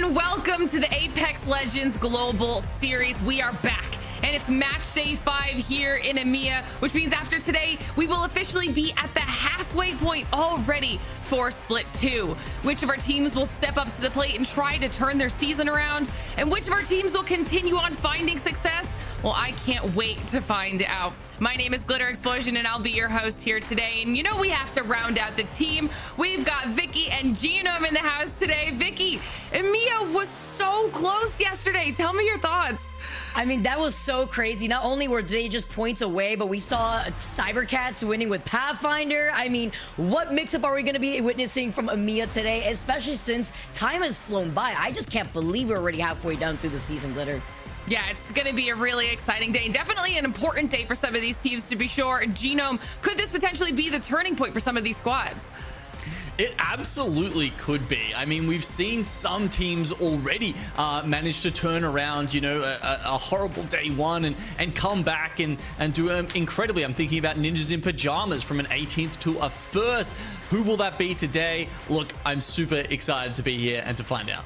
and welcome to the Apex Legends Global Series. We are back, and it's match day 5 here in EMEA, which means after today, we will officially be at the halfway point already for Split 2. Which of our teams will step up to the plate and try to turn their season around? And which of our teams will continue on finding success? Well, I can't wait to find out. My name is Glitter Explosion, and I'll be your host here today. And you know we have to round out the team. We've got Vicky and Genome in the house today. Vicky, EMEA was so close yesterday. Tell me your thoughts. I mean, that was so crazy. Not only were they just points away, but we saw Cybercats winning with Pathfinder. I mean, what mix-up are we going to be witnessing from EMEA today, especially since time has flown by? I just can't believe we're already halfway down through the season, Glitter. Yeah, it's going to be a really exciting day. Definitely an important day for some of these teams, to be sure. Genome, could this potentially be the turning point for some of these squads? It absolutely could be. I mean, we've seen some teams already manage to turn around, you know, a horrible day one and come back and do incredibly. I'm thinking about Ninjas in Pajamas from an 18th to a 1st. Who will that be today? Look, I'm super excited to be here and to find out.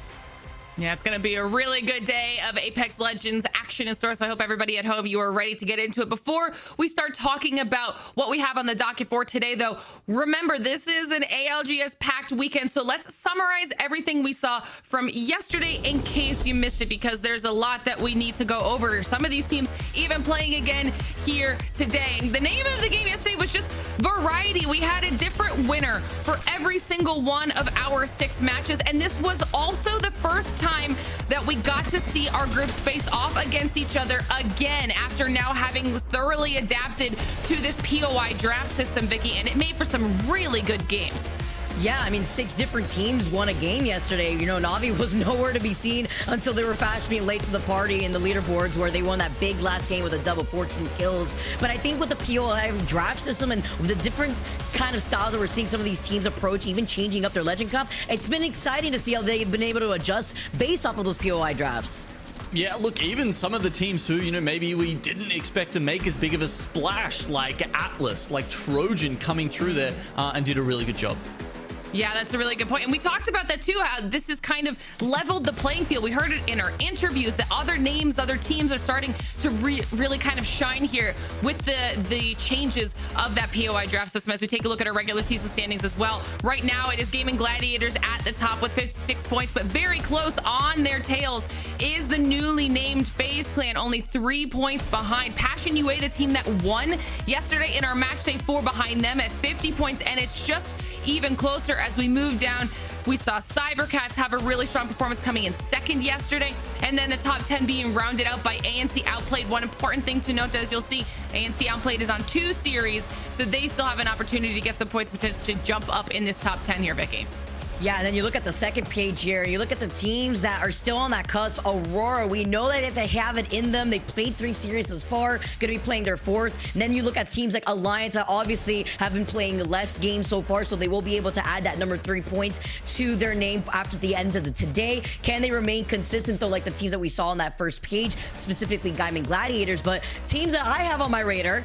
Yeah, it's going to be a really good day of Apex Legends action in store, so I hope everybody at home, you are ready to get into it. Before we start talking about what we have on the docket for today, though, remember, this is an ALGS packed weekend, so let's summarize everything we saw from yesterday in case you missed it, because there's a lot that we need to go over. Some of these teams even playing again here today. The name of the game yesterday was just variety. We had a different winner for every single one of our 6 matches, and this was also the first time that we got to see our groups face off against each other again after now having thoroughly adapted to this POI draft system, Vicky, and it made for some really good games. Yeah, I mean, 6 different teams won a game yesterday. You know, Navi was nowhere to be seen until they were fast being late to the party in the leaderboards, where they won that big last game with a double 14 kills. But I think with the POI draft system and the different kind of styles that we're seeing some of these teams approach, even changing up their legend comp, it's been exciting to see how they've been able to adjust based off of those POI drafts. Yeah, look, even some of the teams who, you know, maybe we didn't expect to make as big of a splash, like Atlas, like Trojan, coming through there and did a really good job. Yeah, that's a really good point. And we talked about that too, how this has kind of leveled the playing field. We heard it in our interviews that other names, other teams are starting to really kind of shine here with the changes of that POI draft system as we take a look at our regular season standings as well. Right now, it is Gaming Gladiators at the top with 56 points, but very close on their tails is the newly named FaZe Clan, only 3 points behind. Passion UA, the team that won yesterday in our match day 4, behind them at 50 points, and it's just even closer as we move down. We saw Cybercats have a really strong performance coming in 2nd yesterday, and then the top 10 being rounded out by ANC Outplayed. One important thing to note, as you'll see, ANC Outplayed is on 2 series, so they still have an opportunity to get some points to jump up in this top 10 here, Vicky. Yeah, and then you look at the second page here, you look at the teams that are still on that cusp. Aurora, we know that they have it in them. They played 3 series thus far, going to be playing their 4th. And then you look at teams like Alliance that obviously have been playing less games so far, so they will be able to add that number 3 points to their name after the end of today. Can they remain consistent, though, like the teams that we saw on that first page, specifically Gaming Gladiators? But teams that I have on my radar,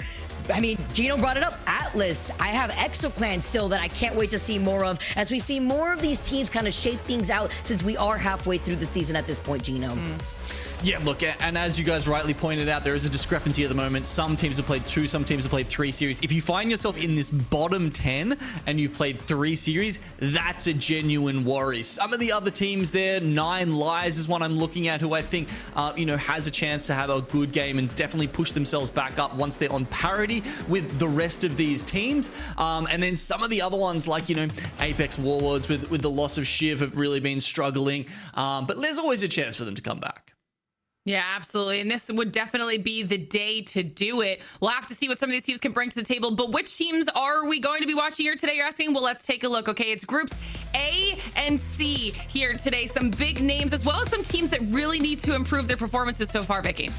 I mean, Gino brought it up. Atlas. I have ExoClan still that I can't wait to see more of, as we see more of these teams kind of shape things out, since we are halfway through the season at this point, Gino. Yeah, look, and as you guys rightly pointed out, there is a discrepancy at the moment. Some teams have played 2, some teams have played 3 series. If you find yourself in this bottom 10 and you've played 3 series, that's a genuine worry. Some of the other teams there, 9 Lives is one I'm looking at, who I think, you know, has a chance to have a good game and definitely push themselves back up once they're on parity with the rest of these teams. And then some of the other ones, like, you know, Apex Warlords with the loss of Shiv have really been struggling. But there's always a chance for them to come back. Yeah, absolutely. And this would definitely be the day to do it. We'll have to see what some of these teams can bring to the table. But which teams are we going to be watching here today, you're asking? Well, let's take a look. Okay, it's groups A and C here today. Some big names, as well as some teams that really need to improve their performances so far, Vicky.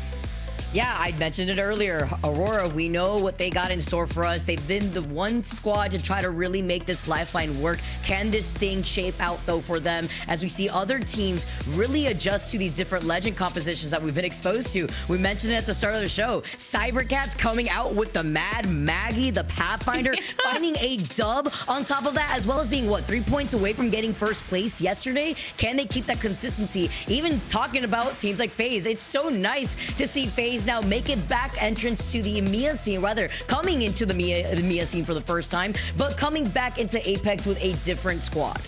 Yeah, I mentioned it earlier. Aurora, we know what they got in store for us. They've been the one squad to try to really make this lifeline work. Can this thing shape out, though, for them as we see other teams really adjust to these different legend compositions that we've been exposed to? We mentioned it at the start of the show. Cybercats coming out with the Mad Maggie, the Pathfinder, finding a dub on top of that, as well as being, what, 3 points away from getting first place yesterday? Can they keep that consistency? Even talking about teams like FaZe, it's so nice to see FaZe now make it back entrance to the EMEA scene, rather coming into the EMEA scene for the first time, but coming back into Apex with a different squad.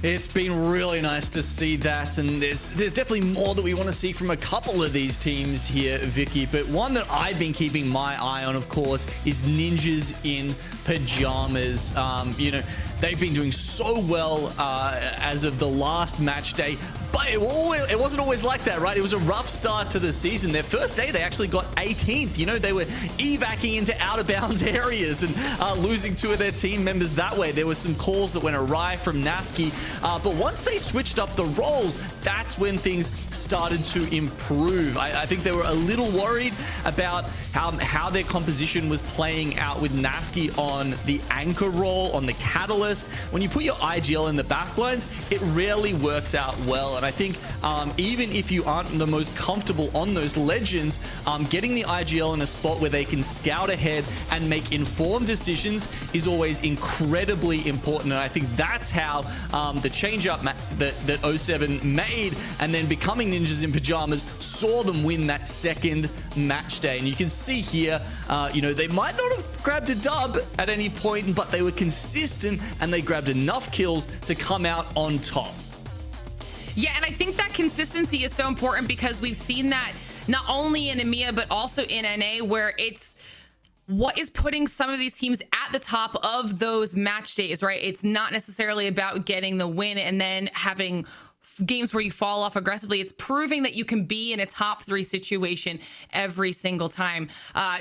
It's been really nice to see that, and there's definitely more that we want to see from a couple of these teams here, Vicky. But one that I've been keeping my eye on, of course, is Ninjas in Pajamas. You know, they've been doing so well as of the last match day, but it wasn't always like that, right? It was a rough start to the season. Their first day, they actually got 18th. You know, they were evacing into out-of-bounds areas and losing 2 of their team members that way. There was some calls that went awry from Nasky, but once they switched up the roles, that's when things started to improve. I think they were a little worried about how their composition was playing out with Nasky on the anchor role, on the catalyst. When you put your IGL in the backlines, it rarely works out well. And I think even if you aren't the most comfortable on those legends, getting the IGL in a spot where they can scout ahead and make informed decisions is always incredibly important. And I think that's how the change-up that 07 made, and then becoming Ninjas in Pajamas, saw them win that second match day. And you can see here, you know, they might not have grabbed a dub at any point, but they were consistent and they grabbed enough kills to come out on top. Yeah, and I think that consistency is so important because we've seen that not only in EMEA, but also in NA, where it's what is putting some of these teams at the top of those match days, right? It's not necessarily about getting the win and then having games where you fall off aggressively. It's proving that you can be in a top 3 situation every single time.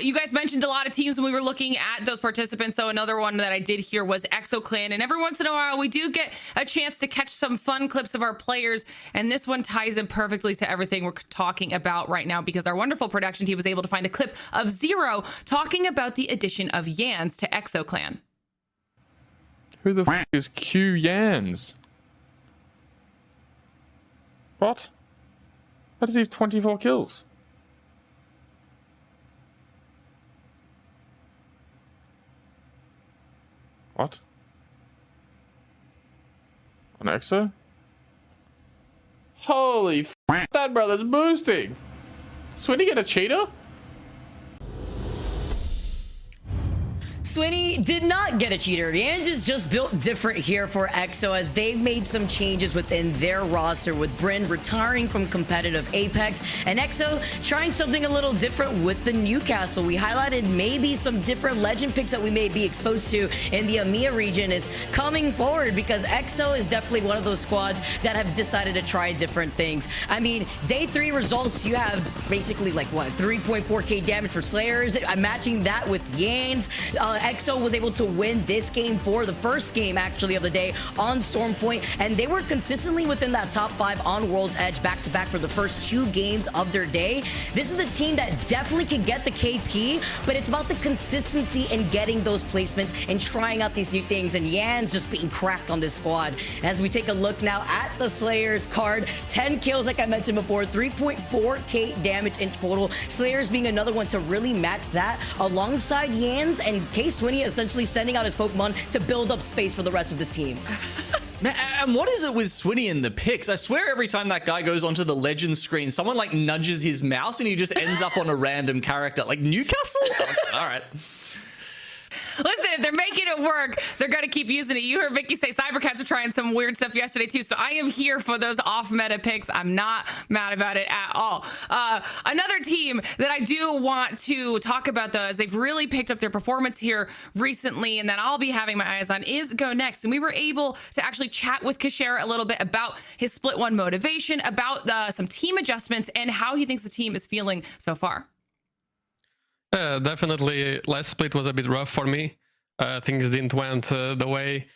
You guys mentioned a lot of teams when we were looking at those participants, though. Another one that I did hear was ExoClan, and every once in a while we do get a chance to catch some fun clips of our players, and this one ties in perfectly to everything we're talking about right now, because our wonderful production team was able to find a clip of Zero talking about the addition of Yans to ExoClan. Who the f is Q Yans? What? How does he have 24 kills? What? On EXO? Holy f***, that brother's boosting! Swinny get a cheater? Swinny did not get a cheater. Yans is just built different here for EXO as they've made some changes within their roster, with Bryn retiring from competitive Apex and EXO trying something a little different with the Newcastle. We highlighted maybe some different legend picks that we may be exposed to in the EMEA region is coming forward, because EXO is definitely one of those squads that have decided to try different things. I mean, day 3 results, you have basically like what, 3.4k damage for Slayers. I'm matching that with Yans. EXO was able to win this game for the first game actually of the day on Stormpoint, and they were consistently within that top 5 on World's Edge back-to-back for the first 2 games of their day. This is a team that definitely can get the KP, but it's about the consistency in getting those placements and trying out these new things, and Yans just being cracked on this squad. As we take a look now at the Slayers card, 10 kills like I mentioned before, 3.4k damage in total. Slayers being another one to really match that alongside Yans, and Swinny essentially sending out his Pokemon to build up space for the rest of this team. Man, and what is it with Swinny and the picks? I swear every time that guy goes onto the legend screen, someone like nudges his mouse and he just ends up on a random character. Like Newcastle? All right. Listen, if they're making it work, they're going to keep using it. You heard Vicky say Cybercats are trying some weird stuff yesterday too, so I am here for those off-meta picks. I'm not mad about it at all. Another team that I do want to talk about, though, as they've really picked up their performance here recently, and that I'll be having my eyes on, is Go Next. And we were able to actually chat with Kashera a little bit about his split 1 motivation, about some team adjustments, and how he thinks the team is feeling so far. Definitely last split was a bit rough for me. Things didn't went the way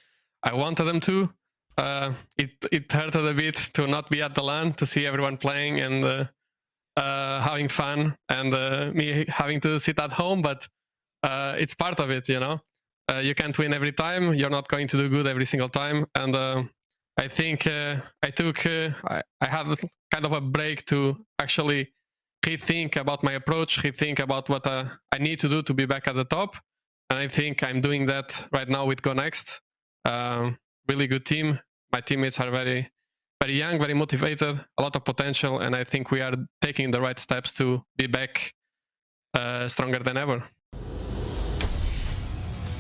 I wanted them to. It hurted a bit to not be at the LAN, to see everyone playing and having fun and me having to sit at home, but it's part of it, you know. You can't win every time. You're not going to do good every single time. And I think I had kind of a break to actually rethink about my approach, rethink about what I need to do to be back at the top. And I think I'm doing that right now with Go Next. Really good team. My teammates are very, very young, very motivated, a lot of potential. And I think we are taking the right steps to be back stronger than ever.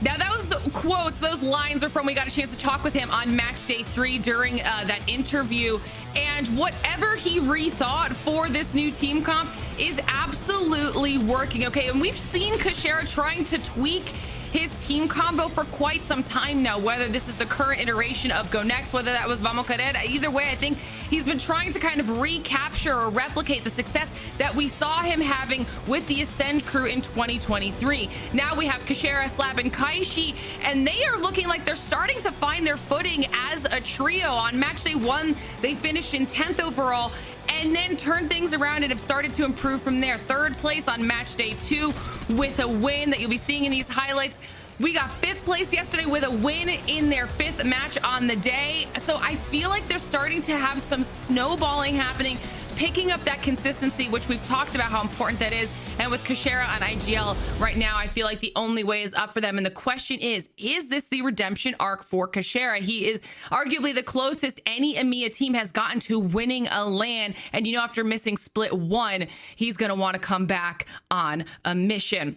Now those quotes, those lines are from, we got a chance to talk with him on match day 3 during that interview, and whatever he rethought for this new team comp is absolutely working. Okay, and we've seen Kashera trying to tweak his team combo for quite some time now, whether this is the current iteration of Go Next, whether that was Vamos Querer. Either way, I think he's been trying to kind of recapture or replicate the success that we saw him having with the Ascend crew in 2023. Now we have Kashera, Slab, and Kaishi, and they are looking like they're starting to find their footing as a trio. On match day 1, they finished in 10th overall, and then turned things around and have started to improve from there. 3rd place on match day 2 with a win that you'll be seeing in these highlights. We got 5th place yesterday with a win in their 5th match on the day. So I feel like they're starting to have some snowballing happening, picking up that consistency, which we've talked about how important that is. And with Kashera on IGL right now, I feel like the only way is up for them. And the question is this the redemption arc for Kashera? He is arguably the closest any EMEA team has gotten to winning a LAN. And, you know, after missing split 1, he's going to want to come back on a mission.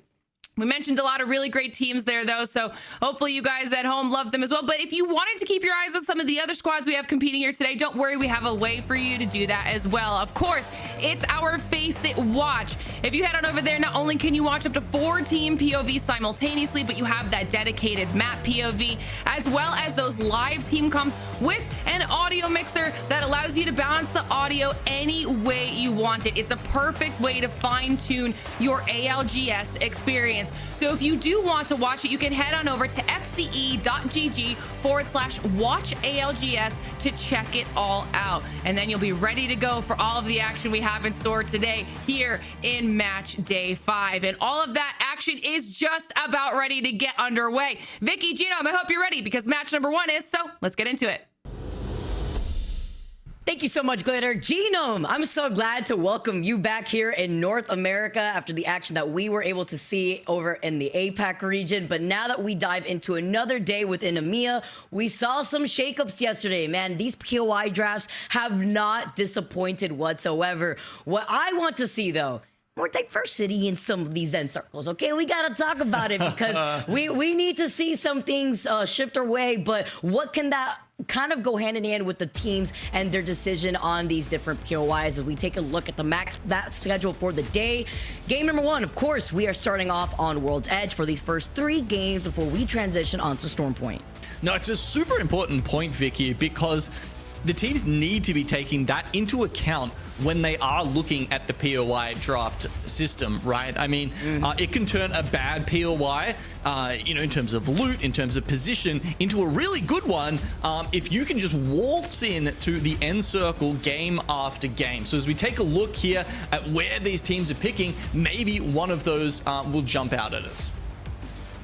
We mentioned a lot of really great teams there, though, so hopefully you guys at home love them as well. But if you wanted to keep your eyes on some of the other squads we have competing here today, don't worry, we have a way for you to do that as well. Of course, it's our Face It Watch. If you head on over there, not only can you watch up to 4 team POVs simultaneously, but you have that dedicated map POV, as well as those live team comps with an audio mixer that allows you to balance the audio any way you want it. It's a perfect way to fine-tune your ALGS experience. So if you do want to watch it, you can head on over to fce.gg/watch ALGS to check it all out. And then you'll be ready to go for all of the action we have in store today here in match day 5. And all of that action is just about ready to get underway. Vicky, Genome, I hope you're ready because match number 1 is, so let's get into it. Thank you so much, Glitter. Genome, I'm so glad to welcome you back here in North America after the action that we were able to see over in the APAC region. But now that we dive into another day within EMEA, we saw some shakeups yesterday. Man, these POI drafts have not disappointed whatsoever. What I want to see, though, more diversity in some of these end circles, okay? We gotta talk about it because we need to see some things shift our way, but what can that kind of go hand in hand with the teams and their decision on these different POIs as we take a look at that schedule for the day. Game number 1, of course, we are starting off on World's Edge for these first 3 games before we transition onto Storm Point. No, it's a super important point, Vicky, because the teams need to be taking that into account when they are looking at the POI draft system, right? I mean, it can turn a bad POI, you know, in terms of loot, in terms of position, into a really good one if you can just waltz in to the end circle game after game. So as we take a look here at where these teams are picking, maybe one of those will jump out at us.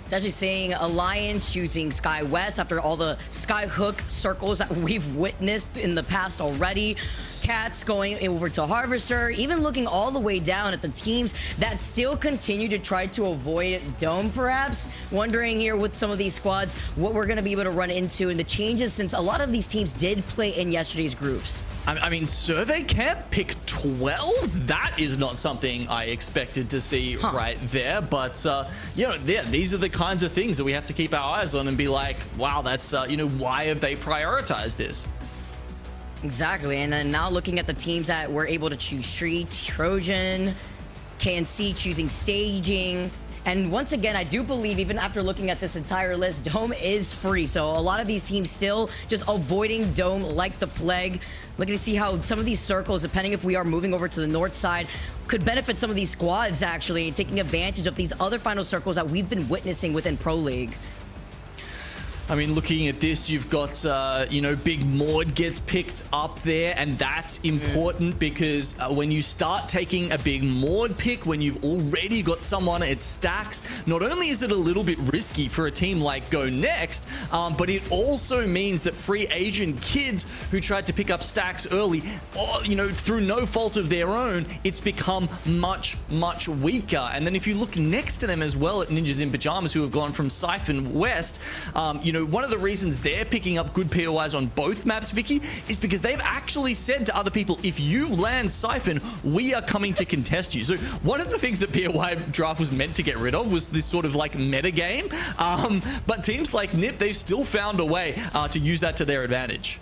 It's actually saying Alliance choosing Sky West after all the Skyhook circles that we've witnessed in the past already. Cats going over to Harvester, even looking all the way down at the teams that still continue to try to avoid Dome, perhaps. Wondering here with some of these squads what we're going to be able to run into and the changes since a lot of these teams did play in yesterday's groups. I mean, Survey Camp pick 12? That is not something I expected to see right there. But, you know, yeah, these are the kinds of things that we have to keep our eyes on and be like, wow, that's, you know, why have they prioritized this? Exactly. And then now looking at the teams that were able to choose Street, Trojan, KNC choosing Staging. And once again, I do believe even after looking at this entire list, Dome is free. So a lot of these teams still just avoiding Dome like the plague. Looking to see how some of these circles, depending if we are moving over to the north side, could benefit some of these squads actually, taking advantage of these other final circles that we've been witnessing within Pro League. I mean, looking at this, you've got, you know, Big Maud gets picked up there, and that's important because when you start taking a Big Maud pick, when you've already got someone at stacks, not only is it a little bit risky for a team like Go Next, but it also means that free agent kids who tried to pick up stacks early, or, you know, through no fault of their own, it's become much, much weaker. And then if you look next to them as well at Ninjas in Pajamas, who have gone from Siphon West, you know, one of the reasons they're picking up good POIs on both maps, Vicky, is because they've actually said to other people, if you land Siphon, we are coming to contest you. So one of the things that POI draft was meant to get rid of was this sort of like meta game. But teams like NiP, they've still found a way to use that to their advantage.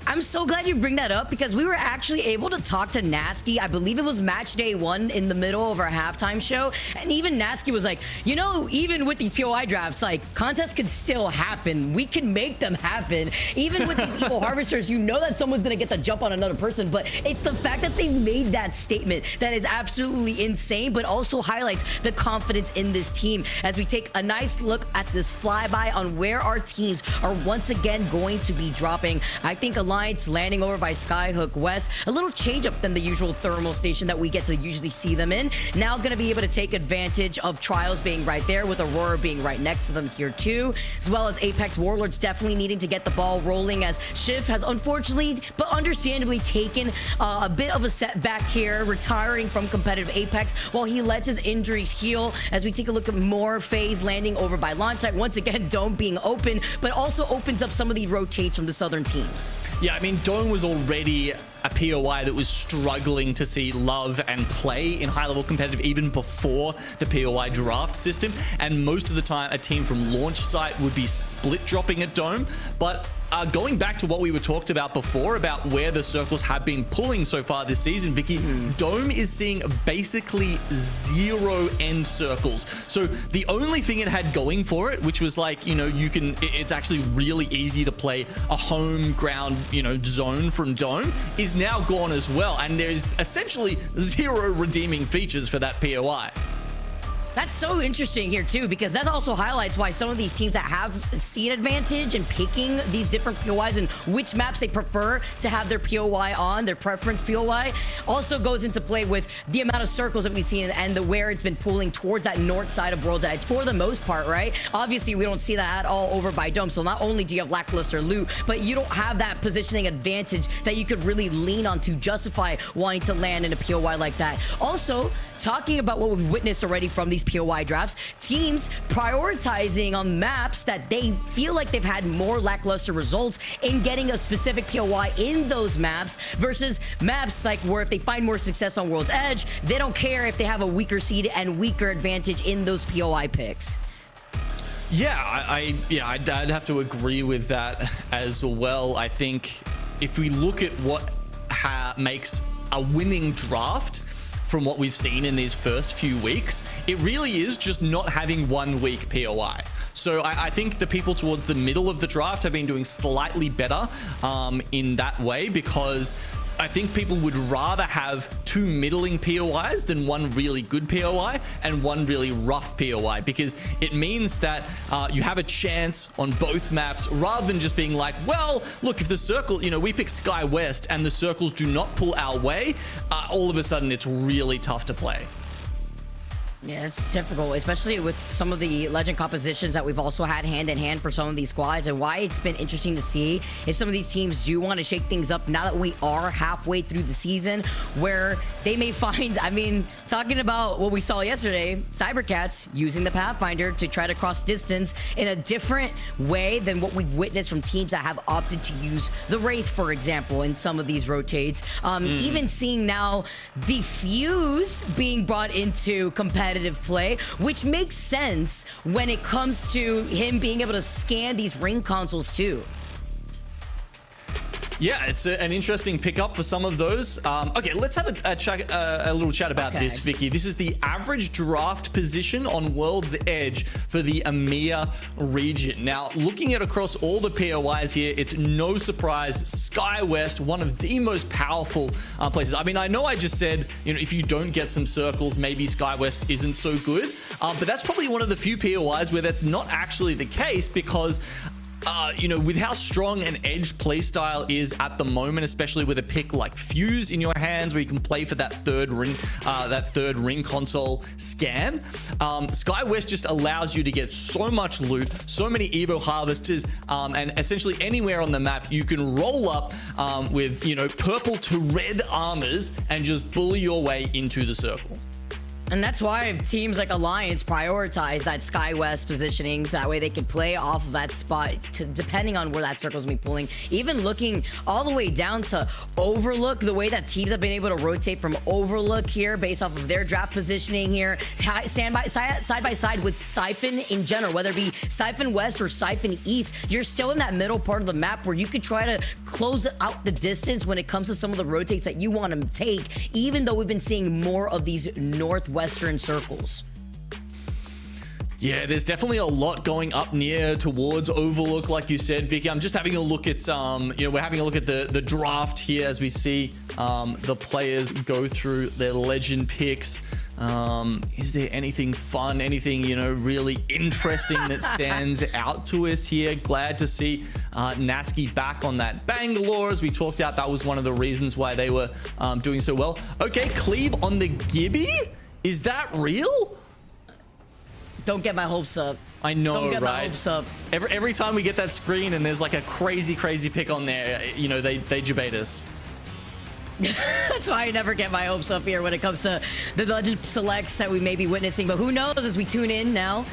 I'm so glad you bring that up because we were actually able to talk to Nasky. I believe it was match day 1 in the middle of our halftime show. And even Nasky was like, you know, even with these POI drafts, like contests can still happen. We can make them happen. Even with these evil harvesters, you know that someone's going to get the jump on another person. But it's the fact that they made that statement that is absolutely insane, but also highlights the confidence in this team as we take a nice look at this flyby on where our teams are once again going to be dropping. I think Alliance landing over by Skyhook West, a little change up than the usual thermal station that we get to usually see them in. Now going to be able to take advantage of Trials being right there with Aurora being right next to them here too, as well as Apex Warlords definitely needing to get the ball rolling as Shiv has unfortunately but understandably taken a bit of a setback here, retiring from competitive Apex while he lets his injuries heal. As we take a look at more FaZe landing over by launch site, once again Dome being open, but also opens up some of the rotates from the southern teams. Yeah, I mean, Dome was already a POI that was struggling to see love and play in high-level competitive even before the POI draft system. And most of the time, a team from launch site would be split dropping at Dome. But going back to what we were talked about before about where the circles have been pulling so far this season, Vicky, Dome is seeing basically 0 end circles. So the only thing it had going for it, which was like, you know, it's actually really easy to play a home ground, you know, zone from Dome, is now gone as well. And there's essentially 0 redeeming features for that POI. That's so interesting here too, because that also highlights why some of these teams that have seen advantage in picking these different POIs and which maps they prefer to have their POI on, their preference POI, also goes into play with the amount of circles that we've seen and the where it's been pulling towards that north side of World's Edge for the most part, right? Obviously, we don't see that at all over by Dome. So not only do you have lackluster loot, but you don't have that positioning advantage that you could really lean on to justify wanting to land in a POI like that. Also, talking about what we've witnessed already from these POI drafts, teams prioritizing on maps that they feel like they've had more lackluster results in getting a specific POI in those maps versus maps like where if they find more success on World's Edge, they don't care if they have a weaker seed and weaker advantage in those POI picks. Yeah, I'd have to agree with that as well. I think if we look at what makes a winning draft from what we've seen in these first few weeks, it really is just not having 1 week POI. So I think the people towards the middle of the draft have been doing slightly better in that way, because I think people would rather have 2 middling POIs than 1 really good POI and 1 really rough POI, because it means that you have a chance on both maps rather than just being like, well, look, if the circle, you know, we pick Sky West and the circles do not pull our way, all of a sudden it's really tough to play. Yeah, it's difficult, especially with some of the legend compositions that we've also had hand in hand for some of these squads, and why it's been interesting to see if some of these teams do want to shake things up now that we are halfway through the season, where they may find, I mean, talking about what we saw yesterday, Cybercats using the Pathfinder to try to cross distance in a different way than what we've witnessed from teams that have opted to use the Wraith, for example, in some of these rotates. Even seeing now the Fuse being brought into competitive play, which makes sense when it comes to him being able to scan these ring consoles too. Yeah, it's an interesting pickup for some of those. Okay, let's have a little chat about this, Vicky. This is the average draft position on World's Edge for the EMEA region. Now, looking at across all the POIs here, it's no surprise Sky West, one of the most powerful places. I mean, I know I just said, you know, if you don't get some circles, maybe Sky West isn't so good. But that's probably one of the few POIs where that's not actually the case, because you know, with how strong an Edge playstyle is at the moment, especially with a pick like Fuse in your hands, where you can play for that third ring console scan, SkyWest just allows you to get so much loot, so many Evo harvesters, and essentially anywhere on the map you can roll up with, you know, purple to red armors and just bully your way into the circle. And that's why teams like Alliance prioritize that SkyWest positioning. So that way they can play off of that spot depending on where that circle's gonna be pulling. Even looking all the way down to Overlook, the way that teams have been able to rotate from Overlook here based off of their draft positioning here, side by side with Siphon in general, whether it be Siphon West or Siphon East, you're still in that middle part of the map where you could try to close out the distance when it comes to some of the rotates that you want to take, even though we've been seeing more of these northwestern circles. Yeah, there's definitely a lot going up near towards Overlook, like you said, Vicky. I'm just having a look at you know, we're having a look at the draft here as we see the players go through their legend picks. Is there anything fun, anything, you know, really interesting that stands out to us here? Glad to see Nasky back on that Bangalore. As we talked out, that was one of the reasons why they were doing so well. Okay, Cleve on the Gibby. Is that real? Don't get my hopes up. I know, Don't get right? my hopes up. Every time we get that screen and there's like a crazy pick on there, you know, they debate us. That's why I never get my hopes up here when it comes to the legend selects that we may be witnessing. But who knows as we tune in now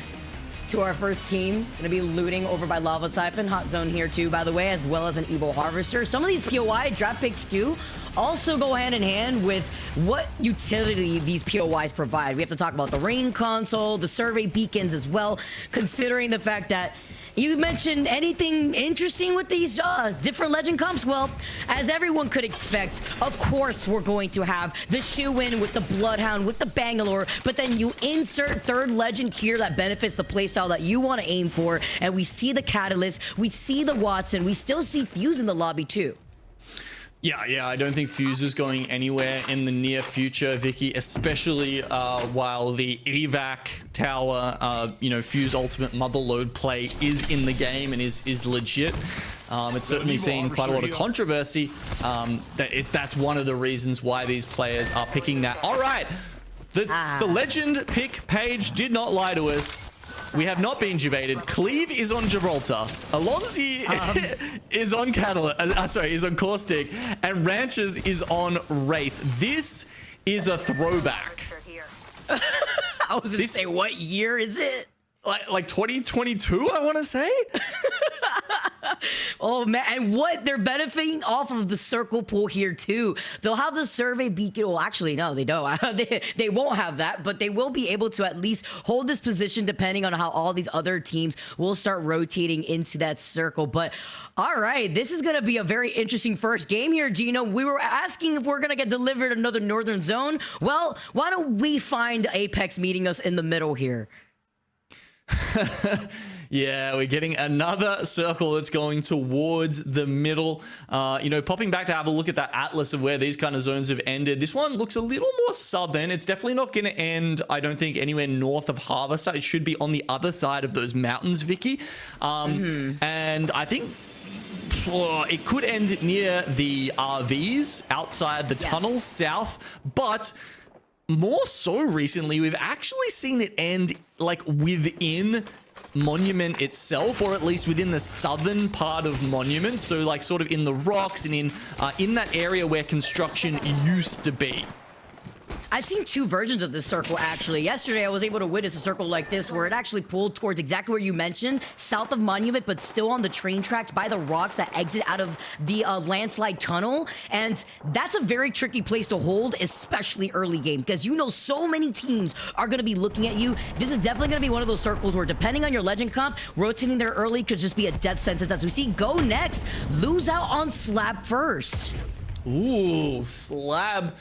to our first team. Gonna be looting over by Lava Siphon. Hot Zone here too, by the way, as well as an Evo Harvester. Some of these POI draft pick skew also go hand in hand with what utility these POIs provide. We have to talk about the ring console, the survey beacons as well, considering the fact that you mentioned anything interesting with these different legend comps. Well, as everyone could expect, of course we're going to have the shoe-in with the Bloodhound, with the Bangalore, but then you insert third legend gear that benefits the playstyle that you want to aim for, and we see the Catalyst, we see the Watson, we still see Fuse in the lobby too. Yeah, I don't think Fuse is going anywhere in the near future, Vicky, especially while the evac tower, you know, Fuse ultimate mother load play is in the game and is legit. It's certainly seen quite a lot of controversy. That's one of the reasons why these players are picking that. All right, the legend pick page did not lie to us. We have not been debated. Cleve is on Gibraltar. Alonzi is on is on Caustic, and Ranches is on Wraith. This is a throwback. I was gonna say, what year is it? Like 2022, I want to say. Oh man, and what they're benefiting off of the circle pool here too. They'll have the survey beacon. Well, actually, no, they don't. They won't have that, but they will be able to at least hold this position depending on how all these other teams will start rotating into that circle. But all right, this is going to be a very interesting first game here, Gino. We were asking if we're going to get delivered another Northern Zone. Well, why don't we find Apex meeting us in the middle here? Yeah, we're getting another circle that's going towards the middle. You know, popping back to have a look at that atlas of where these kind of zones have ended. This one looks a little more southern. It's definitely not going to end, I don't think, anywhere north of Harvester. It should be on the other side of those mountains, Vicky. And I think it could end near the RVs outside the tunnel south, but more so recently, we've actually seen it end like within Monument itself, or at least within the southern part of Monument, so like sort of in the rocks and in that area where construction used to be. I've seen two versions of this circle, actually. Yesterday, I was able to witness a circle like this where it actually pulled towards exactly where you mentioned, south of Monument, but still on the train tracks by the rocks that exit out of the landslide tunnel. And that's a very tricky place to hold, especially early game, because you know so many teams are going to be looking at you. This is definitely going to be one of those circles where, depending on your legend comp, rotating there early could just be a death sentence. As we see Go next, lose out on Slab first. Ooh, Slab.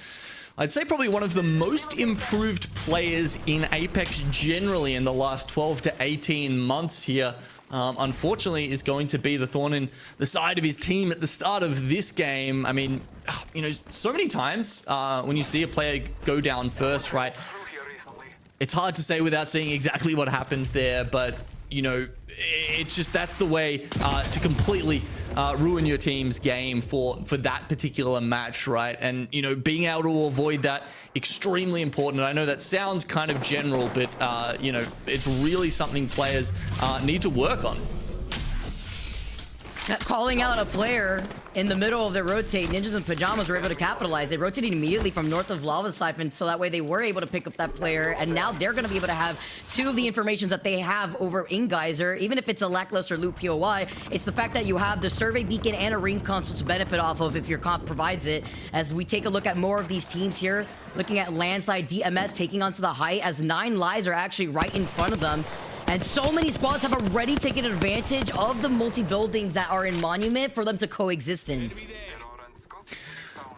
I'd say probably one of the most improved players in Apex generally in the last 12 to 18 months here. Unfortunately, is going to be the thorn in the side of his team at the start of this game. I mean, you know, so many times when you see a player go down first, right? It's hard to say without seeing exactly what happened there, but you know, it's just that's the way to completely ruin your team's game for that particular match, right? And you know, being able to avoid that, extremely important. I know that sounds kind of general, but you know, it's really something players need to work on. Calling out a player in the middle of their rotate, Ninjas in Pajamas were able to capitalize. They rotated immediately from north of Lava Siphon, so that way they were able to pick up that player, and now they're going to be able to have two of the informations that they have over in Geyser. Even if it's a lackluster loot POI, it's the fact that you have the survey beacon and a ring console to benefit off of if your comp provides it. As we take a look at more of these teams here, looking at Landslide, DMS taking onto the height, as 9 Lives are actually right in front of them. And so many squads have already taken advantage of the multi-buildings that are in Monument for them to coexist in.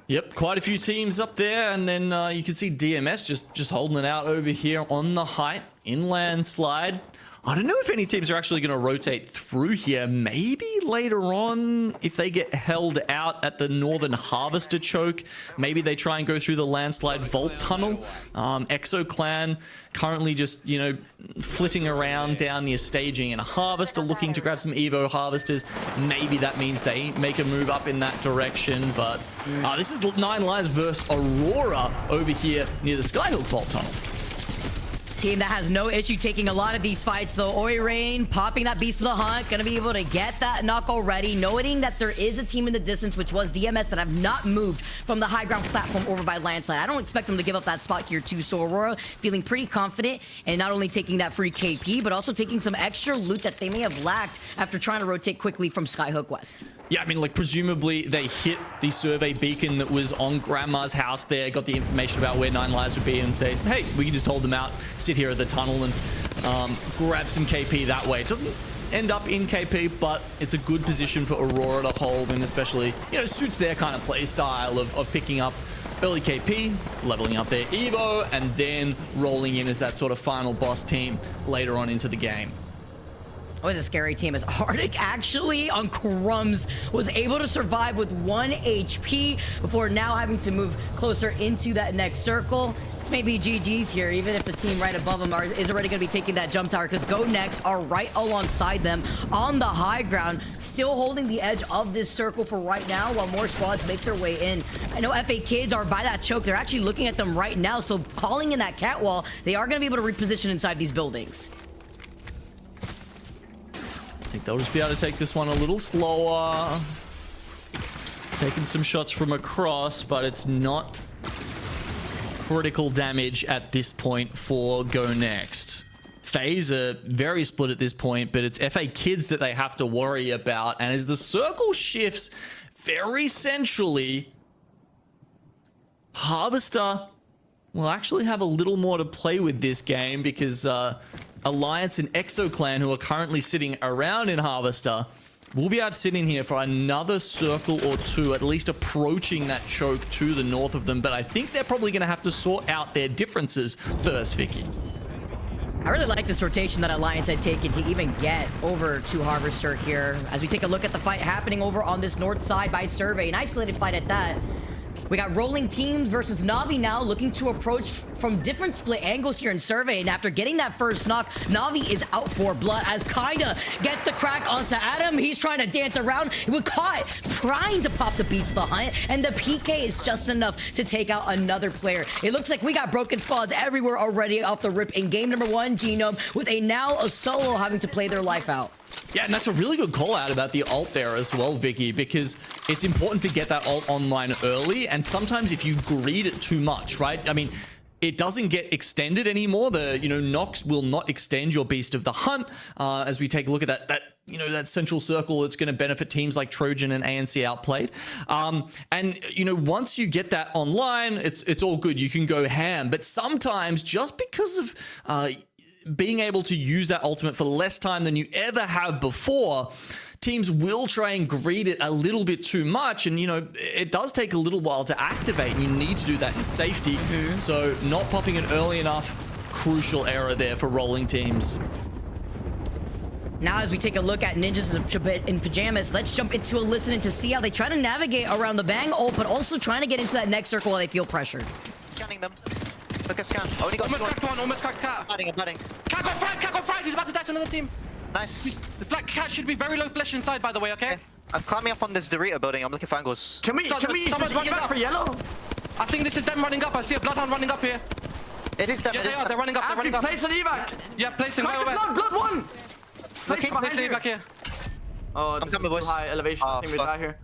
Yep, quite a few teams up there, and then you can see DMS just holding it out over here on the height in Landslide. I don't know if any teams are actually going to rotate through here. Maybe later on, if they get held out at the Northern Harvester choke, maybe they try and go through the Landslide Vault Tunnel. Exo Clan currently just, you know, flitting around down near staging, and Harvester looking to grab some Evo Harvesters. Maybe that means they make a move up in that direction, but this is 9 Lives versus Aurora over here near the Skyhook Vault Tunnel. Team that has no issue taking a lot of these fights. So Rain popping that Beast of the Hunt, gonna be able to get that knock already, noting that there is a team in the distance, which was DMS, that have not moved from the high ground platform over by Landslide. I don't expect them to give up that spot here too. So Aurora feeling pretty confident and not only taking that free KP, but also taking some extra loot that they may have lacked after trying to rotate quickly from Skyhook West. Yeah, I mean, like, presumably they hit the survey beacon that was on Grandma's house there, got the information about where 9 Lives would be, and say, hey, we can just hold them out, sit here at the tunnel, and grab some KP that way. It doesn't end up in KP, but it's a good position for Aurora to hold, and especially, you know, suits their kind of play style of picking up early KP, leveling up their Evo, and then rolling in as that sort of final boss team later on into the game. Always a scary team, as Arctic actually on crumbs was able to survive with 1 HP before now having to move closer into that next circle. This may be GG's here, even if the team right above them is already going to be taking that jump tower, because Go Next are right alongside them on the high ground, still holding the edge of this circle for right now while more squads make their way in. I know FA Kids are by that choke. They're actually looking at them right now, so calling in that cat wall, they are going to be able to reposition inside these buildings. I think they'll just be able to take this one a little slower. Taking some shots from across, but it's not critical damage at this point for Go Next. FaZe are very split at this point, but it's FA Kids that they have to worry about. And as the circle shifts very centrally, Harvester will actually have a little more to play with this game, because Alliance and Exo Clan, who are currently sitting around in Harvester, will be able to sit in here for another circle or two, at least approaching that choke to the north of them. But I think they're probably going to have to sort out their differences first, Vicky. I really like this rotation that Alliance had taken to even get over to Harvester here. As we take a look at the fight happening over on this north side by Survey, an isolated fight at that. We got rolling teams versus Na'Vi now looking to approach from different split angles here in Survey. And after getting that first knock, Na'Vi is out for blood as Kinda gets the crack onto Adam. He's trying to dance around. He was caught trying to pop the Beast of the Hunt, and the PK is just enough to take out another player. It looks like we got broken squads everywhere already off the rip in game number 1, Genome, with now a solo having to play their life out. Yeah, and that's a really good call out about the ult there as well, Vicky, because it's important to get that ult online early, and sometimes if you greed it too much, right? I mean, it doesn't get extended anymore. The, you know, Nox will not extend your Beast of the Hunt. As we take a look at that central circle, it's going to benefit teams like Trojan and ANC Outplayed. And, you know, once you get that online, it's all good. You can go ham. But sometimes, just because of being able to use that ultimate for less time than you ever have before, teams will try and greed it a little bit too much, and you know, it does take a little while to activate, and you need to do that in safety. So not popping it early enough, crucial error there for rolling teams. Now, as we take a look at Ninjas in Pajamas, let's jump into a listening to see how they try to navigate around the Bang ult, but also trying to get into that next circle while they feel pressured. Scanning them. Look at scan. Only got Almost cracked one, almost cracked cat. I'm batting. Cat got fried, he's about to dash another team. Nice. The black cat should be very low flesh inside, by the way, okay? I'm climbing up on this Dorito building. I'm looking for angles. Can we Someone's just running back up. for yellow? I think this is them running up. I see a bloodhound running up here. It is them. Yeah, It they is are. They're them. running up. They're After running up. place an evac. Yeah, placing. Crack the Where? blood one. Looking. Place it back here. Oh, this is coming, too boys. high elevation. I Oh, think we fuck. die here.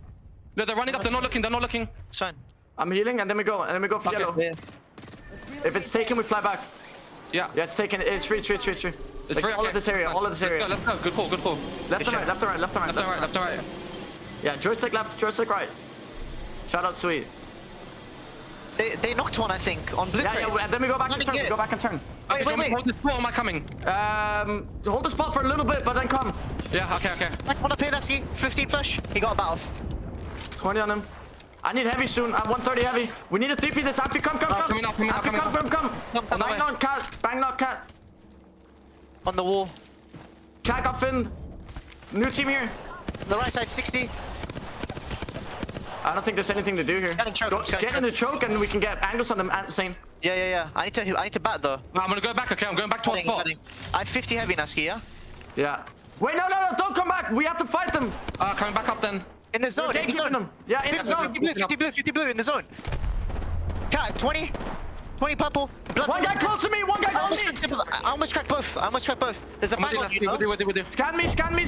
No, they're running up. They're not looking. They're not looking. It's fine. I'm healing, and then we go for Okay. yellow. Yeah. If it's taken, we fly back. Yeah. Yeah, it's taken. It's free. It's Like, free. all Okay. of this area. All of this area. Let's go. Good call. Good call. Left to right. Left and right. Yeah, joystick left, joystick right. Shout out, sweet. They knocked one, I think, on blue Yeah, crates. and then we go back and Running turn. it. We go back and turn. Okay, wait. hold this spot. Am I coming? Hold the spot for a little bit, but then come. Yeah. Okay. One up here, Nasky. 15 flush. He got a bat off. 20 on him. I need heavy soon. I'm 130 heavy. We need a 3P this. Afi, come. coming up. Afi, come. Come. Bang knock cat. Bang knock cat. On the wall. Cat got finned. New team here. The right side, 60. I don't think there's anything to do here. Getting choke, Get in the choke and we can get angles on them. Same. Yeah. I need to bat though. I'm gonna go back. Okay, I'm going back to our spot. I have 50 heavy, Nasky, yeah? Yeah. Wait, no, don't come back. We have to fight them. Coming back up then. In the zone, in the Gatekeeping zone. them. Yeah, in the 50 blue in the zone. Cat, 20 purple. Blood. One guy close to me. One guy I on me. almost cracked both. There's a bang on you, no? With you. Scan me. Scanning.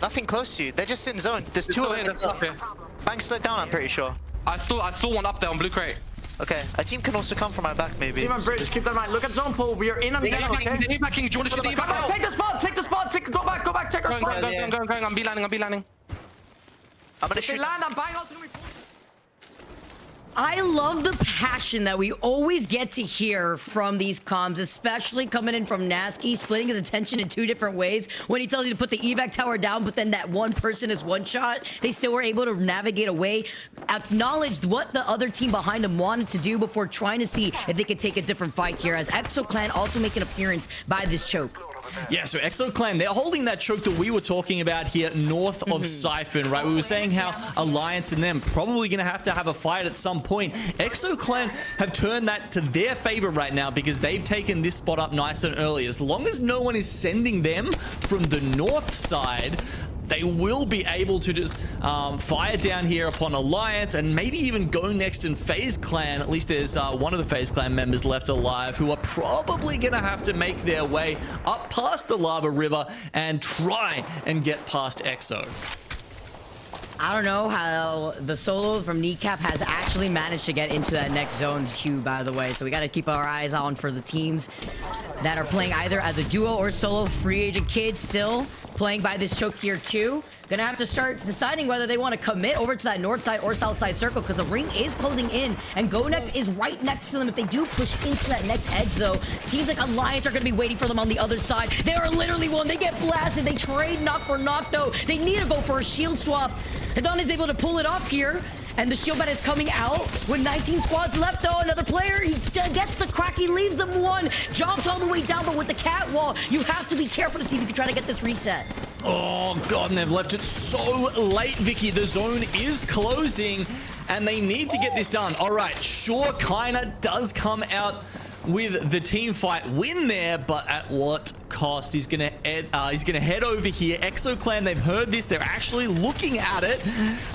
Nothing close to you. They're just in zone. There's two of them in That's zone. up here. Bang slowed down, I'm pretty sure. I saw one up there on blue crate. Okay, a team can also come from my back, maybe. Team on bridge. Keep that in mind. Look at zone pull. We are in on yellow, okay? The evac-ing. Do you want to shoot the Come back. evac? Take the spot. Go back. Take our spot. Going. I'm beelining. I'm gonna If they shoot. land, I'm buying ultimate. I love the passion that we always get to hear from these comms, especially coming in from Nasky, splitting his attention in two different ways. When he tells you to put the evac tower down, but then that one person is one shot, they still were able to navigate away, acknowledged what the other team behind them wanted to do before trying to see if they could take a different fight here, as Exo Clan also make an appearance by this choke. Yeah, so Exo Clan, they're holding that choke that we were talking about here north of Siphon, right? We were saying how Alliance and them probably going to have a fight at some point. Exo Clan have turned that to their favor right now because they've taken this spot up nice and early. As long as no one is sending them from the north side, they will be able to just fire down here upon Alliance and maybe even go next in FaZe Clan. At least there's one of the FaZe Clan members left alive who are probably going to have to make their way up past the lava river and try and get past Exo. I don't know how the solo from Kneecap has actually managed to get into that next zone queue, by the way. So we got to keep our eyes on for the teams that are playing either as a duo or solo. Free agent kids still playing by this choke here too. Gonna have to start deciding whether they want to commit over to that north side or south side circle, because the ring is closing in and Go Next is right next to them. If they do push into that next edge though, teams like Alliance are gonna be waiting for them on the other side. They are literally one. They get blasted. They trade knock for knock though. They need to go for a shield swap. Adon is able to pull it off here. And the shield bat is coming out with 19 squads left though. Another player, he gets the crack, he leaves them one. Jumps all the way down, but with the cat wall, you have to be careful to see if you can try to get this reset. Oh god, and they've left it so late, Vicky. The zone is closing and they need to get this done. All right, sure, Kaina does come out with the team fight win there, but at what cost? He's gonna head over here. Exo Clan, they've heard this, they're actually looking at it,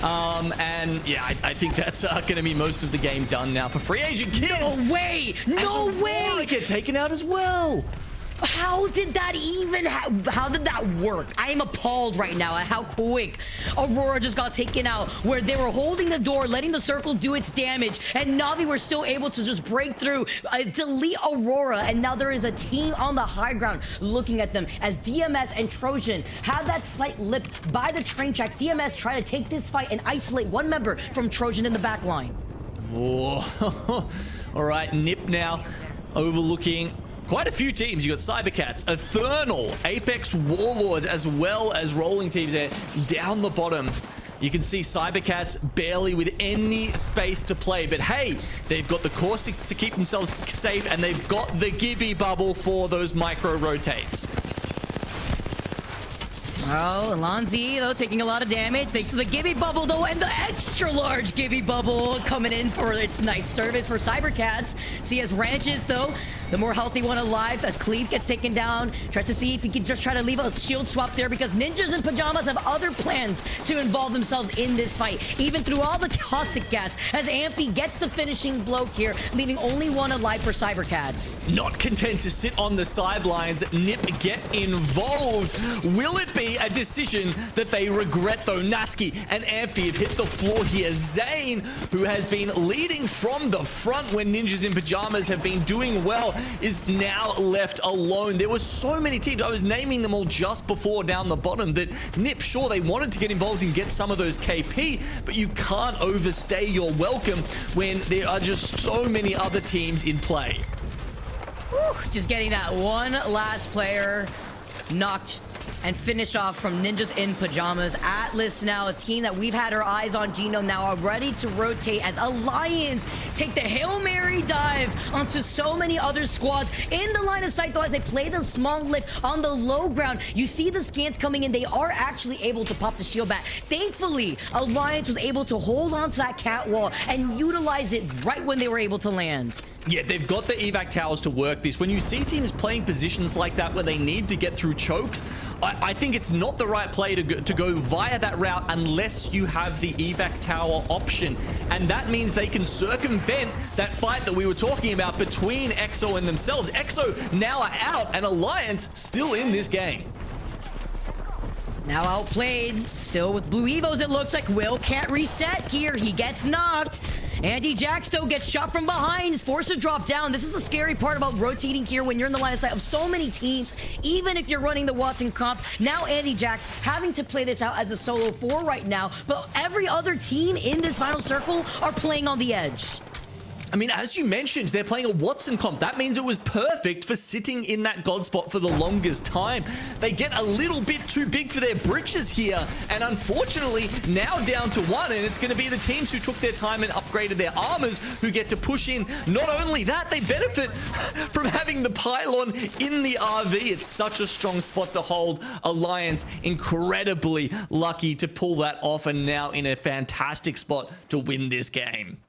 and yeah, I think that's gonna be most of the game done now for free agent kids. No way! No way! They get taken out as well. How did that even how did that work? I am appalled right now at how quick Aurora just got taken out, where they were holding the door, letting the circle do its damage, and Na'Vi were still able to just break through, delete Aurora, and now there is a team on the high ground looking at them as DMS and Trojan have that slight lip by the train tracks. DMS try to take this fight and isolate one member from Trojan in the back line. Oh, all right, Nip now overlooking quite a few teams. You got Cybercats, Ethernal, Apex Warlords, as well as rolling teams there down the bottom. You can see Cybercats barely with any space to play, but hey, they've got the Caustic to keep themselves safe, and they've got the Gibby bubble for those micro rotates. Oh, Alonzi, though, taking a lot of damage thanks to the Gibby bubble, though, and the extra large Gibby bubble coming in for its nice service for Cybercats. CS Ranches, though, the more healthy one alive as Cleve gets taken down. Tries to see if he can just try to leave a shield swap there because Ninjas in Pajamas have other plans to involve themselves in this fight. Even through all the caustic gas as Amphi gets the finishing blow here, leaving only one alive for Cybercats. Not content to sit on the sidelines, Nip get involved. Will it be a decision that they regret though? Naski and Amphi have hit the floor here. Zane, who has been leading from the front when Ninjas in Pajamas have been doing well, is now left alone. There were so many teams, I was naming them all just before down the bottom, that Nip, sure, they wanted to get involved and get some of those KP, but you can't overstay your welcome when there are just so many other teams in play. Whew, just getting that one last player knocked and finished off from Ninjas in Pajamas. Atlas now, a team that we've had our eyes on, Gino, now are ready to rotate as Alliance take the Hail Mary dive onto so many other squads. In the line of sight, though, as they play the small lip on the low ground, you see the scans coming in. They are actually able to pop the shield back. Thankfully, Alliance was able to hold on to that cat wall and utilize it right when they were able to land. Yeah, they've got the evac towers to work this. When you see teams playing positions like that where they need to get through chokes, I think it's not the right play to go via that route unless you have the evac tower option. And that means they can circumvent that fight that we were talking about between EXO and themselves. EXO now are out and Alliance still in this game. Now outplayed, still with blue evos, it looks like. Will can't reset here. He gets knocked. Andy Jax, though, gets shot from behind. He's forced to drop down. This is the scary part about rotating here when you're in the line of sight of so many teams, even if you're running the Watson comp. Now Andy Jax having to play this out as a solo 4 right now, but every other team in this final circle are playing on the edge. I mean, as you mentioned, they're playing a Watson comp. That means it was perfect for sitting in that God spot for the longest time. They get a little bit too big for their britches here, and unfortunately, now down to 1, and it's going to be the teams who took their time and upgraded their armors who get to push in. Not only that, they benefit from having the pylon in the RV. It's such a strong spot to hold. Alliance incredibly lucky to pull that off, and now in a fantastic spot to win this game.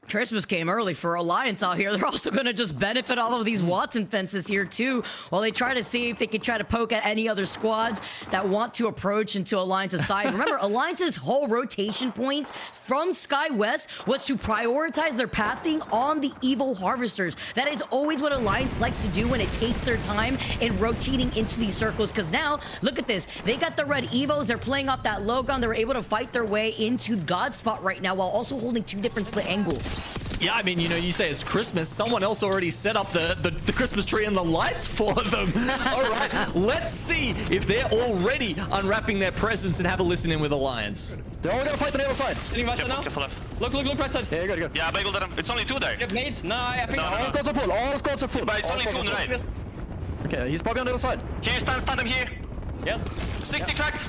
Christmas came early for Alliance out here. They're also going to just benefit all of these Watson fences here too, while they try to see if they can try to poke at any other squads that want to approach into Alliance's side. Remember, Alliance's whole rotation point from Sky West was to prioritize their pathing on the Evo Harvesters. That is always what Alliance likes to do when it takes their time in rotating into these circles, because now, look at this. They got the red Evos. They're playing off that low ground. They're able to fight their way into God spot right now while also holding 2 different split angles. Yeah, I mean, you know, you say it's Christmas. Someone else already set up the Christmas tree and the lights for them. All right, let's see if they're already unwrapping their presents and have a listen in with Alliance. They're all gonna fight on the other side. Careful left. Look right side. Yeah, good. Yeah, bagel them. It's only 2 there. You have nades? No, I think No, all squads are full. All squads are full. But it's All only 2 on the squads are right. full. Okay, he's probably on the other side. Here, stand him here. Yes. 60 cracked.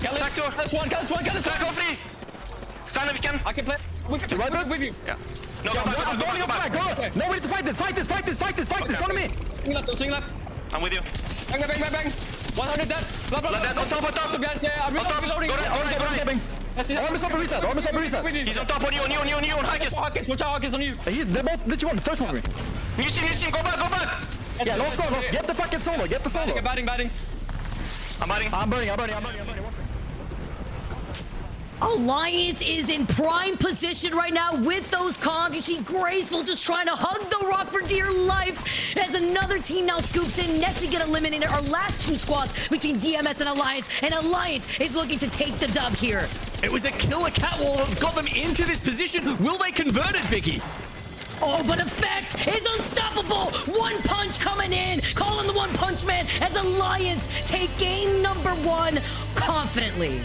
Cracked 2. That's one. Crack all 3. Stand if you can. I can play with you. Yeah. No, go I'm going your flag. back. Go. Nobody to fight this. Fight this. Go to me. Swing left. I'm with you. Bang. 100 dead. Blah. Dead, on top. Guys, yeah, I'm reloading. Go right. That's it. Armor's up and reset. He's on top on you, on Hackers. Hawkins, watch out, Hawkins on you. They're both literally one. First one. New team, go back. Yeah, lost squad. Get the fucking solo. Batting. I'm burning. I'm burning. Alliance is in prime position right now with those comms. You see Graceful just trying to hug the rock for dear life as another team now scoops in. Nessie get eliminated. Our last 2 squads between DMS and Alliance is looking to take the dub here. It was a killer catwall that got them into this position. Will they convert it, Vicky? Oh, but Effect is unstoppable. 1 punch coming in. Calling the 1 punch man as Alliance take game number 1 confidently.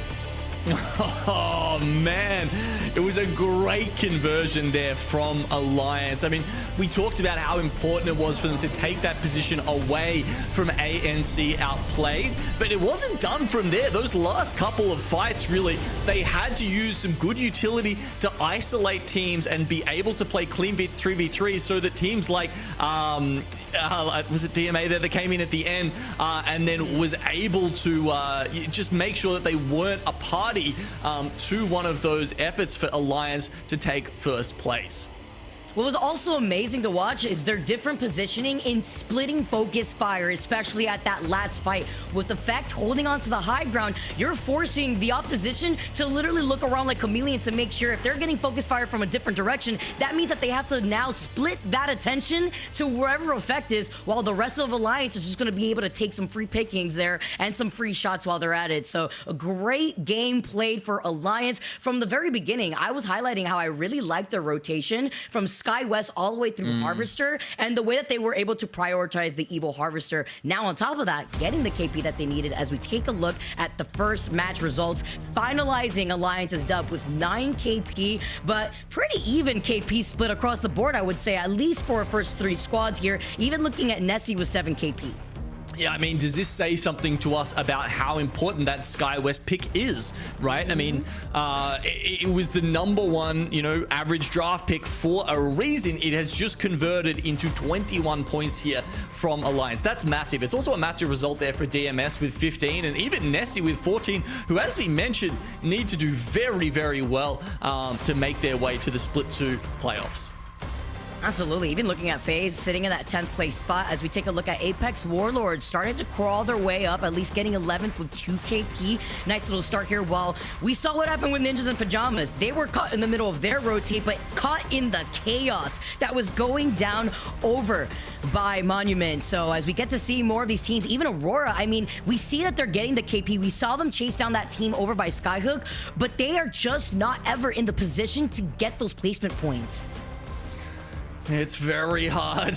Oh, man. It was a great conversion there from Alliance. I mean, we talked about how important it was for them to take that position away from ANC outplayed, but it wasn't done from there. Those last couple of fights, really, they had to use some good utility to isolate teams and be able to play clean 3v3 so that teams like, was it DMA there that came in at the end and then was able to just make sure that they weren't a party to one of those efforts for Alliance to take first place. What was also amazing to watch is their different positioning in splitting focus fire, especially at that last fight. With Effect holding on to the high ground, you're forcing the opposition to literally look around like chameleons to make sure if they're getting focus fire from a different direction, that means that they have to now split that attention to wherever Effect is, while the rest of Alliance is just going to be able to take some free pickings there and some free shots while they're at it. So a great game played for Alliance. From the very beginning, I was highlighting how I really liked their rotation from Sky West all the way through Harvester, and the way that they were able to prioritize the Evil Harvester. Now on top of that, getting the KP that they needed as we take a look at the first match results, finalizing Alliance's dub with 9 KP, but pretty even KP split across the board, I would say, at least for our first 3 squads here. Even looking at Nessie with 7 KP. Yeah, I mean, does this say something to us about how important that Sky West pick is, right? I mean, it was the #1, you know, average draft pick for a reason. It has just converted into 21 points here from Alliance. That's massive. It's also a massive result there for DMS with 15, and even Nessie with 14, who, as we mentioned, need to do very, very well to make their way to the Split 2 playoffs. Absolutely. Even looking at FaZe sitting in that 10th place spot as we take a look at Apex Warlords starting to crawl their way up, at least getting 11th with 2 KP. Nice little start here. While we saw what happened with Ninjas in Pajamas, they were caught in the middle of their rotate, but caught in the chaos that was going down over by Monument. So as we get to see more of these teams, even Aurora, I mean, we see that they're getting the KP. We saw them chase down that team over by Skyhook, but they are just not ever in the position to get those placement points. It's very hard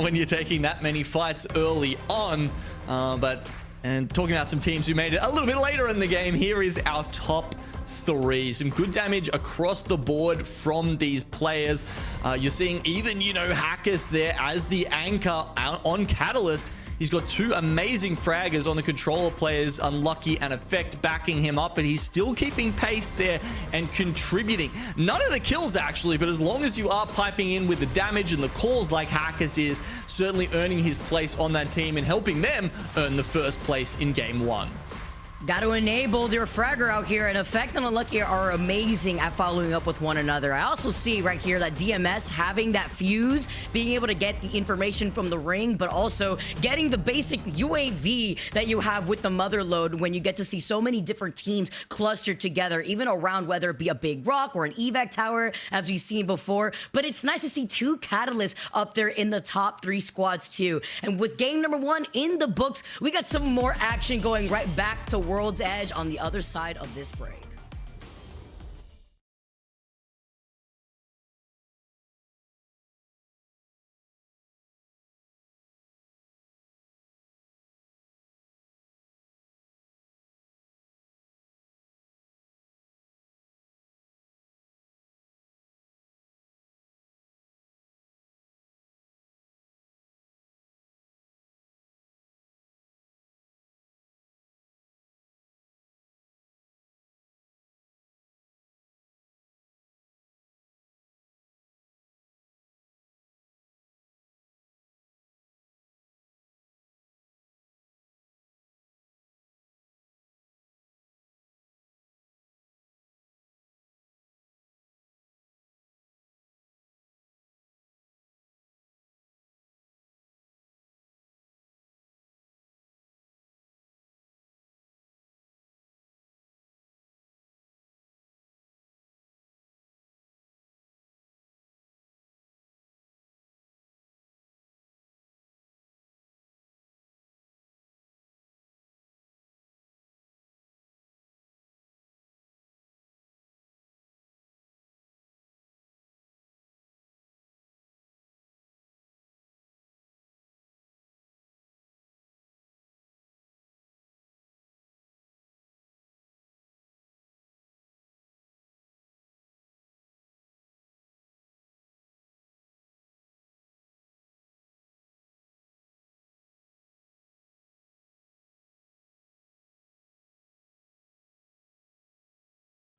when you're taking that many fights early on. And talking about some teams who made it a little bit later in the game, here is our top 3. Some good damage across the board from these players. You're seeing even, you know, Hackers there as the anchor on Catalyst. He's got 2 amazing fraggers on the controller players, Unlucky and Effect, backing him up, but he's still keeping pace there and contributing. None of the kills, actually, but as long as you are piping in with the damage and the calls like Hackers is, certainly earning his place on that team and helping them earn the first place in Game 1. Got to enable their fragger out here, and Effect and Unlucky are amazing at following up with one another. I also see right here that DMS having that fuse, being able to get the information from the ring, but also getting the basic UAV that you have with the mother load when you get to see so many different teams clustered together, even around whether it be a big rock or an evac tower, as we've seen before. But it's nice to see 2 Catalysts up there in the top 3 squads too. And with game #1 in the books, we got some more action going right back to World's Edge on the other side of this break.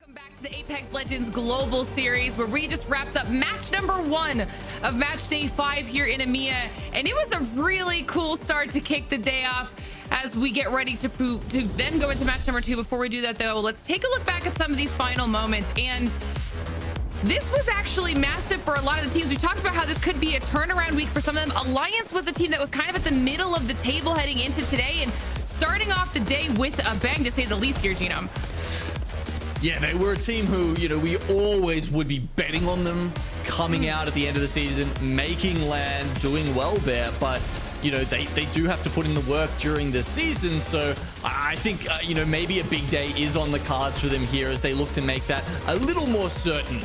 Welcome back to the Apex Legends Global Series, where we just wrapped up match #1 of match day 5 here in EMEA, and it was a really cool start to kick the day off as we get ready to then go into match #2. Before we do that, though, let's take a look back at some of these final moments. And This was actually massive for a lot of the teams. We talked about how this could be a turnaround week for some of them. Alliance was a team that was kind of at the middle of the table heading into today and starting off the day with a bang, to say the least here, Genome. Yeah, they were a team who, you know, we always would be betting on them coming out at the end of the season, making land, doing well there. But, you know, they do have to put in the work during the season. So I think, you know, maybe a big day is on the cards for them here as they look to make that a little more certain.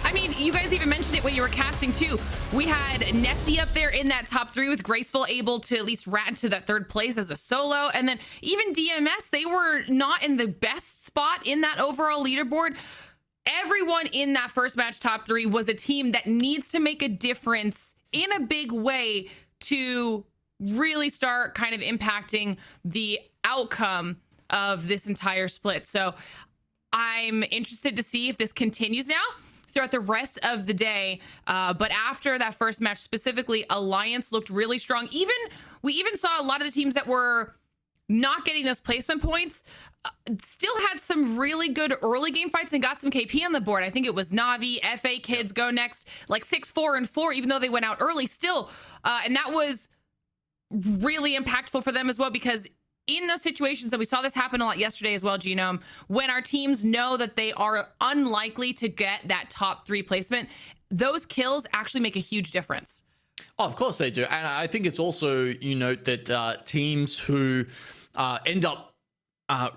I mean, you guys even mentioned it when you were casting too. We had Nessie up there in that top 3 with Graceful able to at least rat into that 3rd place as a solo. And then even DMS, they were not in the best spot in that overall leaderboard. Everyone in that first match top 3 was a team that needs to make a difference in a big way to really start kind of impacting the outcome of this entire split. So I'm interested to see if this continues now throughout the rest of the day. But after that first match specifically, Alliance looked really strong. We even saw a lot of the teams that were not getting those placement points still had some really good early game fights and got some KP on the board. I think it was Navi, FA Kids go next, like 6-4 and 4, even though they went out early still. And that was really impactful for them as well, because in those situations, and we saw this happen a lot yesterday as well, Genome, when our teams know that they are unlikely to get that top 3 placement, those kills actually make a huge difference. Oh, of course they do. And I think it's also, you note that teams who end up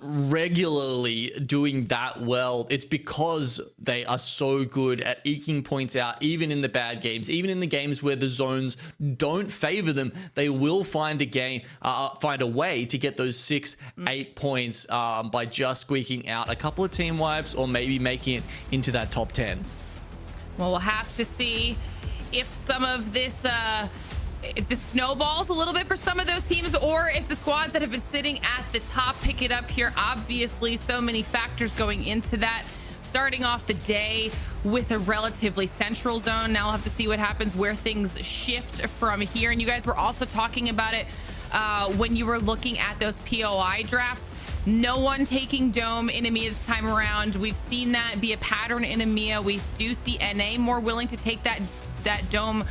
regularly doing that well, it's because they are so good at eking points out, even in the bad games, even in the games where the zones don't favor them. They will find a way to get those 6-8 points by just squeaking out a couple of team wipes or maybe making it into that top 10. Well, we'll have to see if some of this if this snowballs a little bit for some of those teams, or if the squads that have been sitting at the top pick it up here. Obviously, so many factors going into that. Starting off the day with a relatively central zone. Now we'll have to see what happens, where things shift from here. And you guys were also talking about it when you were looking at those POI drafts. No one taking Dome in EMEA this time around. We've seen that be a pattern in EMEA. We do see NA more willing to take that Dome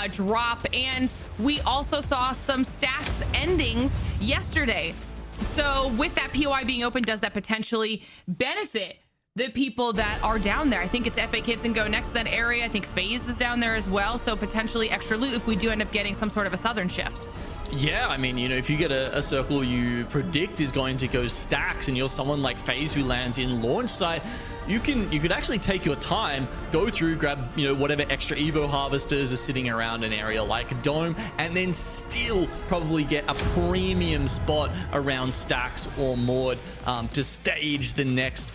drop, and we also saw some stacks endings yesterday. So with that POI being open, does that potentially benefit the people that are down there? I think it's FA Kids and Go next to that area. I think FaZe is down there as well, so potentially extra loot if we do end up getting some sort of a southern shift. Yeah, I mean, you know, if you get a circle you predict is going to go stacks and you're someone like FaZe who lands in launch site, you could actually take your time, go through, grab, you know, whatever extra Evo harvesters are sitting around an area like a Dome, and then still probably get a premium spot around stacks or Maud to stage the next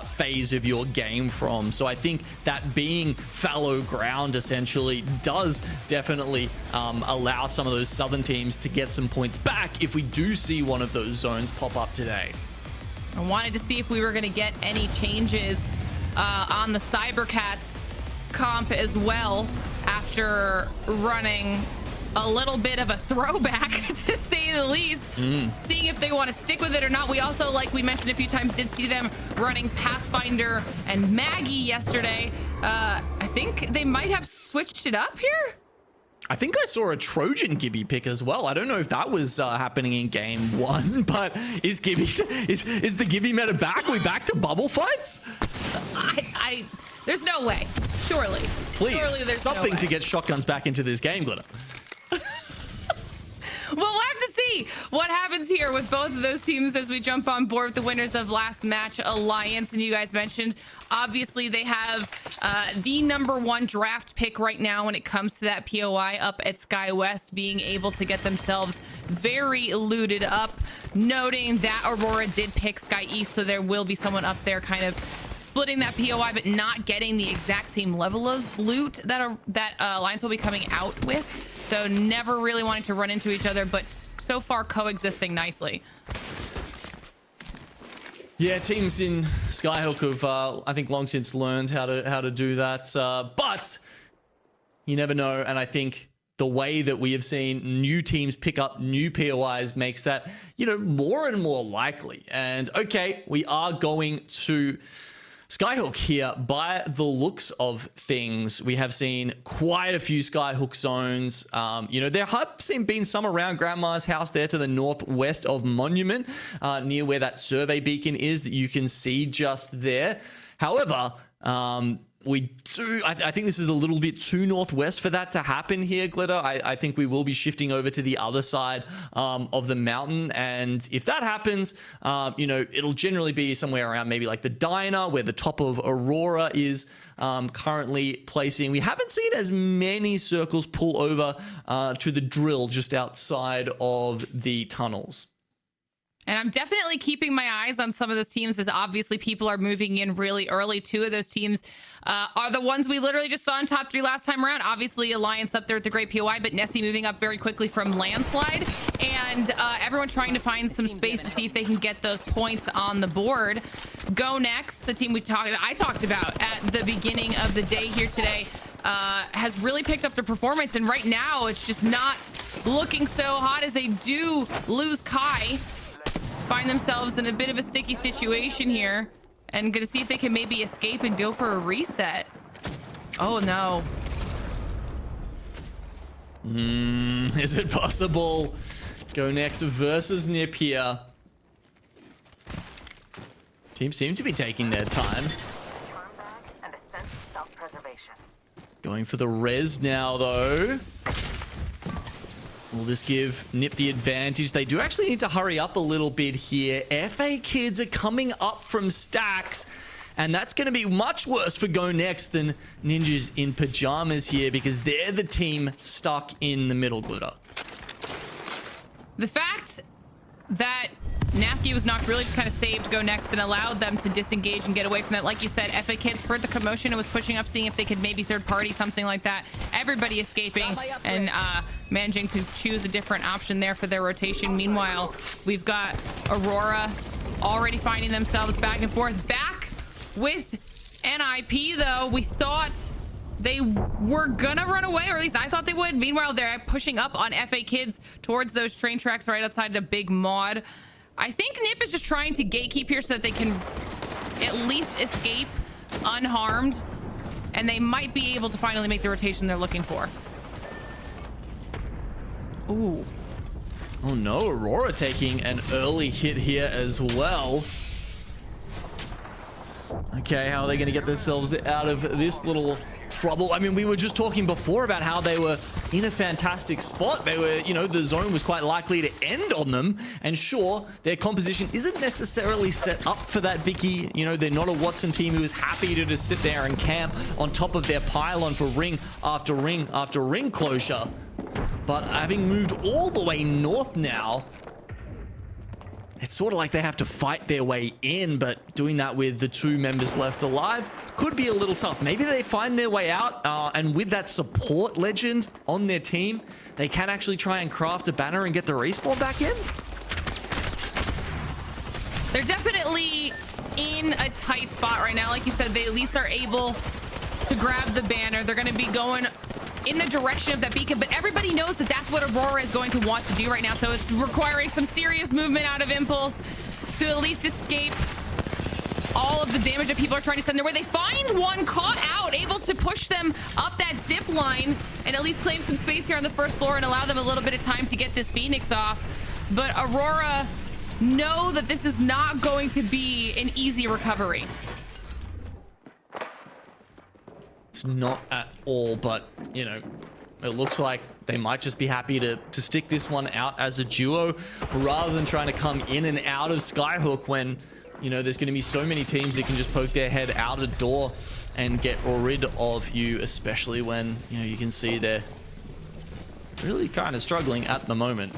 phase of your game from. So I think that being fallow ground essentially does definitely allow some of those southern teams to get some points back if we do see one of those zones pop up today. I wanted to see if we were going to get any changes on the Cybercats comp as well, after running a little bit of a throwback to say the least. Seeing if they want to stick with it or not. We also, like we mentioned a few times, did see them running Pathfinder and Maggie yesterday. I think they might have switched it up here. I think I saw a Trojan Gibby pick as well. I don't know if that was happening in game 1, but is Gibby is the Gibby meta back? We back to bubble fights? There's no way. Surely. Please, Surely there's something no way to get shotguns back into this game, Glitter. Well, we'll have to see what happens here with both of those teams as we jump on board with the winners of last match, Alliance. And you guys mentioned, obviously, they have the #1 draft pick right now when it comes to that POI up at Sky West, being able to get themselves very looted up. Noting that Aurora did pick Sky East, so there will be someone up there kind of splitting that POI, but not getting the exact same level of loot that Alliance will be coming out with. So never really wanting to run into each other, but so far coexisting nicely. Yeah, teams in Skyhook have, I think, long since learned how to do that. But you never know, and I think the way that we have seen new teams pick up new POIs makes that, you know, more and more likely. And okay, we are going to Skyhook here, by the looks of things, we have seen quite a few Skyhook zones. You know, there have been some around Grandma's house there to the northwest of Monument, near where that survey beacon is that you can see just there. However, I think this is a little bit too northwest for that to happen here, Glitter. I think we will be shifting over to the other side of the mountain. And if that happens, you know, it'll generally be somewhere around maybe like the diner where the top of Aurora is currently placing. We haven't seen as many circles pull over to the drill just outside of the tunnels. And I'm definitely keeping my eyes on some of those teams, as obviously people are moving in really early. Two of those teams are the ones we literally just saw in top 3 last time around. Obviously, Alliance up there at the Great POI, but Nessie moving up very quickly from Landslide. And everyone trying to find some space to see if they can get those points on the board. Go Next, the team I talked about at the beginning of the day here today, has really picked up the performance. And right now, it's just not looking so hot as they do lose Kai. Find themselves in a bit of a sticky situation here, and gonna see if they can maybe escape and go for a reset. Oh no. Is it possible? Go Next versus Nip here. Teams seem to be taking their time. Going for the res now though. Will this give Nip the advantage? They do actually need to hurry up a little bit here. FA Kids are coming up from stacks, and that's going to be much worse for Go Next than Ninjas in Pajamas here, because they're the team stuck in the middle, Glitter. The fact that Nasky was knocked really just kind of saved Go Next and allowed them to disengage and get away from that. Like you said, FA Kids heard the commotion and was pushing up, seeing if they could maybe third party something like that. Everybody escaping and managing to choose a different option there for their rotation. Meanwhile, we've got Aurora already finding themselves back and forth. Back with NIP though. We thought they were gonna run away, or at least I thought they would. Meanwhile, they're pushing up on FA Kids towards those train tracks right outside the big mod. I think Nip is just trying to gatekeep here so that they can at least escape unharmed, and they might be able to finally make the rotation they're looking for. Ooh. Oh no, Aurora taking an early hit here as well. Okay, how are they going to get themselves out of this little trouble? I mean, we were just talking before about how they were in a fantastic spot. They were, you know, the zone was quite likely to end on them. And sure, their composition isn't necessarily set up for that, Vicky. You know, they're not a Watson team who is happy to just sit there and camp on top of their pylon for ring after ring after ring closure. But having moved all the way north now, it's sort of like they have to fight their way in, but doing that with the 2 members left alive could be a little tough. Maybe they find their way out, and with that support legend on their team, they can actually try and craft a banner and get the respawn back in. They're definitely in a tight spot right now. Like you said, they at least are able to grab the banner. They're going to be going in the direction of that beacon, but everybody knows that that's what Aurora is going to want to do right now. So it's requiring some serious movement out of Impulse to at least escape all of the damage that people are trying to send their way. They find one caught out, able to push them up that zip line and at least claim some space here on the first floor and allow them a little bit of time to get this Phoenix off. But Aurora know that this is not going to be an easy recovery. It's not at all, but, you know, it looks like they might just be happy to stick this one out as a duo rather than trying to come in and out of Skyhook when, you know, there's going to be so many teams that can just poke their head out a door and get rid of you, especially when, you know, you can see they're really kind of struggling at the moment.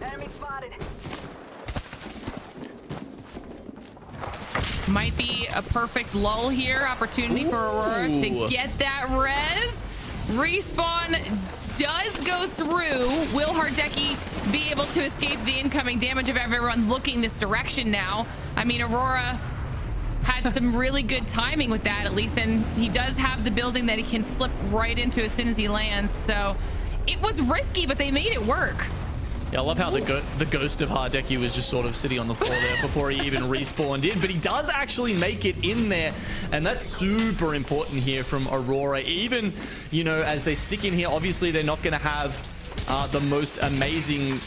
Enemy spotted. Might be a perfect lull here. Opportunity for Aurora to get that res. Respawn does go through. Will Hardecki be able to escape the incoming damage of everyone looking this direction now? I mean, Aurora had some really good timing with that, at least, and he does have the building that he can slip right into as soon as he lands. So it was risky, but they made it work. Yeah, I love how the ghost of Hardeki was just sort of sitting on the floor there before he even respawned in, but he does actually make it in there, and that's super important here from Aurora. Even, you know, as they stick in here, obviously they're not going to have the most amazing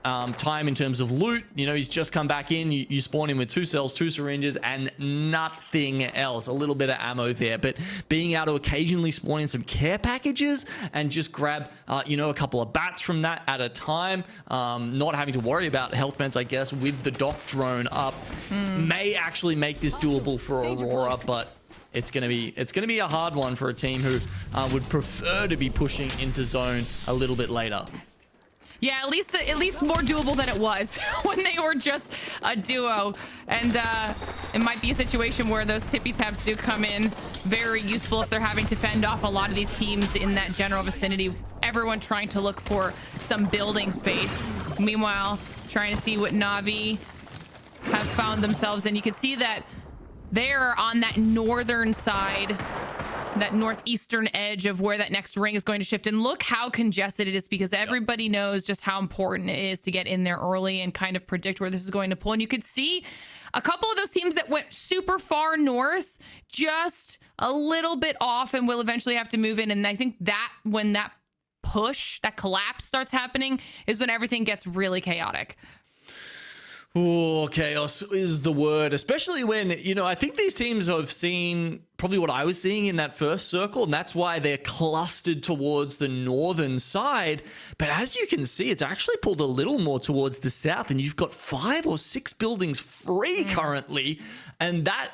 time in terms of loot. You know, he's just come back in. You spawn him with 2 cells, 2 syringes, and nothing else. A little bit of ammo there, but being able to occasionally spawn in some care packages and just grab, you know, a couple of bats from that at a time, not having to worry about health meds, I guess, with the dock drone up, may actually make this doable for Aurora, but it's gonna be a hard one for a team who would prefer to be pushing into zone a little bit later. Yeah, at least more doable than it was when they were just a duo. And it might be a situation where those tippy taps do come in very useful if they're having to fend off a lot of these teams in that general vicinity. Everyone trying to look for some building space. Meanwhile, trying to see what Na'Vi have found themselves in. You can see that they're on that northern side, that northeastern edge of where that next ring is going to shift. And look how congested it is, because everybody knows just how important it is to get in there early and kind of predict where this is going to pull. And you could see a couple of those teams that went super far north, just a little bit off, and will eventually have to move in. And I think that when that push, that collapse starts happening, is when everything gets really chaotic. Oh, chaos is the word, especially when, you know, I think these teams have seen probably what I was seeing in that first circle, and that's why they're clustered towards the northern side. But as you can see, it's actually pulled a little more towards the south, and you've got 5 or 6 buildings free currently, and that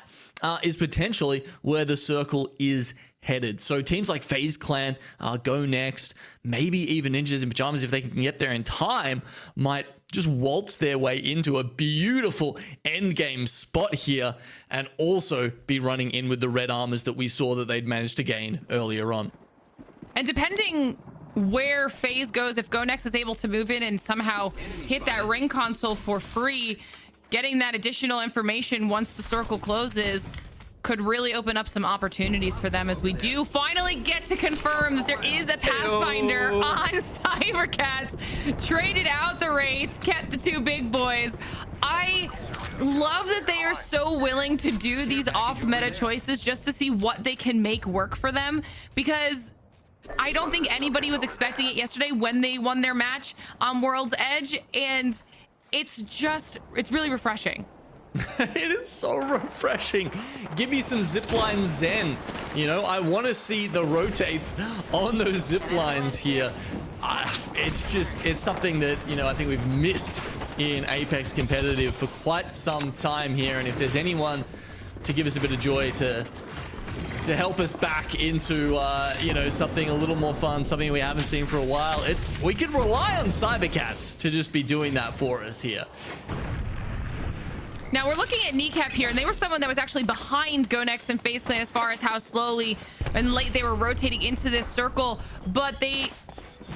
is potentially where the circle is headed. So teams like FaZe Clan, Go Next, maybe even Ninjas in Pajamas, if they can get there in time, might just waltz their way into a beautiful endgame spot here, and also be running in with the red armors that we saw that they'd managed to gain earlier on. And depending where FaZe goes, if Go Next is able to move in and somehow hit that ring console for free, getting that additional information once the circle closes could really open up some opportunities for them, as we do finally get to confirm that there is a Pathfinder on Cybercats. Traded out the Wraith, kept the 2 big boys. I love that they are so willing to do these off-meta choices just to see what they can make work for them, because I don't think anybody was expecting it yesterday when they won their match on World's Edge, and it's really refreshing. It is so refreshing. Give me some zipline zen. You know, I want to see the rotates on those zip lines here. It's something that, you know, I think we've missed in Apex competitive for quite some time here. And if there's anyone to give us a bit of joy to help us back into, you know, something a little more fun, something we haven't seen for a while, we can rely on Cybercats to just be doing that for us here. Now we're looking at Kneecap here, and they were someone that was actually behind Go Next and FaZe Clan as far as how slowly and late they were rotating into this circle, but they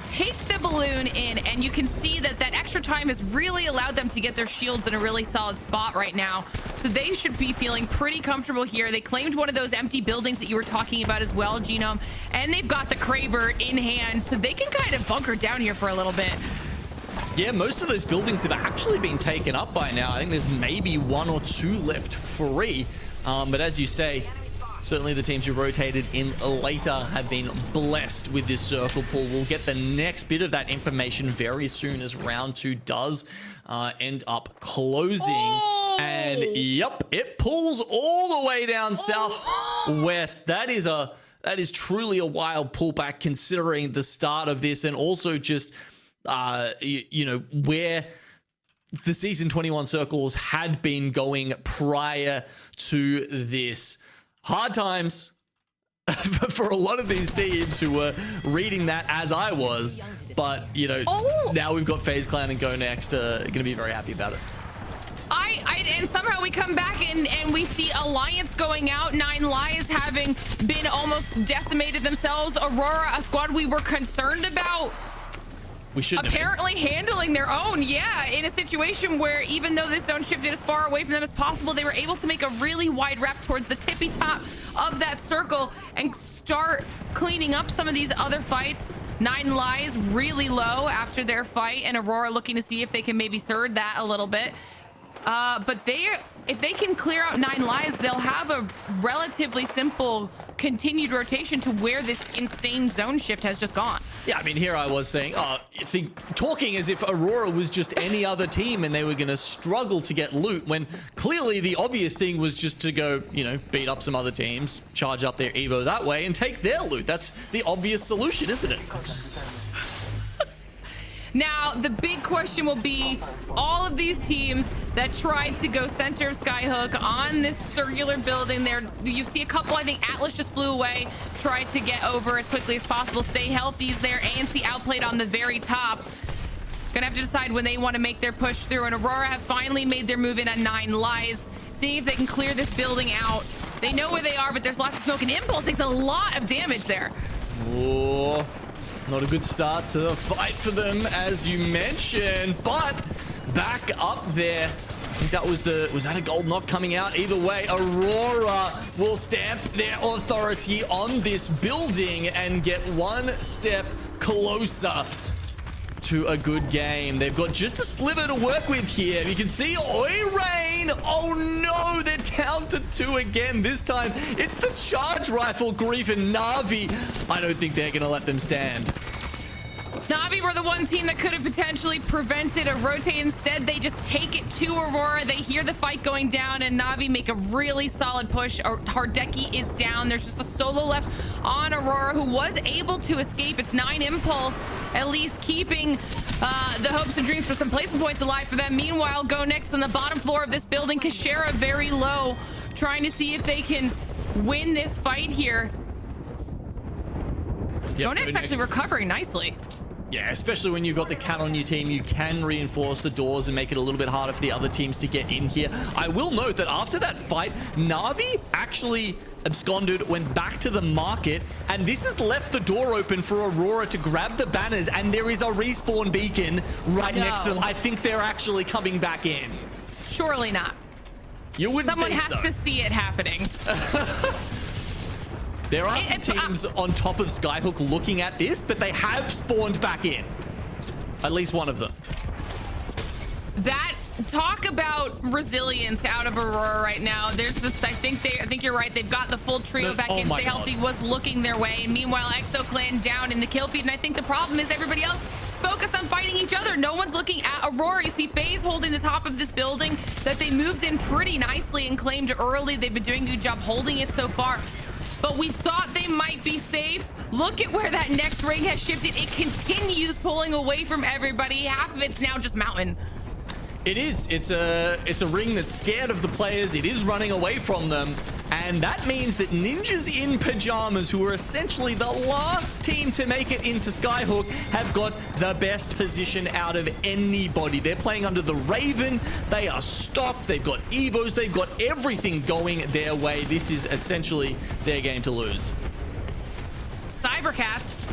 take the balloon in, and you can see that that extra time has really allowed them to get their shields in a really solid spot right now. So they should be feeling pretty comfortable here. They claimed one of those empty buildings that you were talking about as well, Genome, and they've got the Kraber in hand, so they can kind of bunker down here for a little bit. Yeah, most of those buildings have actually been taken up by now. I think there's maybe 1 or 2 left free. But as you say, certainly the teams who rotated in later have been blessed with this circle pull. We'll get the next bit of that information very soon as round 2 does end up closing. Oh! And yep, it pulls all the way down southwest. That is truly a wild pullback considering the start of this, and also just you know, where the season 21 circles had been going prior to this. Hard times for a lot of these teams who were reading that as I was, but you know, now we've got FaZe Clan and Go Next gonna be very happy about it. And somehow we come back and we see Alliance going out, 9 Lives having been almost decimated themselves. Aurora, a squad we were concerned about, We shouldn't have been. apparently handling their own. Yeah, in a situation where even though this zone shifted as far away from them as possible, they were able to make a really wide wrap towards the tippy top of that circle and start cleaning up some of these other fights. 9 Lives really low after their fight, and Aurora looking to see if they can maybe third that a little bit. But if they can clear out 9 Lives, they'll have a relatively simple continued rotation to where this insane zone shift has just gone. Yeah, I mean, here I was saying, talking as if Aurora was just any other team and they were going to struggle to get loot, when clearly the obvious thing was just to go, you know, beat up some other teams, charge up their Evo that way, and take their loot. That's the obvious solution, isn't it? Now, the big question will be all of these teams that tried to go center of Skyhook on this circular building there. You see a couple, I think Atlas just flew away, tried to get over as quickly as possible, stay healthy is there. ANC outplayed on the very top. Gonna have to decide when they want to make their push through, and Aurora has finally made their move in at 9 Lives, seeing if they can clear this building out. They know where they are, but there's lots of smoke, and Impulse takes a lot of damage there. Oh, not a good start to the fight for them, as you mentioned, but back up there. I think that was that a gold knock coming out? Either way, Aurora will stamp their authority on this building and get one step closer to a good game. They've got just a sliver to work with here. You can see Rain. Oh no, they're down to 2 again. This time it's the charge rifle, Grief and Na'Vi. I don't think they're gonna let them stand. Na'Vi were the one team that could have potentially prevented a rotate. Instead, they just take it to Aurora. They hear the fight going down, and Na'Vi make a really solid push. Hardeki is down. There's just a solo left on Aurora, who was able to escape. It's 9 Impulse, at least keeping the hopes and dreams for some placement points alive for them. Meanwhile, Go Next on the bottom floor of this building. Kashera very low, trying to see if they can win this fight here. Go Next actually recovering nicely. Yeah, especially when you've got the cat on your team, you can reinforce the doors and make it a little bit harder for the other teams to get in here. I will note that after that fight, Na'Vi actually absconded, went back to the market, and this has left the door open for Aurora to grab the banners, and there is a respawn beacon right next to them. I think they're actually coming back in. Surely not. You wouldn't Someone think has so. to see it happening. There are some teams on top of Skyhook looking at this, but they have spawned back in. At least one of them. That talk about resilience out of Aurora right now. There's this, I think you're right. They've got the full trio back in. Stay Healthy was looking their way. And meanwhile, Exo Clan down in the kill feed. And I think the problem is everybody else is focused on fighting each other. No one's looking at Aurora. You see FaZe holding the top of this building that they moved in pretty nicely and claimed early. They've been doing a good job holding it so far. But we thought they might be safe. Look at where that next ring has shifted. It continues pulling away from everybody. Half of it's now just mountain. It is. It's a ring that's scared of the players. It is running away from them. And that means that Ninjas in Pajamas, who are essentially the last team to make it into Skyhook, have got the best position out of anybody. They're playing under the Raven. They are stocked. They've got Evos. They've got everything going their way. This is essentially their game to lose. Cybercats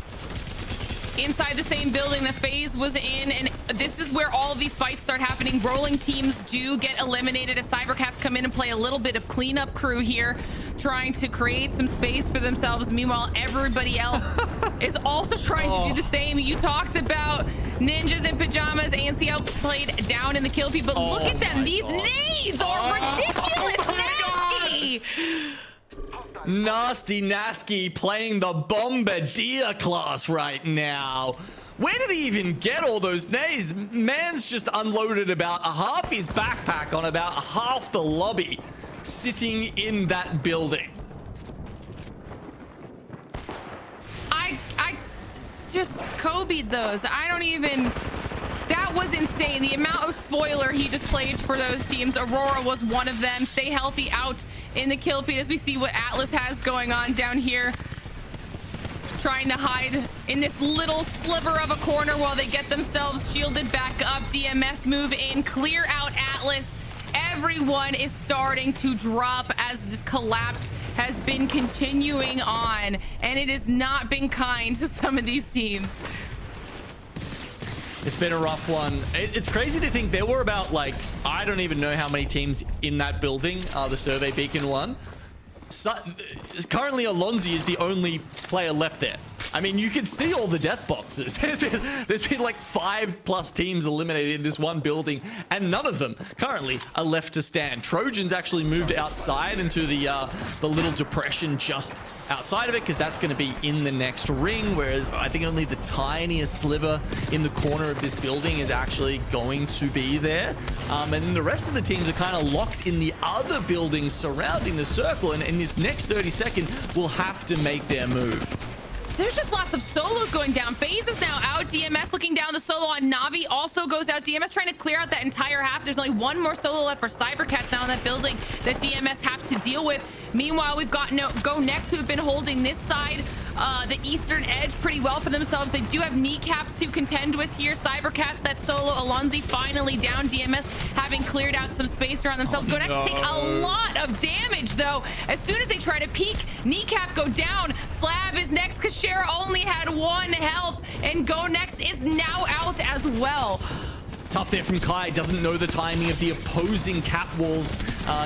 inside the same building that FaZe was in, and this is where all of these fights start happening. Rolling teams do get eliminated as Cybercats come in and play a little bit of cleanup crew here, trying to create some space for themselves. Meanwhile, everybody else is also trying to do the same. You talked about Ninjas in Pajamas. ANC outplayed down in the kill feed, but look at them. These nades are ridiculous. Nasty. Nasty Nasky playing the Bombardier class right now. Where did he even get all those nades? Man's just unloaded about half his backpack on about half the lobby, sitting in that building. I just Kobe'd those. I don't even... That was insane. The amount of spoiler he just played for those teams. Aurora was one of them. Stay Healthy out in the kill feed as we see what Atlas has going on down here. Trying to hide in this little sliver of a corner while they get themselves shielded back up. DMS move in, clear out Atlas. Everyone is starting to drop as this collapse has been continuing on, and it has not been kind to some of these teams. It's been a rough one. It's crazy to think there were about, like, I don't even know how many teams in that building, the Survey Beacon one. So, currently, Alonzi is the only player left there. I mean, you can see all the death boxes. There's been like 5+ teams eliminated in this one building, and none of them currently are left to stand. Trojans actually moved outside into the little depression just outside of it, because that's going to be in the next ring, whereas I think only the tiniest sliver in the corner of this building is actually going to be there. And then the rest of the teams are kind of locked in the other buildings surrounding the circle, and in this next 30 seconds will have to make their move. There's just lots of solos going down. FaZe is now out. DMS looking down the solo on Navi also goes out. DMS trying to clear out that entire half. There's only one more solo left for Cybercats now in that building that DMS have to deal with. Meanwhile, we've got Go Next, who have been holding this side, the eastern edge, pretty well for themselves. They do have Kneecap to contend with here. Cybercats, that solo. Alonzi finally down. DMS having cleared out some space around themselves. Go Next take a lot of damage, though. As soon as they try to peek, Kneecap go down. Slab is next because Cher only had 1 health, and Go Next is now out as well. Tough there from Kai. Doesn't know the timing of the opposing cap walls,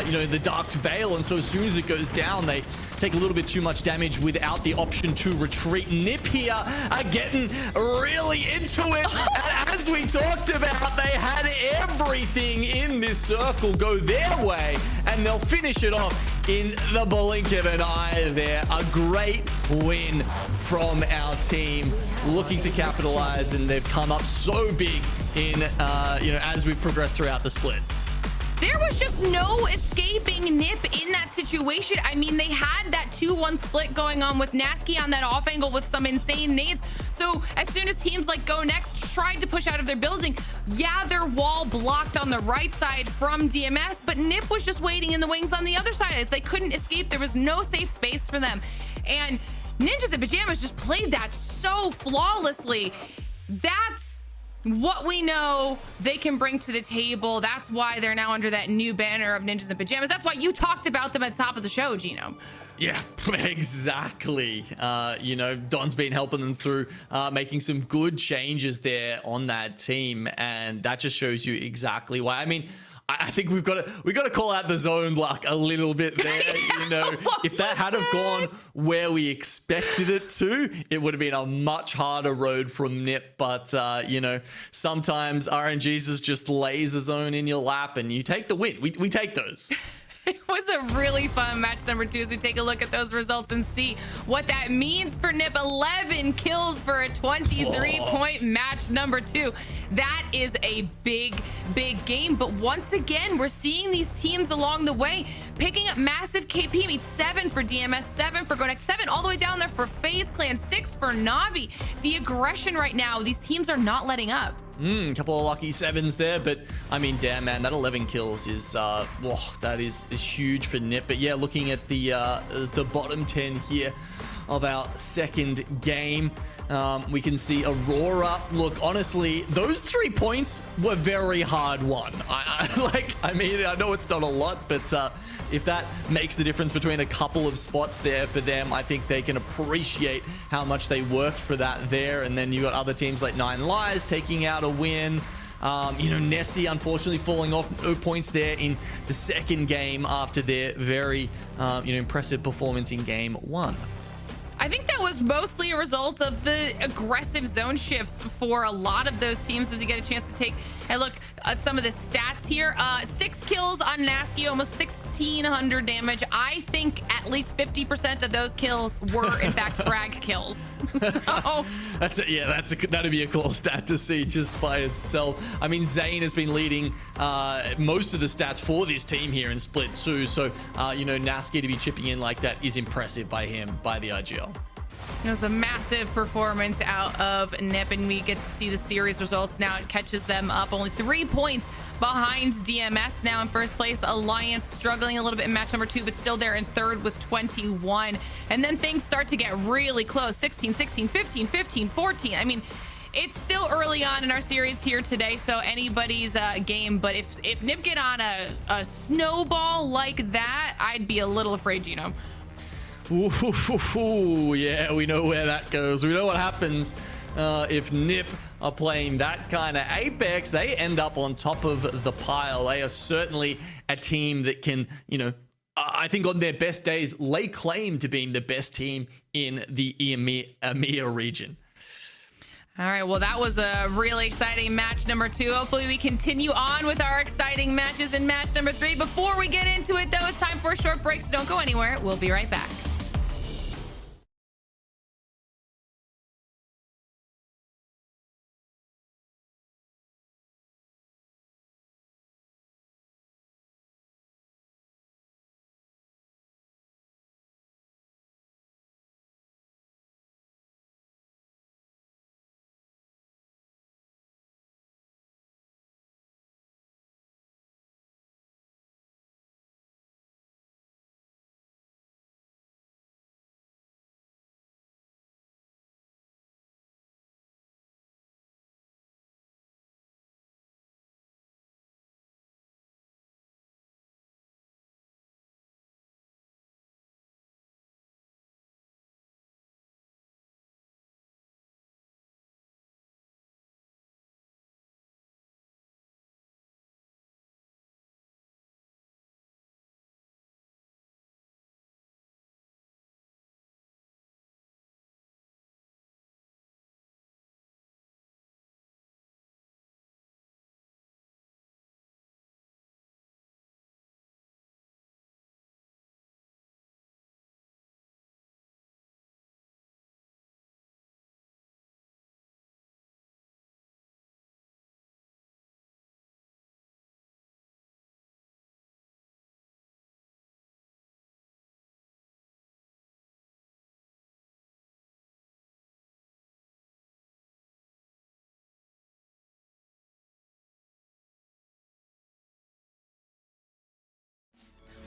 you know, the Dark Veil, and so as soon as it goes down, they take a little bit too much damage without the option to retreat. Nip here are getting really into it. And as we talked about, they had everything in this circle go their way, and they'll finish it off in the blink of an eye there. A great win from our team, looking to capitalize, and they've come up so big in, you know, as we've progressed throughout the split. There was just no escaping Nip in that situation. I mean, they had that 2-1 split going on with Nasky on that off angle with some insane nades. So as soon as teams like Go Next tried to push out of their building, yeah, their wall blocked on the right side from DMS, but Nip was just waiting in the wings on the other side as they couldn't escape. There was no safe space for them. And Ninjas in Pajamas just played that so flawlessly. That's what we know they can bring to the table. That's why they're now under that new banner of Ninjas in Pajamas. That's why you talked about them at the top of the show, Gino. Yeah, exactly. You know, Don's been helping them through making some good changes there on that team, and that just shows you exactly why. I mean, I think we've got to call out the zone luck a little bit there. You know, if that had have gone where we expected it to, it would have been a much harder road from Nip. But you know, sometimes RNGs just lays a zone in your lap, and you take the win. We take those. It was a really fun match number 2 as we take a look at those results and see what that means for Nip. 11 kills for a 23-point match number 2. That is a big game. But once again, we're seeing these teams along the way picking up massive KP. I mean, 7 for DMS, 7 for Go Next, 7 all the way down there for FaZe Clan, 6 for Navi. The aggression right now, these teams are not letting up. A couple of lucky 7s there, but I mean, damn, man, that 11 kills is that is huge for Nip. But yeah, looking at the bottom 10 here of our second game, we can see Aurora. Look, honestly, those 3 points were very hard won. I mean, I know it's not a lot, but if that makes the difference between a couple of spots there for them, I think they can appreciate how much they worked for that there. And then you got other teams like Nine Lives taking out a win. You know, Nessie unfortunately falling off, no points there in the second game after their very you know, impressive performance in game 1. I think that was mostly a result of the aggressive zone shifts for a lot of those teams as you get a chance to take a look at some of the stats here. 6 kills on Nasky, almost 1,600 damage. I think at least 50% of those kills were in fact frag kills. So that'd be a cool stat to see just by itself. I mean, Zane has been leading most of the stats for this team here in Split 2, so you know, Nasky to be chipping in like that is impressive by him, by the IGL. It was a massive performance out of Nip, and we get to see the series results now. It catches them up only 3 points behind DMS now in first place. Alliance struggling a little bit in match number 2, but still there in third with 21. And then things start to get really close. 16, 16, 15, 15, 14. I mean, it's still early on in our series here today, so anybody's game. But if Nip get on a snowball like that, I'd be a little afraid, Gino. Ooh, yeah, we know where that goes. We know what happens if NiP are playing that kind of Apex, they end up on top of the pile. They are certainly a team that can, you know, I think on their best days, lay claim to being the best team in the EMEA region. All right, well, that was a really exciting match number 2. Hopefully we continue on with our exciting matches in match number 3. Before we get into it, though, it's time for a short break, so don't go anywhere. We'll be right back.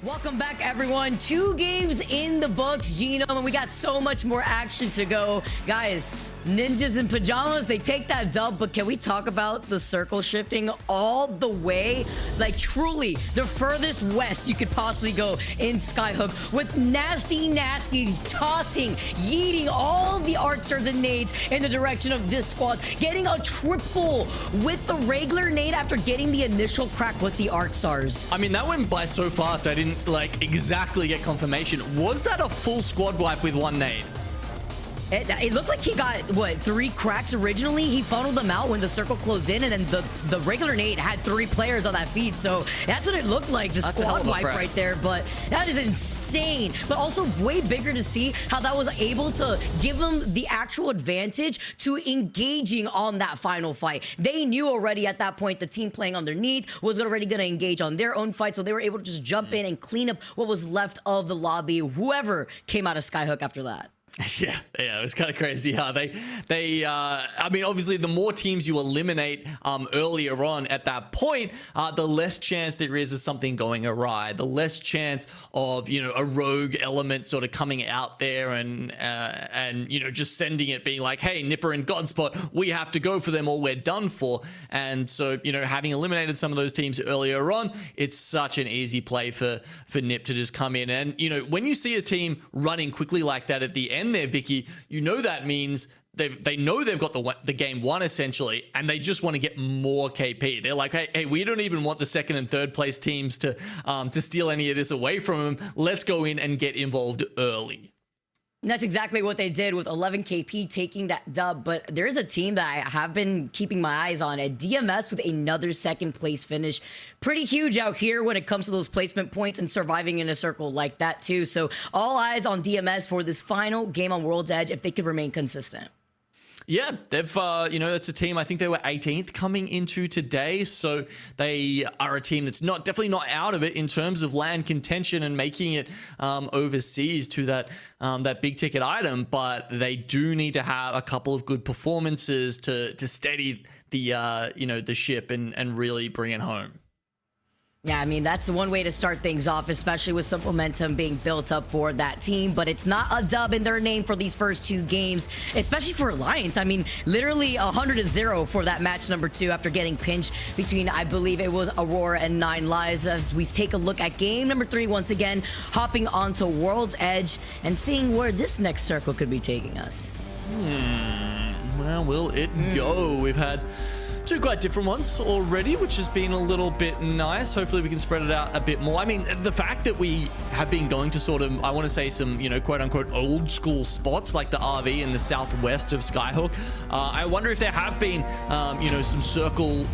Welcome back, everyone. 2 games in the books, Genome, and we got so much more action to go. Guys, ninjas in pajamas, they take that dub, but can we talk about the circle shifting all the way? Like, truly, the furthest west you could possibly go in Skyhook with Nasty tossing, yeeting all the arc stars and nades in the direction of this squad, getting a triple with the regular nade after getting the initial crack with the arc stars. I mean, that went by so fast, I didn't like exactly get confirmation. Was that a full squad wipe with 1 nade? It looked like he got, what, 3 cracks originally? He funneled them out when the circle closed in, and then the regular nade had 3 players on that feed, so that's what it looked like, the squad wipe right there. But that is insane, but also way bigger to see how that was able to give them the actual advantage to engaging on that final fight. They knew already at that point the team playing underneath was already going to engage on their own fight, so they were able to just jump in and clean up what was left of the lobby, whoever came out of Skyhook after that. Yeah, it was kind of crazy how I mean, obviously the more teams you eliminate earlier on at that point, the less chance there is of something going awry, the less chance of, you know, a rogue element sort of coming out there and you know, just sending it, being like, hey, Nipper and Godspot, we have to go for them or we're done for. And so, you know, having eliminated some of those teams earlier on, it's such an easy play for Nip to just come in. And, you know, when you see a team running quickly like that at the end there, Vicky, you know that means they know they've got the game won essentially, and they just want to get more KP. They're like, hey, we don't even want the 2nd and 3rd place teams to steal any of this away from them. Let's go in and get involved early. And that's exactly what they did with 11 KP taking that dub. But there is a team that I have been keeping my eyes on, at DMS, with another 2nd place finish. Pretty huge out here when it comes to those placement points and surviving in a circle like that too. So all eyes on DMS for this final game on World's Edge if they can remain consistent. Yeah, they've, you know, that's a team, I think they were 18th coming into today, so they are a team that's definitely not out of it in terms of land contention and making it overseas to that big ticket item, but they do need to have a couple of good performances to steady the, you know, the ship and really bring it home. Yeah, I mean, that's the one way to start things off, especially with some momentum being built up for that team. But it's not a dub in their name for these first 2 games, especially for Alliance. I mean, literally 100-0 for that match number 2 after getting pinched between, I believe it was Aurora and 9 Lives. As we take a look at game number 3 once again, hopping onto World's Edge and seeing where this next circle could be taking us. where will it go? We've had two quite different ones already, which has been a little bit nice. Hopefully we can spread it out a bit more. I mean, the fact that we have been going to sort of, I want to say some, you know, quote unquote old school spots like the RV in the southwest of Skyhook. I wonder if there have been, you know, some zone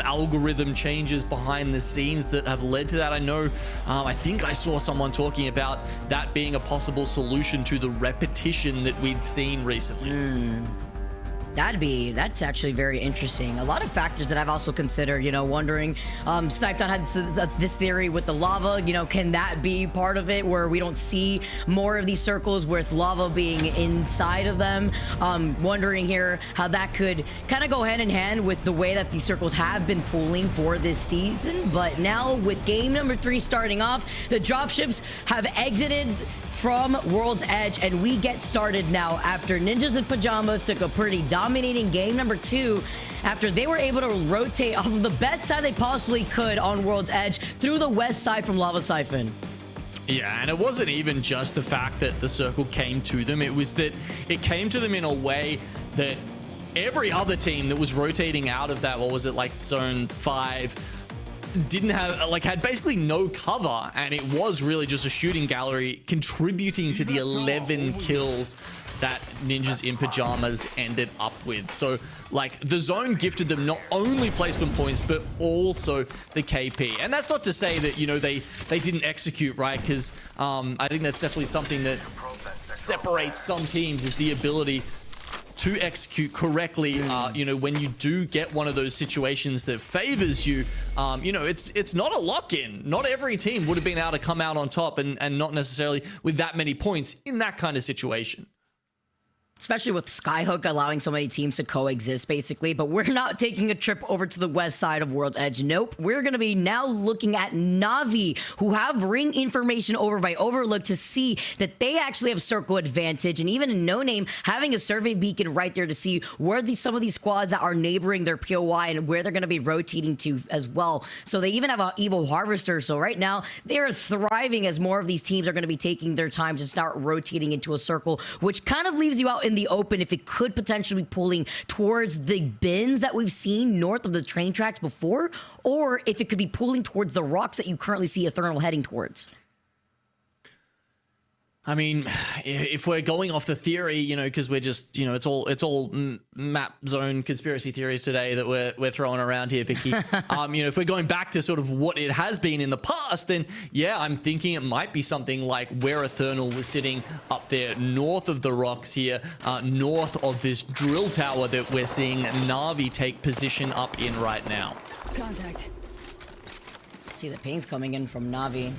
algorithm changes behind the scenes that have led to that. I know, I think I saw someone talking about that being a possible solution to the repetition that we'd seen recently. That's actually very interesting. A lot of factors that I've also considered, you know, wondering, Sniped On had this theory with the lava, you know, can that be part of it where we don't see more of these circles with lava being inside of them? Wondering here how that could kind of go hand in hand with the way that these circles have been pooling for this season. But now with game number 3 starting off, the dropships have exited from World's Edge, and we get started now after Ninjas in Pajamas took a pretty dominating game number 2 after they were able to rotate off of the best side they possibly could on World's Edge through the west side from Lava Siphon. Yeah, and it wasn't even just the fact that the circle came to them. It was that it came to them in a way that every other team that was rotating out of that, what was it, like zone 5, didn't have, like, had basically no cover, and it was really just a shooting gallery contributing to the 11 kills that Ninjas in Pajamas ended up with. So, like, the zone gifted them not only placement points, but also the KP. And that's not to say that, you know, they didn't execute, right? Because I think that's definitely something that separates some teams, is the ability to execute correctly. You know, when you do get one of those situations that favors you, you know, it's not a lock-in. Not every team would have been able to come out on top, and not necessarily with that many points in that kind of situation. Especially with Skyhook allowing so many teams to coexist, basically. But we're not taking a trip over to the west side of World's Edge. Nope. We're going to be now looking at Na'Vi, who have ring information over by Overlook to see that they actually have circle advantage. And even No Name having a survey beacon right there to see where some of these squads that are neighboring their POI and where they're going to be rotating to as well. So they even have an Evil Harvester. So right now, they're thriving as more of these teams are going to be taking their time to start rotating into a circle, which kind of leaves you out in the open if it could potentially be pulling towards the bins that we've seen north of the train tracks before, or if it could be pulling towards the rocks that you currently see Eternal heading towards. I mean, if we're going off the theory, you know, because we're just, you know, it's all map zone conspiracy theories today that we're throwing around here, Vicky. You know, if we're going back to sort of what it has been in the past, then yeah, I'm thinking it might be something like where Eternal was sitting up there north of the rocks here, north of this drill tower that we're seeing Na'Vi take position up in right now. Contact. See the pings coming in from Na'Vi.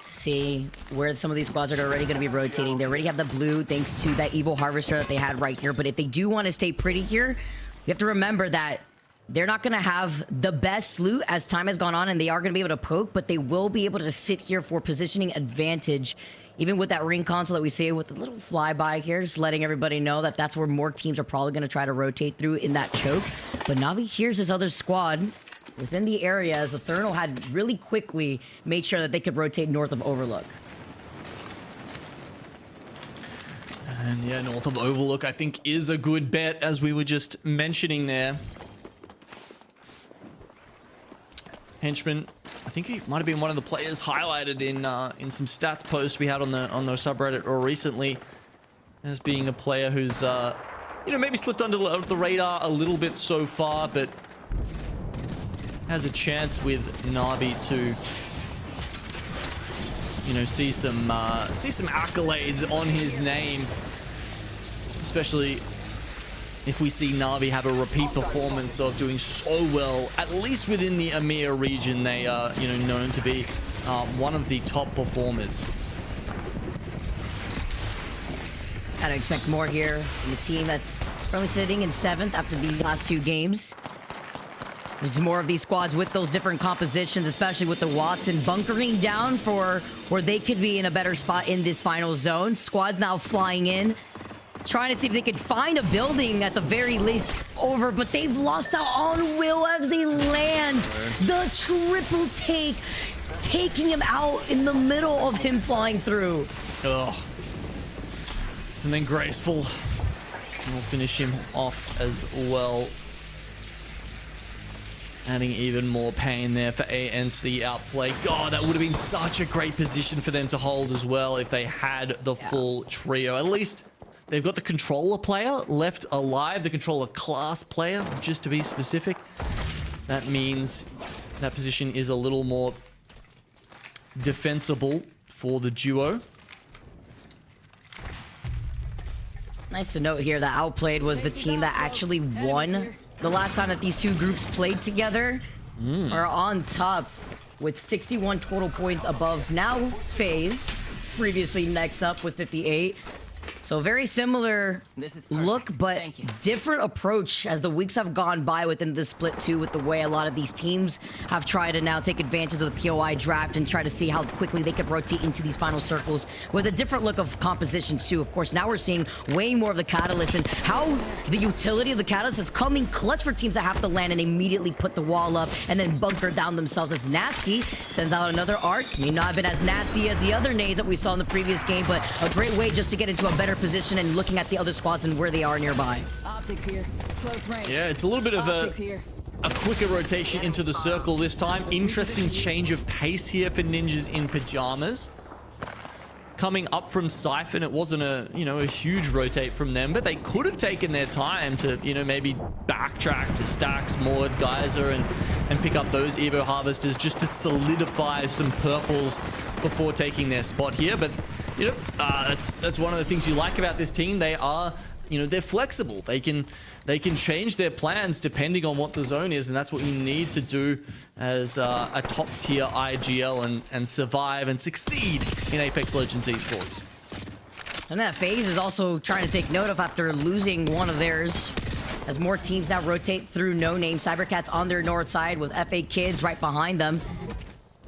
See where some of these squads are already going to be rotating. They already have the blue thanks to that Evil Harvester that they had right here. But if they do want to stay pretty here, you have to remember that they're not going to have the best loot as time has gone on, and they are going to be able to poke, but they will be able to sit here for positioning advantage. Even with that ring console that we see with a little flyby here, just letting everybody know that that's where more teams are probably going to try to rotate through in that choke. But Na'Vi here's this other squad within the area, as Eternal had really quickly made sure that they could rotate north of Overlook. And yeah, north of Overlook, I think, is a good bet, as we were just mentioning there. Henchman, I think he might have been one of the players highlighted in some stats posts we had on the subreddit or recently, as being a player who's you know, maybe slipped under the radar a little bit so far, but has a chance with Na'Vi to, you know, see some accolades on his name, especially if we see Na'Vi have a repeat performance of doing so well, at least within the EMEA region. They are, you know, known to be one of the top performers. Gotta expect more here from the team that's currently sitting in 7th after the last 2 games. There's more of these squads with those different compositions, especially with the Watson bunkering down for where they could be in a better spot in this final zone. Squads now flying in, trying to see if they could find a building at the very least over, but they've lost out on Will as they land the triple take, taking him out in the middle of him flying through. Ugh. And then Graceful We'll finish him off as well. Adding even more pain there for ANC outplay. God, that would have been such a great position for them to hold as well if they had the full trio. At least they've got the controller player left alive, the controller class player, just to be specific. That means that position is a little more defensible for the duo. Nice to note here that Outplayed was the team that actually won the last time that these two groups played together. Are on top with 61 total points above now FaZe, previously next up with 58. So very similar look, but different approach as the weeks have gone by within the split two, with the way a lot of these teams have tried to now take advantage of the POI draft and try to see how quickly they can rotate into these final circles with a different look of compositions too. Of course, now we're seeing way more of the Catalyst and how the utility of the Catalyst is coming clutch for teams that have to land and immediately put the wall up and then bunker down themselves, as Nasty sends out another arc. May not have been as nasty as the other nades that we saw in the previous game, but a great way just to get into a better position and looking at the other squads and where they are nearby. Optics here. Close range. Yeah, it's a little bit of a quicker rotation into the circle this time. Interesting change of pace here for Ninjas in Pajamas. Coming up from Siphon, it wasn't a huge rotate from them, but they could have taken their time to, maybe backtrack to Stacks, Maud, Geyser, and pick up those Evo Harvesters just to solidify some purples before taking their spot here. But that's one of the things you like about this team. They are, they're flexible. They can change their plans depending on what the zone is, and that's what you need to do as a top tier IGL and survive and succeed in Apex Legends esports. And that FaZe is also trying to take note of after losing one of theirs, as more teams now rotate through No Name. Cybercats on their north side with FA Kids right behind them.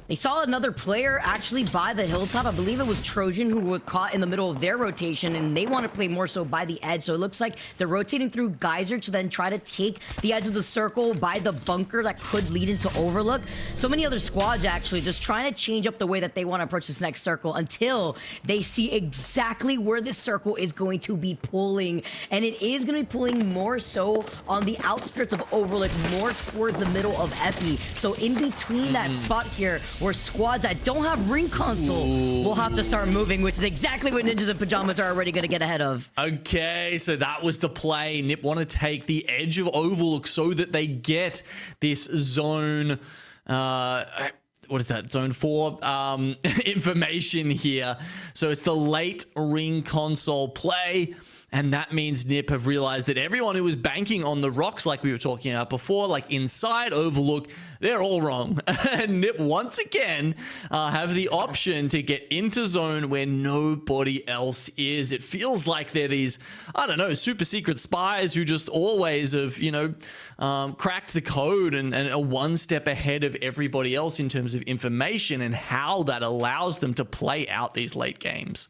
They saw another player actually by the hilltop. I believe it was Trojan who were caught in the middle of their rotation, and they want to play more so by the edge. So it looks like they're rotating through Geyser to then try to take the edge of the circle by the bunker that could lead into Overlook. So many other squads actually just trying to change up the way that they want to approach this next circle until they see exactly where this circle is going to be pulling. And it is going to be pulling more so on the outskirts of Overlook, more towards the middle of Epi. So in between that spot here, where squads that don't have ring console will have to start moving, which is exactly what Ninjas in Pajamas are already going to get ahead of. Okay, so that was the play. Nip want to take the edge of Overlook so that they get this zone, what is that, zone 4 information here. So it's the late ring console play. And that means Nip have realized that everyone who was banking on the rocks, like we were talking about before, like inside Overlook, they're all wrong. And Nip once again have the option to get into zone where nobody else is. It feels like they're these, I don't know, super secret spies who just always have, cracked the code and are one step ahead of everybody else in terms of information and how that allows them to play out these late games.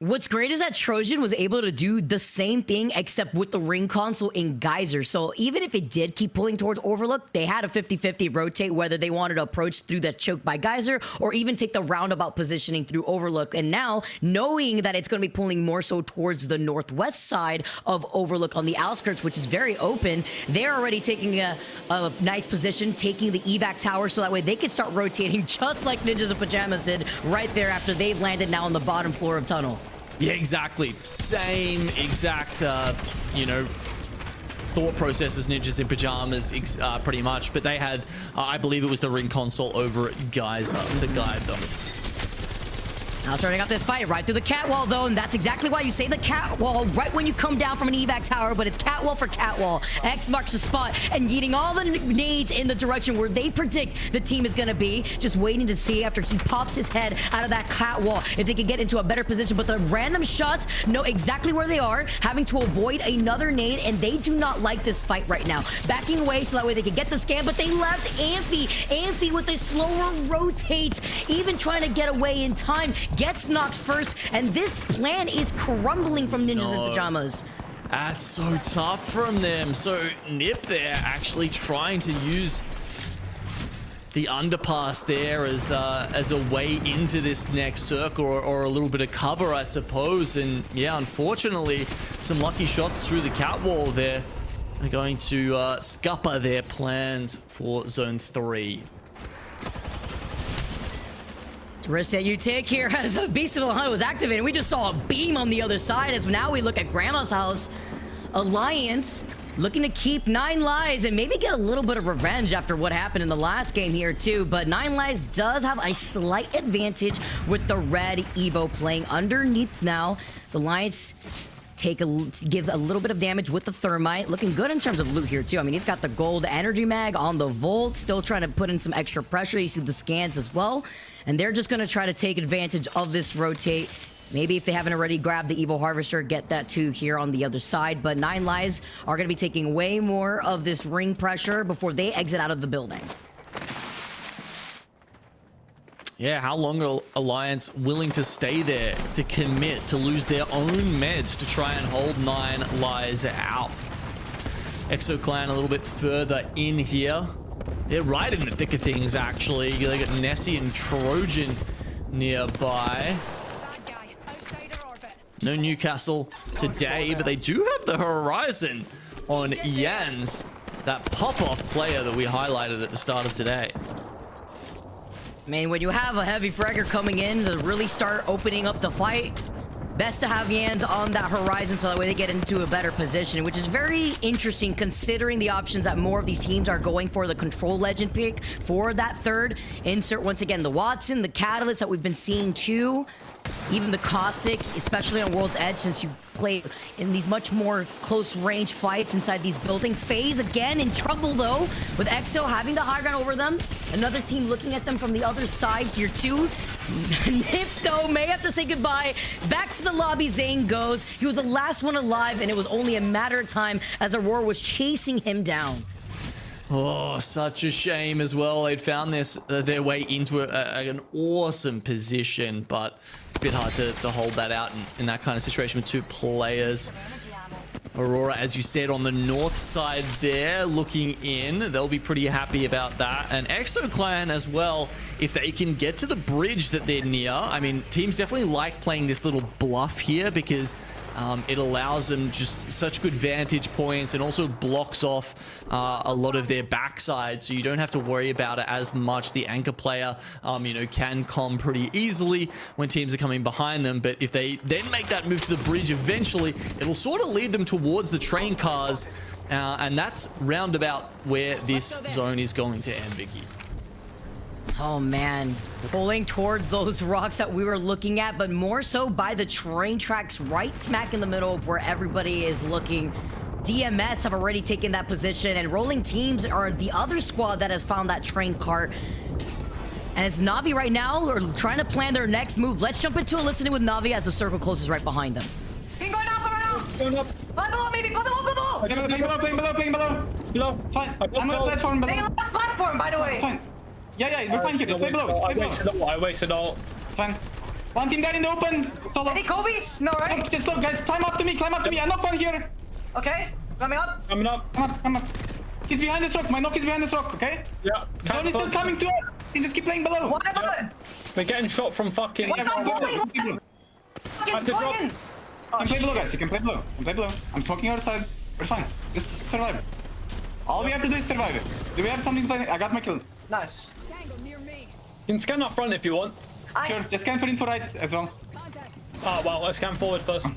What's great is that Trojan was able to do the same thing except with the ring console in Geyser. So even if it did keep pulling towards Overlook, they had a 50-50 rotate whether they wanted to approach through that choke by Geyser or even take the roundabout positioning through Overlook. And now, knowing that it's going to be pulling more so towards the northwest side of Overlook on the outskirts, which is very open, they're already taking a nice position, taking the evac tower, so that way they can start rotating just like Ninjas in Pajamas did right there after they've landed now on the bottom floor of Tunnel. Yeah, exactly. Same exact, thought process as Ninjas in Pajamas, pretty much. But they had, I believe it was the ring console over at Geyser to guide them. Now starting out this fight right through the catwall, though, and that's exactly why you say the catwall right when you come down from an evac tower, but it's catwall for catwall. X marks the spot and yeeting all the nades in the direction where they predict the team is going to be, just waiting to see after he pops his head out of that catwall if they can get into a better position. But the random shots know exactly where they are, having to avoid another nade, and they do not like this fight right now. Backing away so that way they can get the scan, but they left Amphi. Amphi with a slower rotate, even trying to get away in time, gets knocked first, and this plan is crumbling from Ninjas in Pajamas. That's so tough from them. So Nip there actually trying to use the underpass there as a way into this next circle, or a little bit of cover, I suppose. And yeah, unfortunately, some lucky shots through the cat wall there are going to scupper their plans for Zone 3. Risk that you take here as a Beast of the Hunt was activated. We just saw a beam on the other side as now we look at Grandma's House. Alliance looking to keep 9 Lives and maybe get a little bit of revenge after what happened in the last game here too. But 9 Lives does have a slight advantage with the red Evo playing underneath now. So Alliance give a little bit of damage with the thermite. Looking good in terms of loot here too. I mean, he's got the gold energy mag on the Volt, still trying to put in some extra pressure. You see the scans as well. And they're just going to try to take advantage of this rotate. Maybe if they haven't already grabbed the Evo Harvester, get that too here on the other side. But 9 Lives are going to be taking way more of this ring pressure before they exit out of the building. Yeah, how long are Alliance willing to stay there, to commit, to lose their own meds to try and hold 9 Lives out? Exo Clan a little bit further in here. They're right in the thick of things, actually. They got Nessie and Trojan nearby. No Newcastle today, but they do have the Horizon on Jans, that pop-off player that we highlighted at the start of today. I mean, when you have a heavy fragger coming in to really start opening up the fight, best to have Jans on that Horizon so that way they get into a better position, which is very interesting considering the options that more of these teams are going for the Control Legend pick for that third. Insert once again the Watson, the Catalyst that we've been seeing too. Even the Caustic, especially on World's Edge, since you play in these much more close range fights inside these buildings. FaZe again in trouble though, with EXO having the high ground over them. Another team looking at them from the other side here too. Nip though may have to say goodbye. Back to the lobby Zane goes. He was the last one alive and it was only a matter of time as Aurora was chasing him down. Oh, such a shame as well. They'd found their way into an awesome position, but a bit hard to hold that out in that kind of situation with 2 players. Aurora, as you said, on the north side there, looking in. They'll be pretty happy about that. And Exo Clan as well, if they can get to the bridge that they're near. I mean, teams definitely like playing this little bluff here because it allows them just such good vantage points and also blocks off a lot of their backside, so you don't have to worry about it as much. The anchor player, can come pretty easily when teams are coming behind them, but if they then make that move to the bridge, eventually it'll sort of lead them towards the train cars, and that's roundabout where this zone is going to end, Vicky. Oh man, pulling towards those rocks that we were looking at, but more so by the train tracks right smack in the middle of where everybody is looking. DMS have already taken that position, and Rolling Teams are the other squad that has found that train cart. And it's Na'Vi right now are trying to plan their next move. Let's jump into a listening with Na'Vi as the circle closes right behind them. Team going up. Going up. Fly below, maybe. Fly below. Playing below. Below. It's fine. I'm on the platform below. They left platform, by the way. It's fine. Yeah, we're fine here. Just play below. I wasted all. It's fine. One team got in the open. Solo. Any Kobe's? No, right? Look, just look, guys. Climb up to me. I knock one here. Okay. Coming up. Coming up. Come up. He's behind this rock. My knock is behind this rock, okay? Yeah. Zone is still coming to us. You can just keep playing below. What about? They're getting shot from fucking... What's up, bully? You can play below, guys. You can play below. I'm smoking outside. We're fine. Just survive. All we have to do is survive. Do we have something to play? I got my kill. Nice. You can scan up front if you want. Sure, just scan for info right as well. Oh, well, let's scan forward first.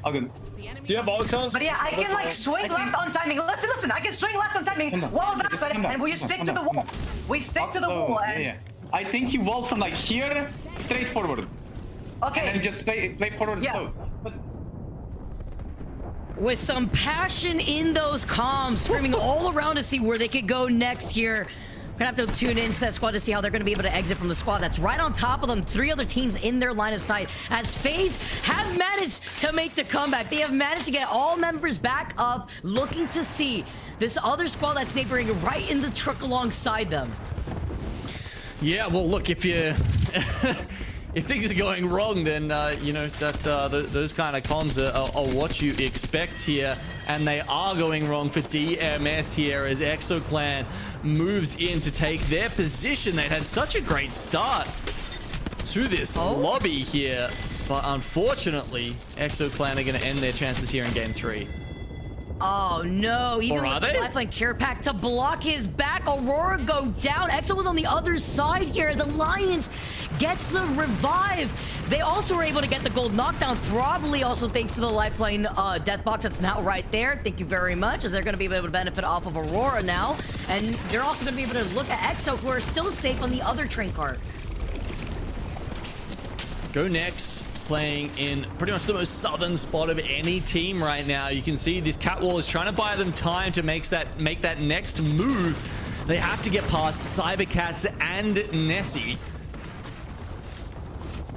All good. Do you have ALGS? But yeah, I can like swing left on timing. Listen, I can swing left on timing. Wall backside, and we stick to the wall. We stick to the wall. Yeah. I think you wall from like here straight forward. Okay. And then just play forward slow. But with some passion in those comms, screaming all around to see where they could go next here. We're gonna have to tune into that squad to see how they're gonna be able to exit from the squad that's right on top of them. 3 other teams in their line of sight as FaZe have managed to make the comeback. They have managed to get all members back up, looking to see this other squad that's neighboring right in the truck alongside them. Yeah, well, look, if you if things are going wrong, then you know that those kind of comms are what you expect here, and they are going wrong for DMS here as ExoClan moves in to take their position. They had such a great start to this lobby here, but unfortunately, ExoClan are going to end their chances here in game 3. Oh no, even with the lifeline care pack to block his back, Aurora go down. Exo was on the other side here as Alliance gets the revive. They also were able to get the gold knockdown, probably also thanks to the lifeline death box that's now right there. Thank you very much, as they're going to be able to benefit off of Aurora now. And they're also going to be able to look at Exo, who are still safe on the other train cart. Go next. Playing in pretty much the most southern spot of any team right now. You can see this catwall is trying to buy them time to make that next move. They have to get past Cybercats and Nessie.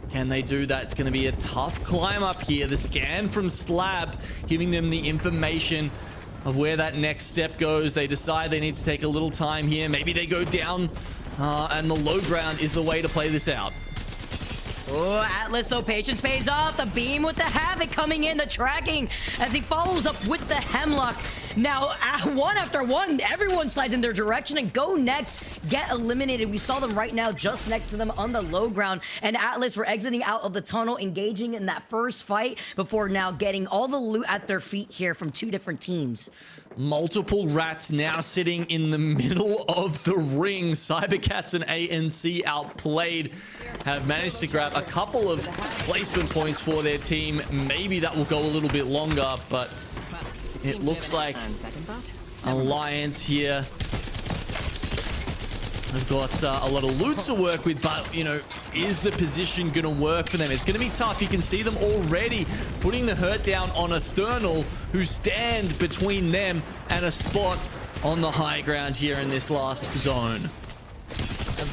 Can they do that? It's going to be a tough climb up here. The scan from Slab giving them the information of where that next step goes. They decide they need to take a little time here. Maybe they go down and the low ground is the way to play this out. Oh, Atlas, though, patience pays off. The beam with the Havoc coming in, the tracking as he follows up with the Hemlock. Now, one after one, everyone slides in their direction and go next, get eliminated. We saw them right now just next to them on the low ground. And Atlas were exiting out of the tunnel, engaging in that first fight before now getting all the loot at their feet here from 2 different teams. Multiple rats now sitting in the middle of the ring. Cybercats and ANC outplayed, have managed to grab a couple of placement points for their team. Maybe that will go a little bit longer, but it looks like Alliance here have got a lot of loot to work with, but, you know, is the position going to work for them? It's going to be tough. You can see them already putting the hurt down on Ethernal, who stand between them and a spot on the high ground here in this last zone.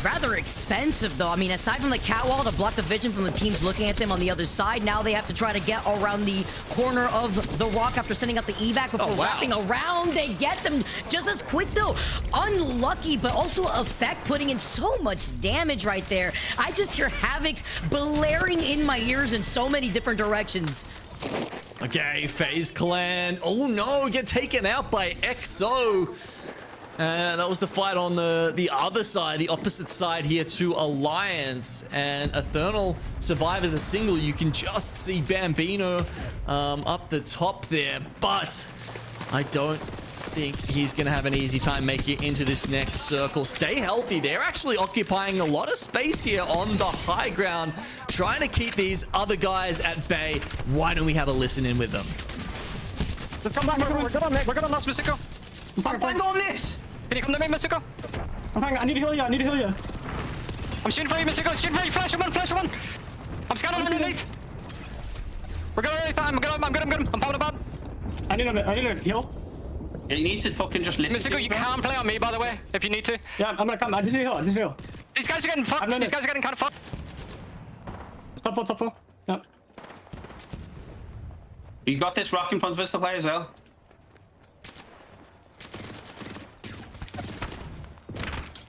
Rather expensive, though. I mean, aside from the catwall to block the vision from the teams looking at them on the other side, now they have to try to get around the corner of the rock after sending out the evac before wrapping around. They get them just as quick, though. Unlucky, but also Effect putting in so much damage right there. I just hear Havocs blaring in my ears in so many different directions. Okay, FaZe Clan. Oh no, get taken out by EXO. That was the fight on the other side, the opposite side here to Alliance. And Ethernal survive as a single. You can just see Bambino up the top there. But I don't think he's going to have an easy time making it into this next circle. Stay healthy. They're actually occupying a lot of space here on the high ground, trying to keep these other guys at bay. Why don't we have a listen in with them? Let's come back. We're good on Nick. We're good on last Mystico. I'm bang on this! Can you come to me, Mystico? I need to heal you. I need to heal you. I'm shooting for you, Mystico. Shooting for you. Flash him, flash him. I'm scanning underneath. We're good on time. I'm good. I'm powered up. I need a heal. Yeah, you need to fucking just listen. Mystico, you can play on me, by the way, if you need to. Yeah, I'm gonna come. I just need a heal. These guys are getting fucked. These guys are getting kind of fucked. Top 4. Yeah. You got this rock in front of us to play as well.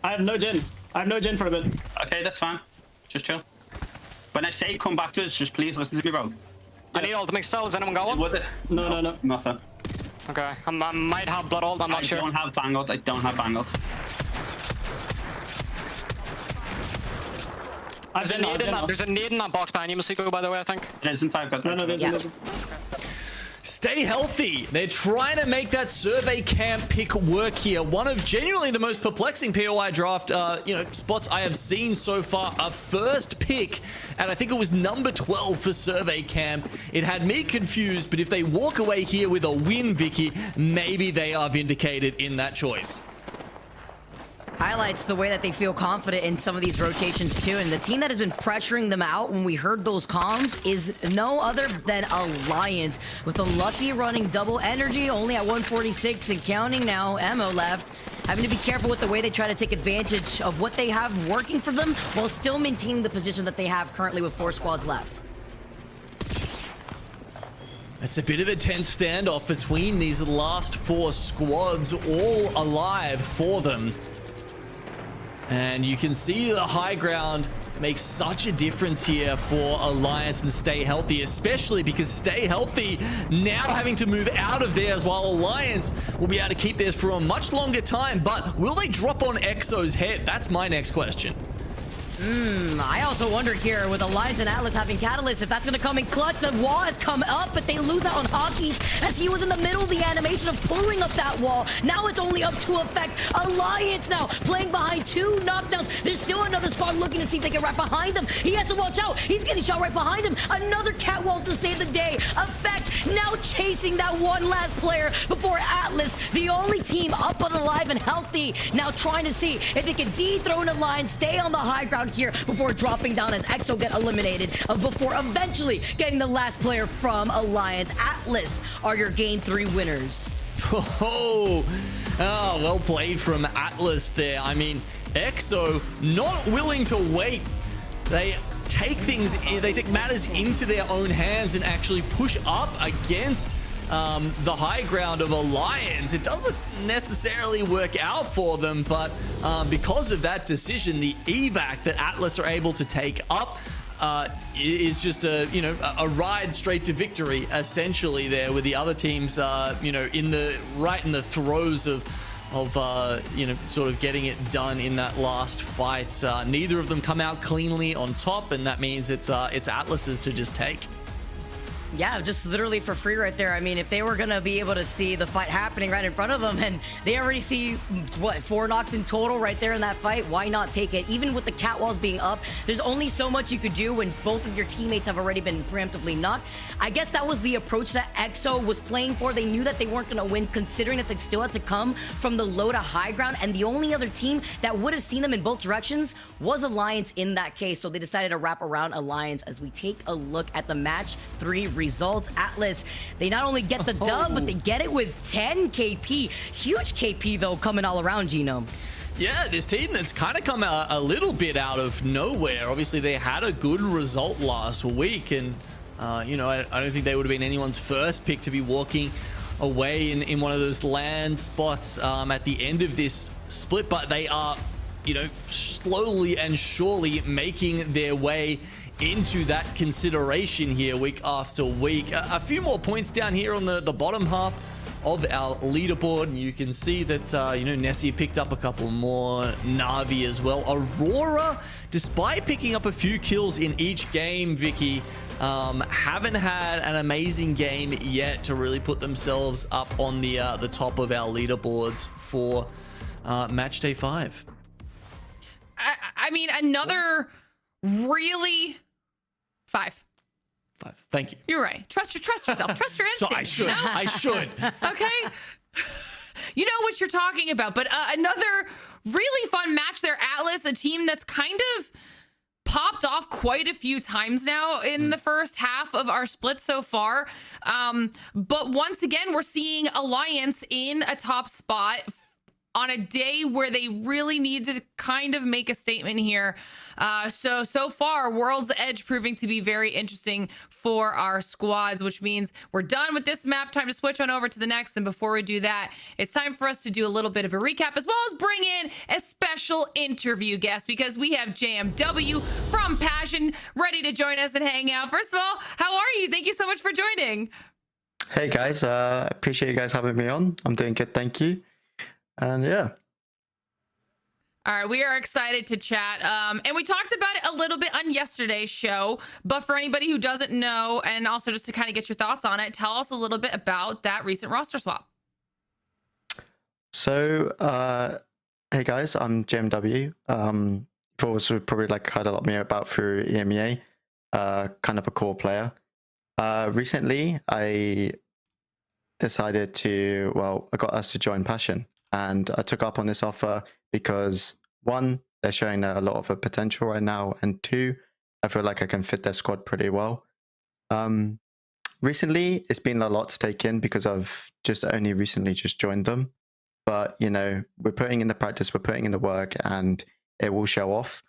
I have no gen for a bit. Okay, that's fine. Just chill. When I say come back to us, just please listen to me, bro. I need ultimate still. Has anyone got one? Would it? No. Nothing. Okay, I might have blood ult. I'm not sure. I don't have bangled. I don't have bangled. There's a nade in that box behind you, Mystico, by the way, I think. It isn't. I've got No. Stay healthy. They're trying to make that survey camp pick work here. One of genuinely the most perplexing POI draft, spots I have seen so far. A first pick, and I think it was number 12 for survey camp. It had me confused, but if they walk away here with a win, Vicky, maybe they are vindicated in that choice. Highlights the way that they feel confident in some of these rotations too, and the team that has been pressuring them out when we heard those comms is no other than Alliance, with a Lucky running double energy, only at 146 and counting now, ammo left, having to be careful with the way they try to take advantage of what they have working for them while still maintaining the position that they have currently with 4 squads left. It's a bit of a tense standoff between these last 4 squads, all alive for them. And you can see the high ground makes such a difference here for Alliance and Stay Healthy, especially because Stay Healthy now having to move out of theirs, while Alliance will be able to keep theirs for a much longer time. But will they drop on EXO's head? That's my next question. I also wondered here with Alliance and Atlas having Catalyst, if that's going to come in clutch. The wall has come up, but they lose out on Hockeys as he was in the middle of the animation of pulling up that wall. Now it's only up to effect. Alliance now playing behind 2 knockdowns. There's still another squad looking to see if they can right behind him. He has to watch out. He's getting shot right behind him. Another catwall to save the day. Effect now chasing that one last player before Atlas, the only team up and alive and healthy, now trying to see if they can dethrone Alliance, stay on the high ground here before dropping down as EXO get eliminated, before eventually getting the last player from Alliance. Atlas are your game 3 winners. Oh, well played from Atlas there. I mean, EXO not willing to wait. They take matters into their own hands and actually push up against the high ground of Alliance. It doesn't necessarily work out for them, but because of that decision, the evac that Atlas are able to take up is just a ride straight to victory, essentially, there, with the other teams in the throes of sort of getting it done in that last fight. Neither of them come out cleanly on top, and that means it's Atlas's to just take. Yeah, just literally for free right there. I mean, if they were going to be able to see the fight happening right in front of them, and they already see, 4 knocks in total right there in that fight, why not take it? Even with the catwalls being up, there's only so much you could do when both of your teammates have already been preemptively knocked. I guess that was the approach that EXO was playing for. They knew that they weren't going to win, considering that they still had to come from the low to high ground, and the only other team that would have seen them in both directions was Alliance in that case. So they decided to wrap around Alliance as we take a look at the match 3 results. Atlas, they not only get the dub, but they get it with 10 KP. Huge KP, though, coming all around, Gino. Yeah, this team that's kind of come a little bit out of nowhere. Obviously, they had a good result last week, and, I don't think they would have been anyone's first pick to be walking away in one of those land spots at the end of this split, but they are, slowly and surely making their way into that consideration here week after week. A few more points down here on the bottom half of our leaderboard, and you can see that Nessie picked up a couple more, Na'Vi as well. Aurora, despite picking up a few kills in each game, Vicky, haven't had an amazing game yet to really put themselves up on the top of our leaderboards for match day 5. I mean, another really 5. Thank you. You're right. Trust yourself. Trust your instincts. So I should. Okay. You know what you're talking about. But another really fun match there. Atlas, a team that's kind of popped off quite a few times now in the first half of our split so far. But once again, we're seeing Alliance in a top spot on a day where they really need to kind of make a statement here. So far, World's Edge proving to be very interesting for our squads, which means we're done with this map. Time to switch on over to the next. And before we do that, it's time for us to do a little bit of a recap, as well as bring in a special interview guest, because we have JMW from Passion ready to join us and hang out. First of all, how are you? Thank you so much for joining. Hey guys, appreciate you guys having me on. I'm doing good, thank you. And yeah. All right, we are excited to chat. And we talked about it a little bit on yesterday's show, but for anybody who doesn't know, and also just to kind of get your thoughts on it, tell us a little bit about that recent roster swap. So, hey guys, I'm JMW. You've also probably heard a lot more about through EMEA, kind of a core player. Recently, I decided to, I got us to join Passion. And I took up on this offer because, 1, they're showing a lot of potential right now, and 2, I feel like I can fit their squad pretty well. Recently, it's been a lot to take in because I've only recently joined them. But, we're putting in the practice, we're putting in the work, and it will show off.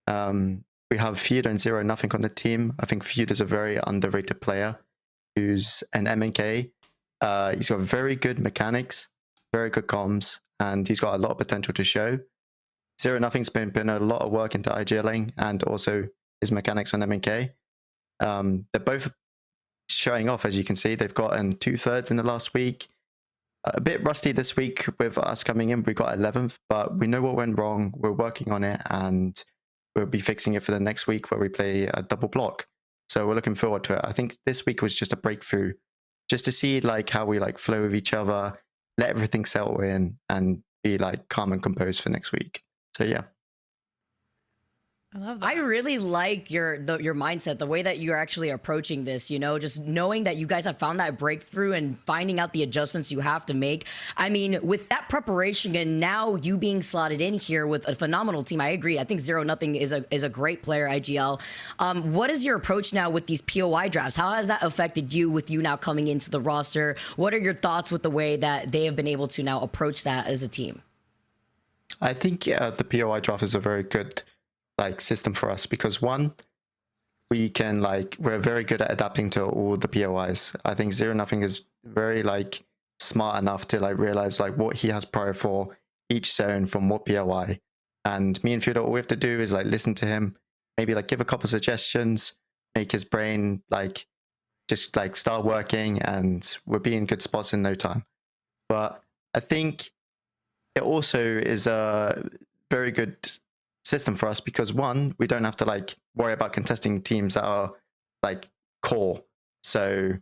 We have Feud and 0 Nothing on the team. I think Feud is a very underrated player who's an MNK. He's got very good mechanics, very good comms, and he's got a lot of potential to show. 0-0's been a lot of work into IGLing and also his mechanics on MK. They're both showing off, as you can see. They've gotten 2/3 in the last week. A bit rusty this week with us coming in. We got 11th, but we know what went wrong. We're working on it, and we'll be fixing it for the next week where we play a double block. So we're looking forward to it. I think this week was just a breakthrough, just to see like how we like flow with each other, let everything settle in, and be like calm and composed for next week. So yeah. I love that. I really like your mindset, the way that you're actually approaching this, you know, just knowing that you guys have found that breakthrough and finding out the adjustments you have to make. I mean, with that preparation and now you being slotted in here with a phenomenal team, I agree. I think 0-0 is a great player, IGL. What is your approach now with these POI drafts? How has that affected you with you now coming into the roster? What are your thoughts with the way that they have been able to now approach that as a team? I think the POI draft is a very good like system for us because one, we're very good at adapting to all the POIs. I think 0-0 is very like smart enough to like realize like what he has prior for each zone from what POI. And me and Fyodor, all we have to do is like listen to him, maybe like give a couple suggestions, make his brain like just like start working, and we'll be in good spots in no time. But I think it also is a very good system for us because one, we don't have to like worry about contesting teams that are like core, so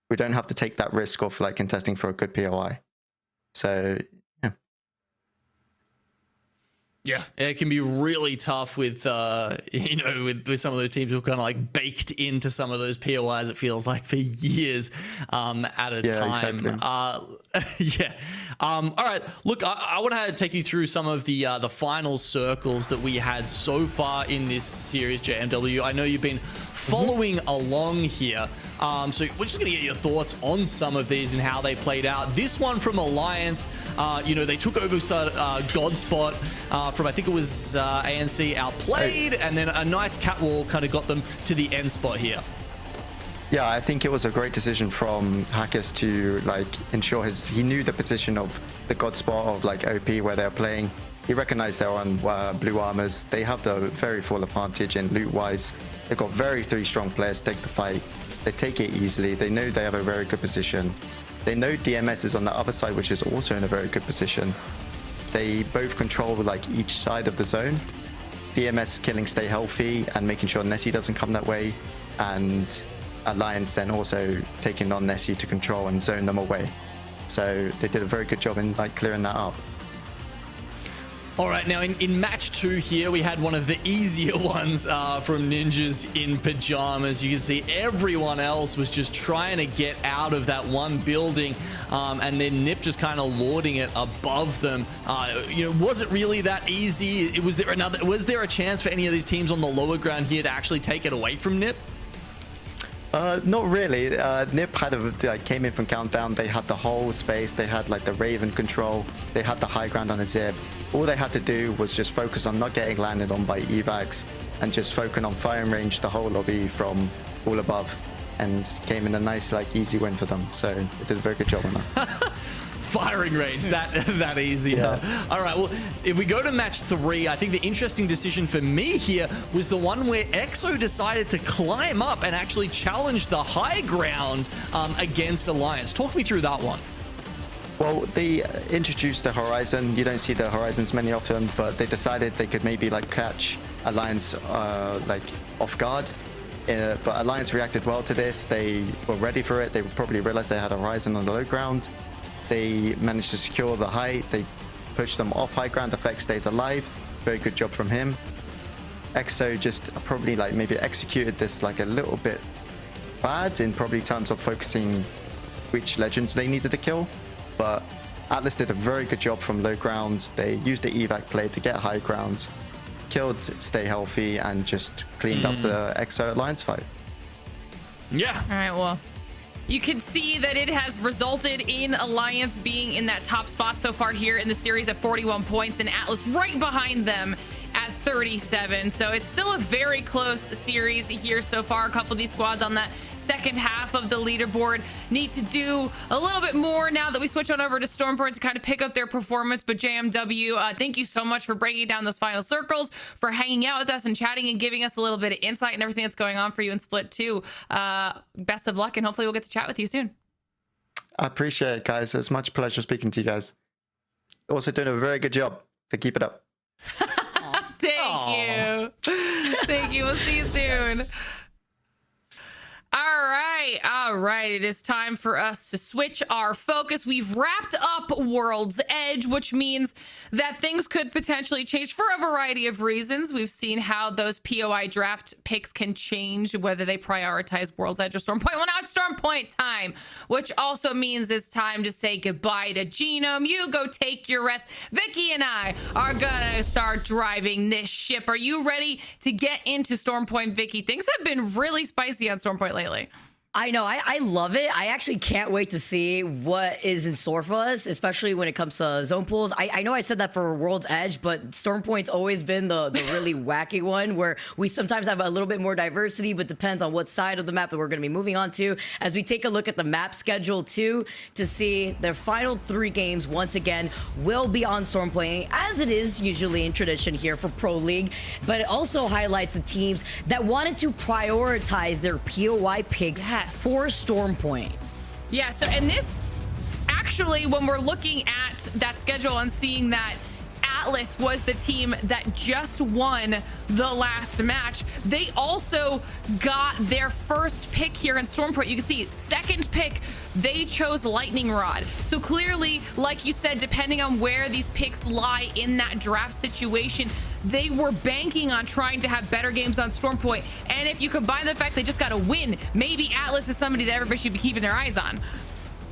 we don't have to take that risk of like contesting for a good POI. So yeah, it can be really tough with you know, with some of those teams who are kind of like baked into some of those POIs. It feels like for years at a time. Exactly. All right, look, I want to take you through some of the final circles that we had so far in this series, JMW. I know you've been following along here, so we're just gonna get your thoughts on some of these and how they played out. This one from Alliance, you know, they took over Godspot from, I think it was ANC outplayed, and then a nice catwalk kind of got them to the end spot here. Yeah, I think it was a great decision from Hackers to like ensure he knew the position of the God spot of like OP where they're playing. He recognized they're on blue armors. They have the very full advantage in loot wise. They've got three strong players to take the fight. They take it easily. They know they have a very good position. They know DMS is on the other side, which is also in a very good position. They both control like each side of the zone. DMS killing Stay Healthy and making sure Nessie doesn't come that way, and Alliance then also taking on Nessie to control and zone them away. So they did a very good job in like clearing that up. All right, now in match 2 here, we had one of the easier ones from Ninjas in Pajamas. You can see everyone else was just trying to get out of that one building, and then Nip just kind of lording it above them. You know, was it really that easy? Was there a chance for any of these teams on the lower ground here to actually take it away from Nip? Not really. Nip came in from Countdown. They had the whole space. They had like the Raven control. They had the high ground on the Zip. All they had to do was just focus on not getting landed on by evacs and just focus on firing range the whole lobby from all above, and came in a nice like easy win for them. So they did a very good job on that. Firing range that easy. Yeah. All right, well, if we go to match 3, I think the interesting decision for me here was the one where EXO decided to climb up and actually challenge the high ground against Alliance. Talk me through that one. Well, they introduced the Horizon. You don't see the Horizons many often, but they decided they could maybe like catch Alliance like off guard. But Alliance reacted well to this. They were ready for it. They probably realized they had a Horizon on the low ground. They managed to secure the height. They pushed them off high ground. Effect stays alive. Very good job from him. EXO just probably like maybe executed this like a little bit bad in probably terms of focusing which legends they needed to kill. But Atlas did a very good job from low ground. They used the evac play to get high ground, killed Stay Healthy, and just cleaned up the EXO Alliance fight. Yeah. All right, well, you can see that it has resulted in Alliance being in that top spot so far here in the series at 41 points, and Atlas right behind them at 37. So it's still a very close series here so far. A couple of these squads on that second half of the leaderboard need to do a little bit more now that we switch on over to Stormpoint to kind of pick up their performance. But JMW, thank you so much for breaking down those final circles, for hanging out with us and chatting and giving us a little bit of insight and everything that's going on for you in Split 2. Best of luck, and hopefully we'll get to chat with you soon. I appreciate it, guys. It was much pleasure speaking to you guys. Also doing a very good job. So keep it up. Thank you. Thank you. We'll see you soon. All right. It is time for us to switch our focus. We've wrapped up World's Edge, which means that things could potentially change for a variety of reasons. We've seen how those POI draft picks can change, whether they prioritize World's Edge or Stormpoint. Well, now it's Stormpoint time, which also means it's time to say goodbye to Genome. You go take your rest. Vicky and I are gonna start driving this ship. Are you ready to get into Stormpoint, Vicky? Things have been really spicy on Stormpoint lately. I know. I love it. I actually can't wait to see what is in store for us, especially when it comes to zone pools. I know I said that for World's Edge, but Stormpoint's always been the really wacky one where we sometimes have a little bit more diversity, but depends on what side of the map that we're going to be moving on to. As we take a look at the map schedule too, to see their final 3 games once again will be on Stormpoint, as it is usually in tradition here for Pro League, but it also highlights the teams that wanted to prioritize their POI picks for Stormpoint. Yeah, so and this actually, when we're looking at that schedule and seeing that Atlas was the team that just won the last match, they also got their first pick here in Stormpoint. You can see second pick, they chose Lightning Rod. So clearly, like you said, depending on where these picks lie in that draft situation, they were banking on trying to have better games on Stormpoint. And if you combine the fact they just got a win, maybe Atlas is somebody that everybody should be keeping their eyes on.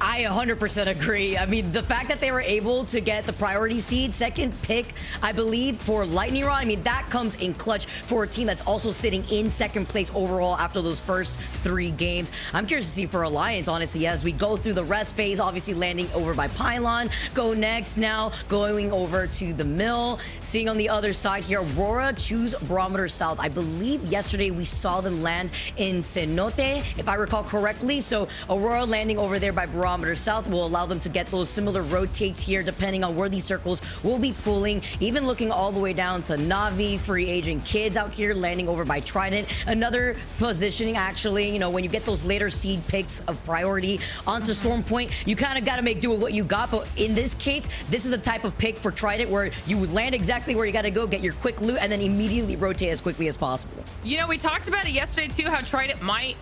I 100% agree. I mean, the fact that they were able to get the priority seed, second pick, I believe, for Lightning Rod, I mean, that comes in clutch for a team that's also sitting in second place overall after those first 3 games. I'm curious to see for Alliance, honestly, as we go through the rest phase, obviously landing over by Pylon, go next now, going over to the Mill, seeing on the other side here, Aurora choose Barometer South. I believe yesterday we saw them land in Cenote, if I recall correctly. So Aurora landing over there by Barometer South will allow them to get those similar rotates here depending on where these circles will be pulling. Even looking all the way down to Navi, free agent kids out here landing over by Trident. Another positioning, actually, you know, when you get those later seed picks of priority onto Stormpoint, you kind of got to make do with what you got. But in this case, this is the type of pick for Trident where you would land exactly where you got to go, get your quick loot, and then immediately rotate as quickly as possible. You know, we talked about it yesterday too, how Trident might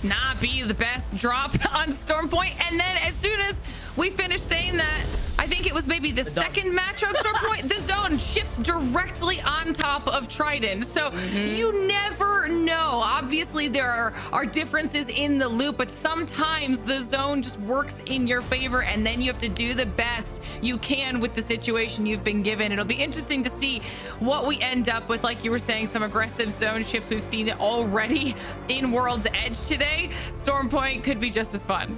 not be the best drop on Stormpoint, and then as soon as we finished saying that, I think it was maybe the second match on Stormpoint, the zone shifts directly on top of Trident. So you never know. Obviously there are differences in the loop, but sometimes the zone just works in your favor, and then you have to do the best you can with the situation you've been given. It'll be interesting to see what we end up with. Like you were saying, some aggressive zone shifts. We've seen it already in World's Edge today. Stormpoint could be just as fun.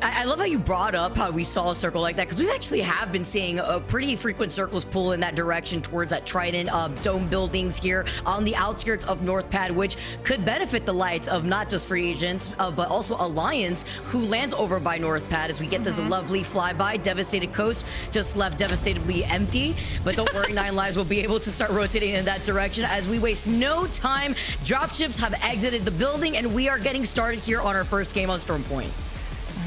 I love how you brought up how we saw a circle like that, because we actually have been seeing a pretty frequent circles pull in that direction towards that Trident dome buildings here on the outskirts of North Pad, which could benefit the lights of not just free agents, but also Alliance, who lands over by North Pad as we get this lovely flyby. Devastated Coast just left devastatedly empty, but don't worry, 9 Lives will be able to start rotating in that direction as we waste no time. Dropships have exited the building, and we are getting started here on our first game on Stormpoint.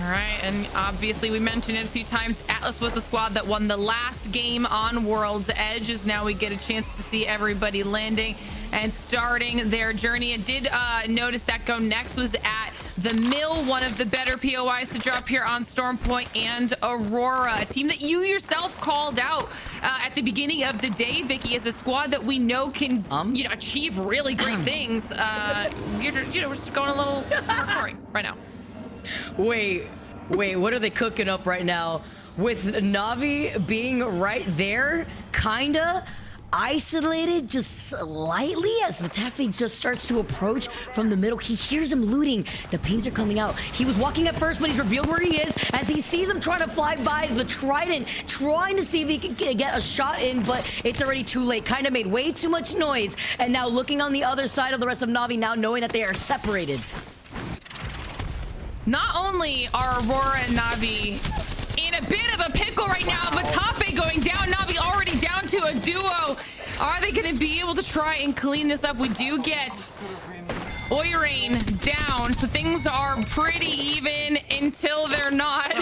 All right, and obviously we mentioned it a few times, Atlas was the squad that won the last game on World's Edge, as now we get a chance to see everybody landing and starting their journey. And did notice that Go Next was at the Mill, one of the better POIs to drop here on Stormpoint, and Aurora, a team that you yourself called out at the beginning of the day, Vicky, as a squad that we know can achieve really great things. We're just going a little hardcore right now. Wait, what are they cooking up right now? With Navi being right there, kinda isolated just slightly as Matafi just starts to approach from the middle. He hears him looting. The pings are coming out. He was walking at first, but he's revealed where he is as he sees him trying to fly by the Trident, trying to see if he can get a shot in, but it's already too late. Kind of made way too much noise. And now looking on the other side of the rest of Navi, now knowing that they are separated. not only are Aurora and Navi in a bit of a pickle right now, but Tafe going down, Navi already down to a duo. Are they going to be able to try and clean this up? We do get Oirain down, so things are pretty even until they're not.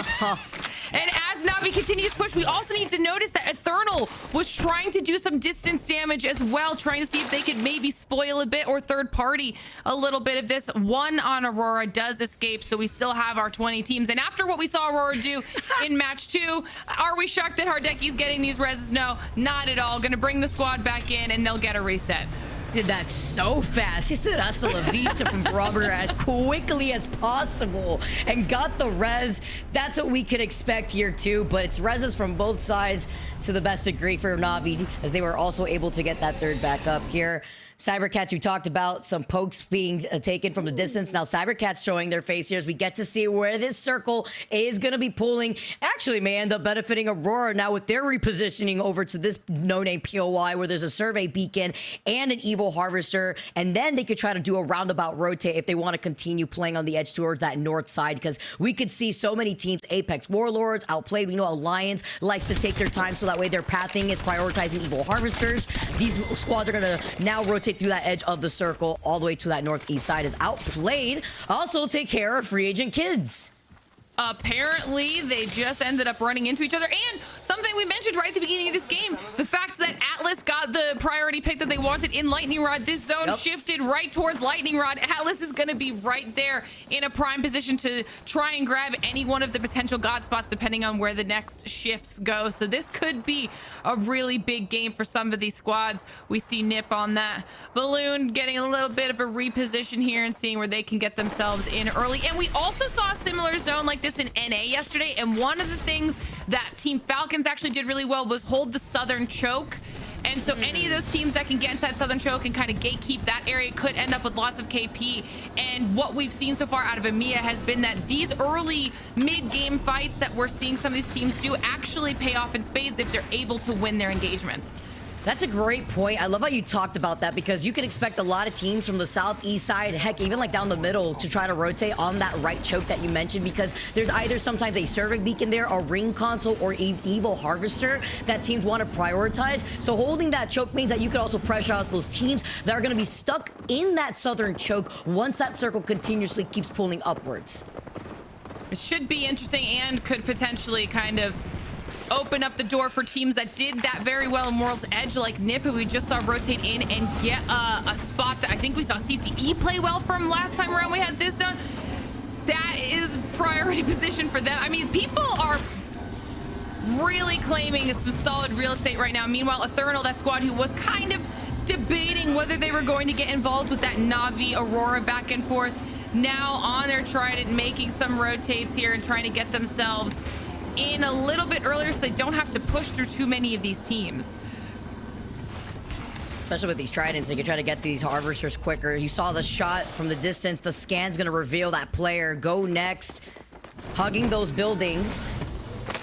And as Navi continues to push, we also need to notice that Eternal was trying to do some distance damage as well, trying to see if they could maybe spoil a bit or third party a little bit of this. One on Aurora does escape, so we still have our 20 teams. And after what we saw Aurora do in match 2, are we shocked that Hardeki's getting these reses? No, not at all. Gonna bring the squad back in and they'll get a reset. Did that so fast. He said hasta la vista from Robert as quickly as possible and got the res. That's what we could expect here too, but it's reses from both sides to the best degree for Navi, as they were also able to get that third back up here. Cybercats, we talked about some pokes being taken from the distance. Now Cybercats showing their face here as we get to see where this circle is going to be pulling. Actually may end up benefiting Aurora now with their repositioning over to this no-name POI where there's a survey beacon and an evil harvester. And then they could try to do a roundabout rotate if they want to continue playing on the edge towards that north side, because we could see so many teams, Apex Warlords, Outplayed. We know Alliance likes to take their time so that way their pathing is prioritizing evil harvesters. These squads are going to now rotate through that edge of the circle all the way to that northeast side as Outplayed also take care of free agent kids. Apparently, they just ended up running into each other. And something we mentioned right at the beginning of this game, the fact that Atlas got the priority pick that they wanted in Lightning Rod. This zone shifted right towards Lightning Rod. Atlas is going to be right there in a prime position to try and grab any one of the potential God spots depending on where the next shifts go. So this could be a really big game for some of these squads. We see Nip on that balloon getting a little bit of a reposition here and seeing where they can get themselves in early. And we also saw a similar zone like this in NA yesterday, and one of the things that Team Falcons actually did really well was hold the southern choke. And so any of those teams that can get into that southern choke and kind of gatekeep that area could end up with lots of KP. And what we've seen so far out of EMEA has been that these early mid-game fights that we're seeing some of these teams do actually pay off in spades if they're able to win their engagements. That's a great point. I love how you talked about that, because you can expect a lot of teams from the southeast side, heck, even like down the middle, to try to rotate on that right choke that you mentioned, because there's either sometimes a survey beacon there, a ring console, or evil harvester that teams want to prioritize. So holding that choke means that you could also pressure out those teams that are going to be stuck in that southern choke once that circle continuously keeps pulling upwards. It should be interesting and could potentially kind of open up the door for teams that did that very well in World's Edge, like Nip, who we just saw rotate in and get a spot that I think we saw CCE play well from last time around we had this zone. That is priority position for them. I mean, people are really claiming some solid real estate right now. Meanwhile, Eternal, that squad who was kind of debating whether they were going to get involved with that Navi Aurora back and forth, now on their trident, making some rotates here and trying to get themselves in a little bit earlier so they don't have to push through too many of these teams. Especially with these tridents, they can try to get these harvesters quicker. You saw the shot from the distance. The scan's gonna reveal that player. Go next, hugging those buildings.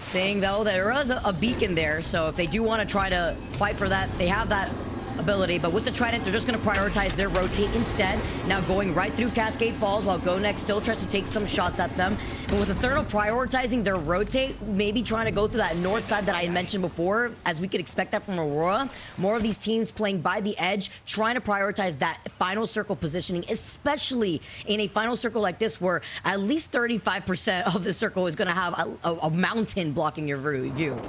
Saying though there is a beacon there, so if they do want to try to fight for that, they have that ability. But with the trident, they're just going to prioritize their rotate instead. Now going right through Cascade Falls while Go Next still tries to take some shots at them. And with Eternal prioritizing their rotate, maybe trying to go through that north side that I had mentioned before, as we could expect that from Aurora. More of these teams playing by the edge, trying to prioritize that final circle positioning, especially in a final circle like this where at least 35% of the circle is going to have a mountain blocking your view.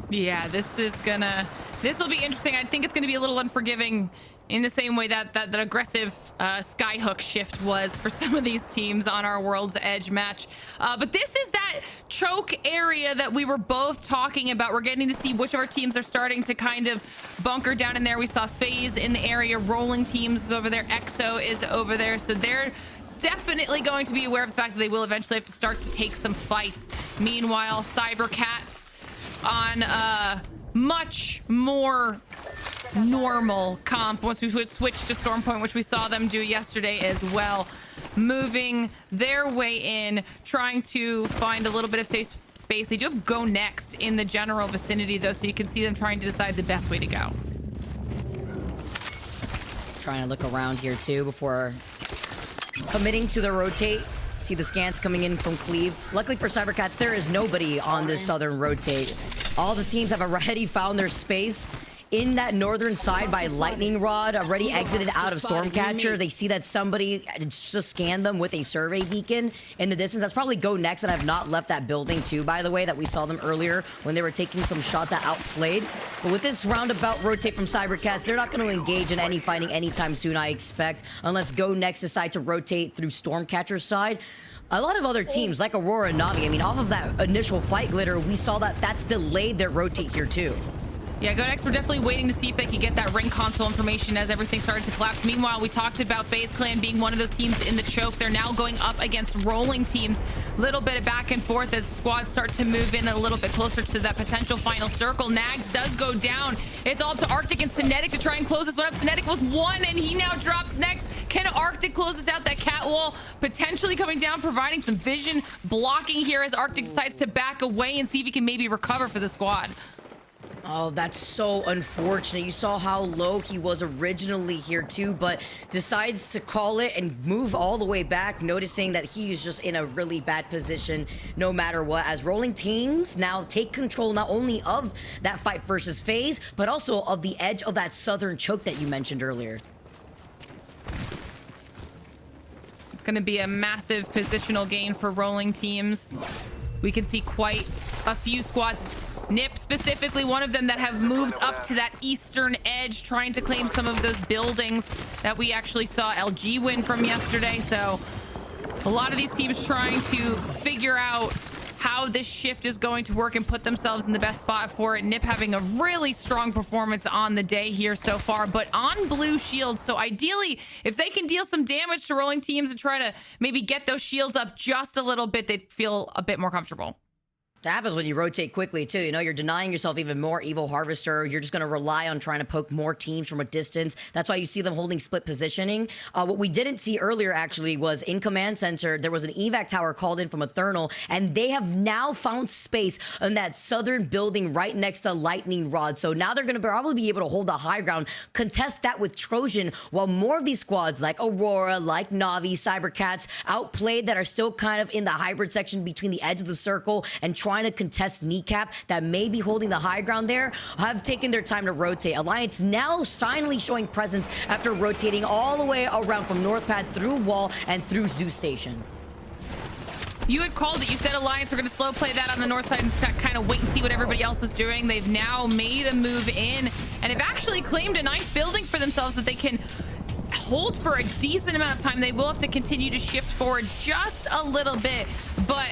Yeah, this will be interesting. I think it's going to be a little unforgiving in the same way that that aggressive skyhook shift was for some of these teams on our World's Edge match. But this is that choke area that we were both talking about. We're getting to see which of our teams are starting to kind of bunker down in there. We saw FaZe in the area, Rolling Teams is over there, EXO is over there. So they're definitely going to be aware of the fact that they will eventually have to start to take some fights. Meanwhile, Cybercats on much more normal comp once we switch to Storm Point, which we saw them do yesterday as well, moving their way in, trying to find a little bit of safe space. They do have Go Next in the general vicinity though, so you can see them trying to decide the best way to go. Trying to look around here too before committing to the rotate. See the scans coming in from Cleve. Luckily for Cybercats, there is nobody on this southern rotate. All the teams have already found their space. In that northern side by Lightning Rod, already exited out of Stormcatcher. They see that somebody just scanned them with a survey beacon in the distance. That's probably Go Next, and have not left that building too, by the way, that we saw them earlier when they were taking some shots at Outplayed. But with this roundabout rotate from Cybercats, they're not going to engage in any fighting anytime soon, I expect, unless Go Next decide to rotate through Stormcatcher's side. A lot of other teams, like Aurora and Navi, I mean, off of that initial fight, Glitter, we saw that that's delayed their rotate here too. Yeah, Go Next, we're definitely waiting to see if they could get that ring console information as everything started to collapse. Meanwhile, we talked about FaZe Clan being one of those teams in the choke. They're now going up against rolling teams. Little bit of back and forth as squads start to move in a little bit closer to that potential final circle. Nags does go down. It's all up to Arctic and Cinetic to try and close this one up. Cinetic was one, and he now drops next. Can Arctic closes out that cat wall, potentially coming down, providing some vision blocking here as Arctic decides to back away and see if he can maybe recover for the squad. Oh, that's so unfortunate. You saw how low he was originally here too, but decides to call it and move all the way back, noticing that he's just in a really bad position no matter what, as rolling teams now take control not only of that fight versus FaZe, but also of the edge of that southern choke that you mentioned earlier. It's going to be a massive positional gain for rolling teams. We can see quite a few squads, Nip specifically one of them, that have moved up to that eastern edge, trying to claim some of those buildings that we actually saw LG win from yesterday. So a lot of these teams trying to figure out how this shift is going to work and put themselves in the best spot for it. Nip having a really strong performance on the day here so far, but on blue shields. So ideally, if they can deal some damage to rolling teams and try to maybe get those shields up just a little bit, they'd feel a bit more comfortable. That happens when you rotate quickly too. You know, you're denying yourself even more Evil Harvester. You're just going to rely on trying to poke more teams from a distance. That's why you see them holding split positioning. What we didn't see earlier actually was in command center, there was an evac tower called in from Eternal, and they have now found space in that southern building right next to Lightning Rod. So now they're going to probably be able to hold the high ground, contest that with Trojan, while more of these squads like Aurora, like Navi, Cybercats, Outplayed, that are still kind of in the hybrid section between the edge of the circle and trying to contest Kneecap, that may be holding the high ground there, have taken their time to rotate. Alliance now finally showing presence after rotating all the way around from North Pad through Wall and through Zoo Station. You had called it. You said Alliance were going to slow play that on the north side and kind of wait and see what everybody else is doing. They've now made a move in and have actually claimed a nice building for themselves that they can hold for a decent amount of time. They will have to continue to shift forward just a little bit, but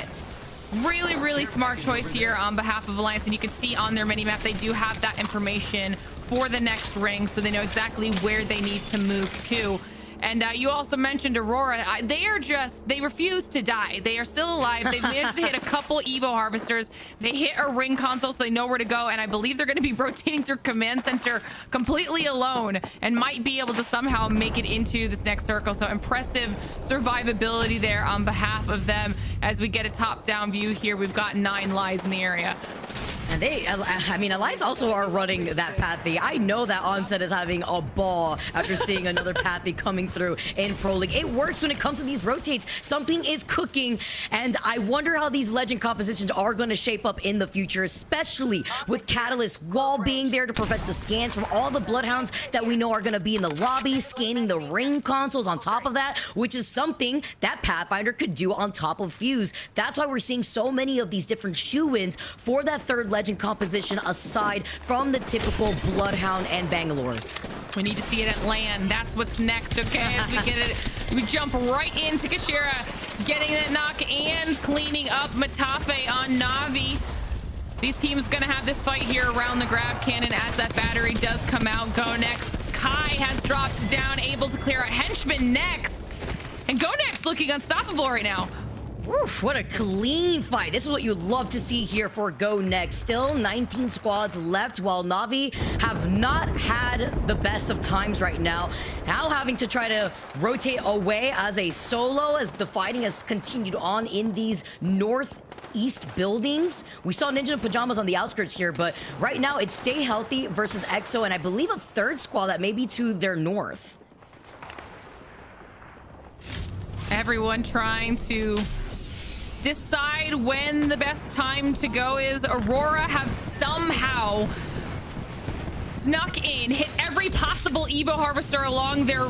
really, really smart choice here on behalf of Alliance. And you can see on their mini map, they do have that information for the next ring, so they know exactly where they need to move to. And you also mentioned Aurora. They refuse to die. They are still alive. They've managed to hit a couple Evo Harvesters. They hit a ring console, so they know where to go. And I believe they're going to be rotating through command center completely alone and might be able to somehow make it into this next circle. So impressive survivability there on behalf of them. As we get a top-down view here, we've got 9 lies in the area. And Alliance also are running that Pathy. I know that Onset is having a ball after seeing another Pathy coming through in Pro League. It works when it comes to these rotates. Something is cooking, and I wonder how these legend compositions are going to shape up in the future, especially with Catalyst Wall being there to prevent the scans from all the Bloodhounds that we know are going to be in the lobby, scanning the ring consoles on top of that, which is something that Pathfinder could do on top of Fuse. That's why we're seeing so many of these different shoe-ins for that third legend composition aside from the typical Bloodhound and Bangalore. We need to see it at land. That's what's next, okay? As we get it, we jump right into Kashira, getting that knock and cleaning up Matafe on Navi. These teams gonna have this fight here around the grab cannon as that battery does come out. Go next. Kai has dropped down, able to clear a henchman next. And Go next looking unstoppable right now. Oof, what a clean fight. This is what you'd love to see here for Go Next. Still 19 squads left, while Navi have not had the best of times right now. Now having to try to rotate away as a solo as the fighting has continued on in these northeast buildings. We saw Ninja Pajamas on the outskirts here, but right now it's Stay Healthy versus EXO, and I believe a third squad that may be to their north. Everyone trying to decide when the best time to go is. Aurora have somehow snuck in, hit every possible Evo Harvester along their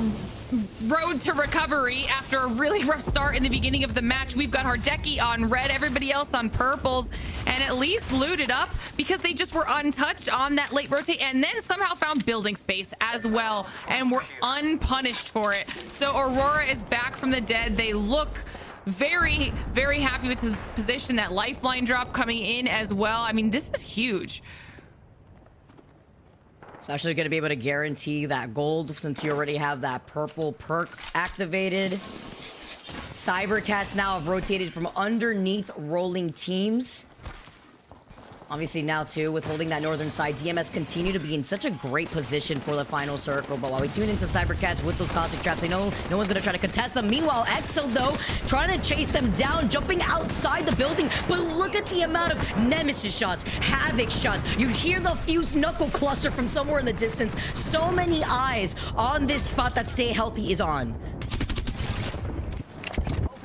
road to recovery after a really rough start in the beginning of the match. We've got Hardeki on red, everybody else on purples, and at least looted up because they just were untouched on that late rotate, and then somehow found building space as well and were unpunished for it. So Aurora is back from the dead. They look very, very happy with his position. That lifeline drop coming in as well. I mean, this is huge. Especially going to be able to guarantee that gold since you already have that purple perk activated. Cybercats now have rotated from underneath rolling teams. Obviously now too, with holding that northern side, DMS continue to be in such a great position for the final circle. But while we tune into Cybercats with those caustic traps, they know no one's gonna try to contest them. Meanwhile, Exo though, trying to chase them down, jumping outside the building. But look at the amount of Nemesis shots, Havoc shots. You hear the fused knuckle cluster from somewhere in the distance. So many eyes on this spot that Stay Healthy is on.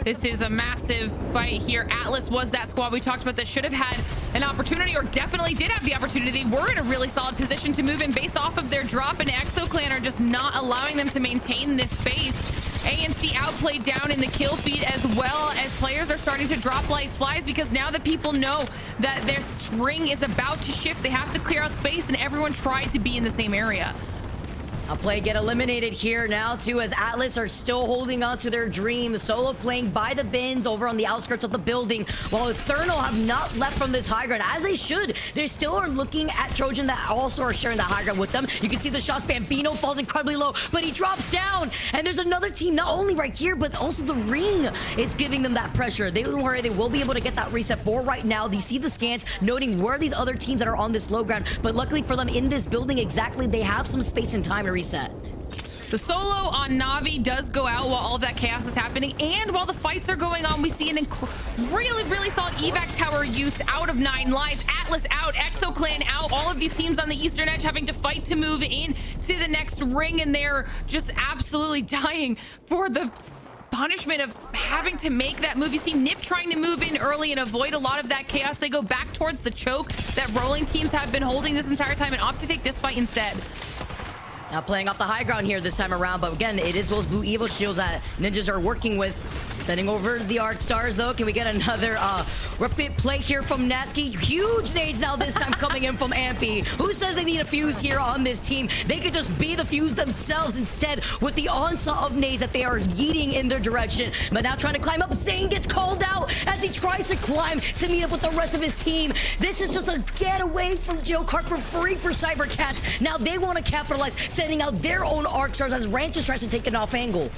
This is a massive fight here. Atlas was that squad we talked about that should have had an opportunity, or definitely did have the opportunity. They were in a really solid position to move in based off of their drop, and ExoClan are just not allowing them to maintain this space. ANC outplayed down in the kill feed, as well as players are starting to drop like flies because now that people know that their ring is about to shift, they have to clear out space, and everyone tried to be in the same area. A play get eliminated here now too, as Atlas are still holding on to their dream. Solo playing by the bins over on the outskirts of the building, while Eternal have not left from this high ground, as they should. They still are looking at Trojan that also are sharing the high ground with them. You can see the shots. Bambino falls incredibly low, but he drops down. And there's another team not only right here, but also the ring is giving them that pressure. They don't worry, they will be able to get that reset for right now. You see the scans noting where these other teams that are on this low ground, but luckily for them in this building, exactly, they have some space and time to reset. The solo on Navi does go out while all of that chaos is happening, and while the fights are going on, we see an really solid evac tower use out of 9 lives. Atlas out, ExoClan out, all of these teams on the eastern edge having to fight to move in to the next ring, and they're just absolutely dying for the punishment of having to make that move. You see Nip trying to move in early and avoid a lot of that chaos. They go back towards the choke that rolling teams have been holding this entire time and opt to take this fight instead. Now playing off the high ground here this time around, but again, it is those blue Evo shields that Ninjas are working with. Sending over the Arc Stars though. Can we get another repeat play here from Nasky? Huge nades now this time coming in from Amphi. Who says they need a fuse here on this team? They could just be the fuse themselves instead with the onslaught of nades that they are yeeting in their direction. But now trying to climb up, Zane gets called out as he tries to climb to meet up with the rest of his team. This is just a getaway from Joe Cart for free for Cybercats. Now they want to capitalize, sending out their own Arc Stars as Ranches tries to take an off angle.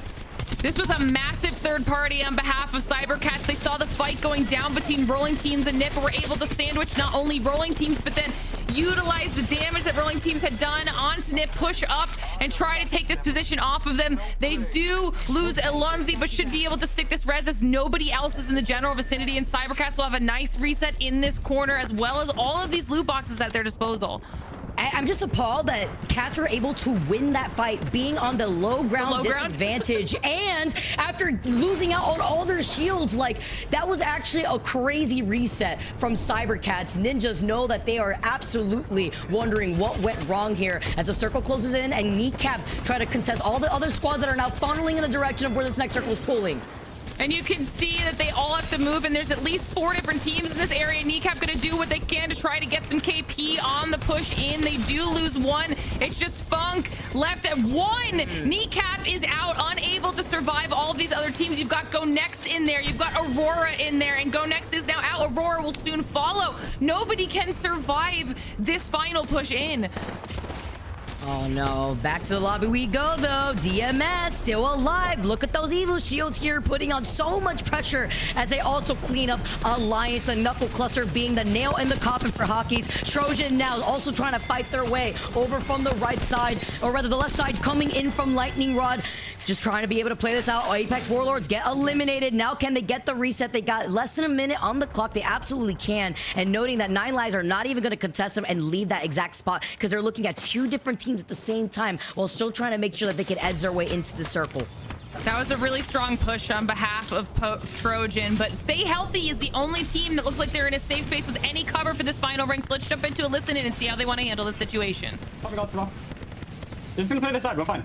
This was a massive third party on behalf of Cybercats. They saw the fight going down between rolling teams and Nip, were able to sandwich not only rolling teams, but then utilize the damage that rolling teams had done onto Nip, push up and try to take this position off of them. They do lose Elunzi, but should be able to stick this res as nobody else is in the general vicinity, and Cybercats will have a nice reset in this corner, as well as all of these loot boxes at their disposal. I'm just appalled that Cats were able to win that fight, being on the low ground disadvantage, and after losing out on all their shields. Like, that was actually a crazy reset from Cybercats. Ninjas know that they are absolutely wondering what went wrong here as the circle closes in and Kneecap try to contest all the other squads that are now funneling in the direction of where this next circle is pulling. And you can see that they all have to move, and there's at least 4 different teams in this area. Kneecap gonna do what they can to try to get some KP on the push in. They do lose 1. It's just Funk left at 1. Kneecap is out, unable to survive all of these other teams. You've got Go Next in there. You've got Aurora in there, and Go Next is now out. Aurora will soon follow. Nobody can survive this final push in. Oh no, back to the lobby we go though. DMS still alive. Look at those evil shields here, putting on so much pressure as they also clean up Alliance and Knuckle Cluster being the nail in the coffin for Hockeys. Trojan now also trying to fight their way over from the right side, or rather the left side, coming in from Lightning Rod. Just trying to be able to play this out. Apex Warlords get eliminated. Now can they get the reset? They got less than a minute on the clock. They absolutely can. And noting that 9 Lives are not even going to contest them and leave that exact spot, because they're looking at 2 different teams at the same time while still trying to make sure that they can edge their way into the circle. That was a really strong push on behalf of Trojan, but Stay Healthy is the only team that looks like they're in a safe space with any cover for this final ring. So let's jump into a listen in and see how they want to handle this situation. Oh my god, slow. They're just gonna play this side, we're fine.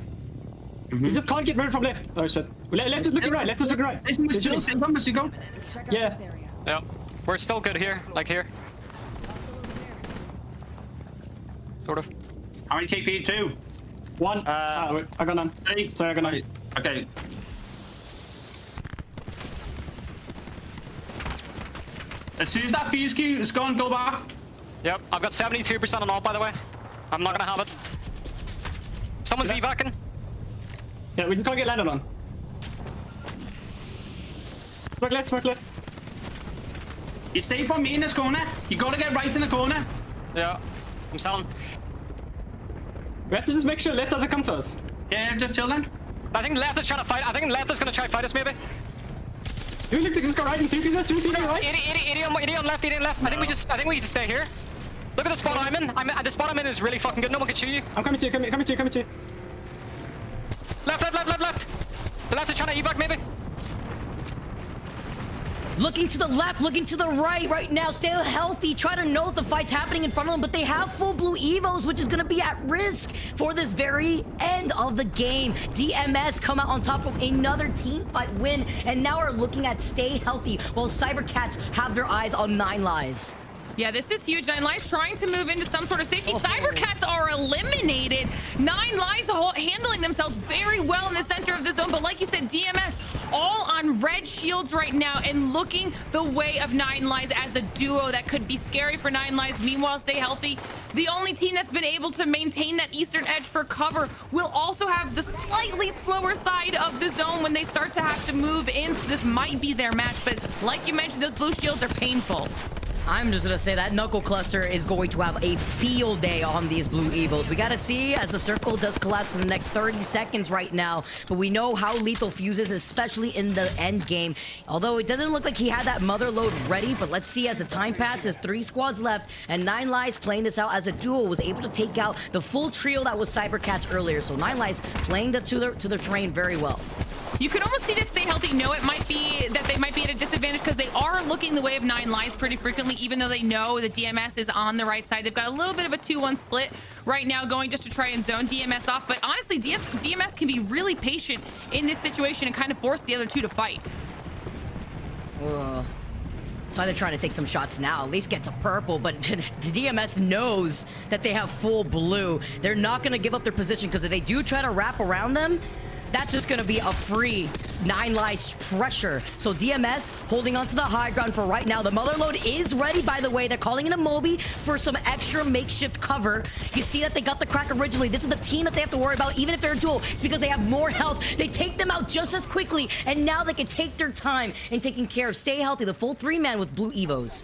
You just can't get rid from left. Oh shit. Left is looking right, left is looking right. Listen, we're still same time as you go. Yeah. Yeah. We're still good here, like here. Sort of. How many KP? 2? 1. Wait, I got none. 3. Sorry, I got none. Okay. As soon as that fuse queue is gone, go back. Yep, I've got 72% on all, by the way. I'm not gonna have it. Someone's evacing. Yeah, we just gotta get landed on. Smoke left, smoke left. You're safe on me in this corner. You gotta get right in the corner. Yeah, I'm selling. We have to just make sure left doesn't come to us. Yeah, just chill then. I think left is trying to fight. I think left is gonna try to fight us, maybe. Do we just go right and 2 people right? 80 on left, 80 on left. I think we just stay here. Look at the spot I'm in. The spot I'm in is really fucking good. No one can shoot you. I'm coming to you, coming to you. Left. The left is trying to evac, maybe. Looking to the left, looking to the right now. Stay healthy. Try to know the fight's happening in front of them, but they have full blue Evos, which is going to be at risk for this very end of the game. DMS come out on top of another team fight win, and now are looking at Stay Healthy, while Cybercats have their eyes on 9 Lives. Yeah, this is huge. 9 Lives trying to move into some sort of safety. Cybercats are eliminated. 9 Lives handling themselves very well in the center of the zone. But like you said, DMS all on red shields right now and looking the way of 9 Lives as a duo that could be scary for 9 Lives. Meanwhile, Stay Healthy, the only team that's been able to maintain that eastern edge for cover, will also have the slightly slower side of the zone when they start to have to move in. So this might be their match. But like you mentioned, those blue shields are painful. I'm just gonna say that Knuckle Cluster is going to have a field day on these blue Evos. We gotta see as the circle does collapse in the next 30 seconds right now, but we know how lethal Fuse is, especially in the end game. Although it doesn't look like he had that mother load ready, but let's see as the time passes. 3 squads left, and 9 Lives playing this out as a duo was able to take out the full trio that was Cybercats earlier. So 9 Lives playing to their terrain very well. You can almost see that Stay Healthy know it might be that they might be at a disadvantage because they are looking the way of 9 Lives pretty frequently, even though they know that DMS is on the right side. They've got a little bit of a 2-1 split right now going just to try and zone DMS off. But honestly, DMS can be really patient in this situation and kind of force the other two to fight. So they're trying to take some shots now, at least get to purple, but the DMS knows that they have full blue. They're not going to give up their position because if they do try to wrap around them, that's just going to be a free 9 Lives pressure. So DMS holding on to the high ground for right now. The mother load is ready, by the way. They're calling in a Moby for some extra makeshift cover. You see that they got the crack originally. This is the team that they have to worry about, even if they're a duel. It's because they have more health. They take them out just as quickly, and now they can take their time in taking care of Stay Healthy, the full 3-man with blue Evos.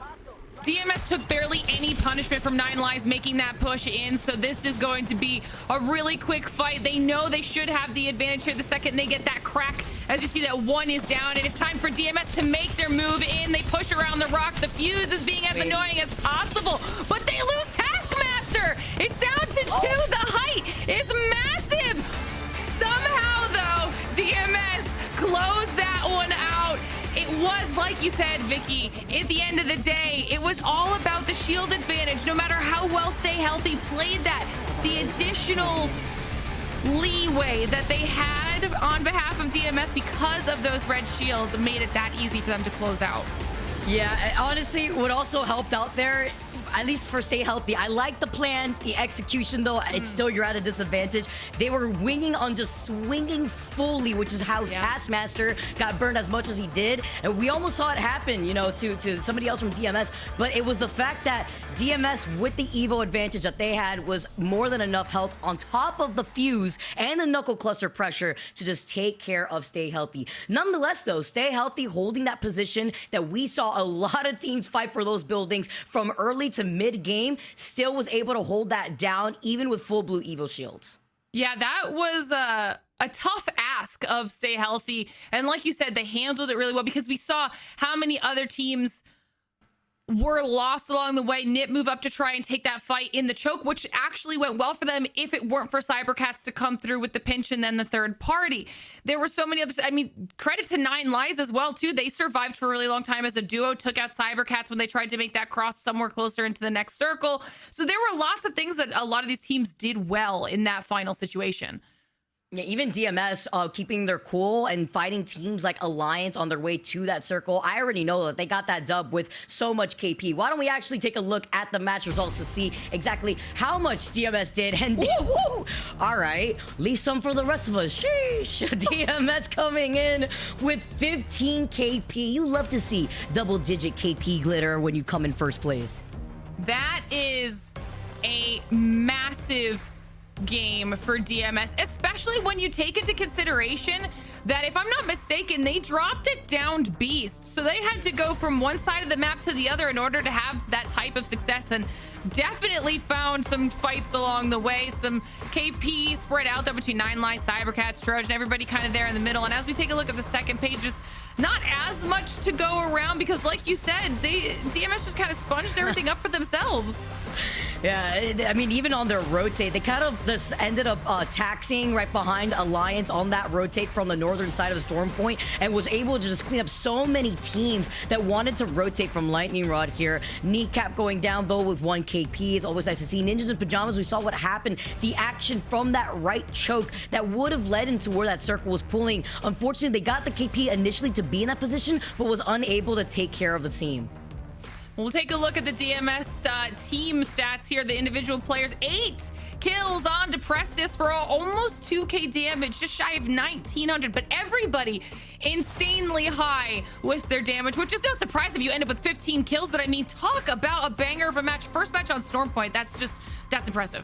DMS took barely any punishment from 9 Lives making that push in, so this is going to be a really quick fight. They know they should have the advantage here the second they get that crack. As you see that 1 is down, and it's time for DMS to make their move in. They push around the rock. The Fuse is being as annoying as possible, but they lose Taskmaster. It's down to 2. The height is massive. Somehow, though, DMS closed that one out. It was, like you said, Vicky, at the end of the day, it was all about the shield advantage. No matter how well Stay Healthy played that, the additional leeway that they had on behalf of DMS because of those red shields made it that easy for them to close out. Yeah, honestly, what also helped out there, at least for Stay Healthy, I like the plan, the execution, though, it's still you're at a disadvantage. They were winging on just swinging fully, which is how Taskmaster got burned as much as he did. And we almost saw it happen, you know, to somebody else from DMS. But it was the fact that DMS, with the Evo advantage that they had, was more than enough health on top of the Fuse and the Knuckle Cluster pressure to just take care of Stay Healthy. Nonetheless, though, Stay Healthy holding that position that we saw a lot of teams fight for those buildings from early to mid-game, still was able to hold that down, even with full blue Evo shields. Yeah, that was a tough ask of Stay Healthy. And like you said, they handled it really well because we saw how many other teams were lost along the way. Nip move up to try and take that fight in the choke, which actually went well for them if it weren't for Cybercats to come through with the pinch and then the third party. There were so many others. I mean, credit to Nine Lives as well, too. They survived for a really long time as a duo, took out Cybercats when they tried to make that cross somewhere closer into the next circle. So there were lots of things that a lot of these teams did well in that final situation. Yeah, even DMS keeping their cool and fighting teams like Alliance on their way to that circle. I already know that they got that dub with so much KP. Why don't we actually take a look at the match results to see exactly how much DMS did? And woo! All right, leave some for the rest of us. Sheesh. DMS coming in with 15 KP. You love to see double-digit KP glitter when you come in first place. That is a massive game for DMS, especially when you take into consideration that, if I'm not mistaken, they dropped it down to Beast. So they had to go from one side of the map to the other in order to have that type of success, and definitely found some fights along the way. Some KP spread out there between Nine Lives, Cybercats, Trojan, everybody kind of there in the middle. And as we take a look at the second page, just not as much to go around because, like you said, DMS just kind of sponged everything up for themselves. Yeah, I mean, even on their rotate, they kind of just ended up taxing right behind Alliance on that rotate from the northern side of the Storm Point, and was able to just clean up so many teams that wanted to rotate from Lightning Rod here. Kneecap going down, though, with 1 KP. It's always nice to see. Ninjas in Pajamas, we saw what happened. The action from that right choke that would have led into where that circle was pulling. Unfortunately, they got the KP initially to be in that position, but was unable to take care of the team. We'll take a look at the DMS team stats here. The individual players, 8 kills on Deprestus for almost 2k damage, just shy of 1900. But everybody insanely high with their damage, which is no surprise if you end up with 15 kills. But I mean, talk about a banger of a match. First match on Storm Point. That's impressive.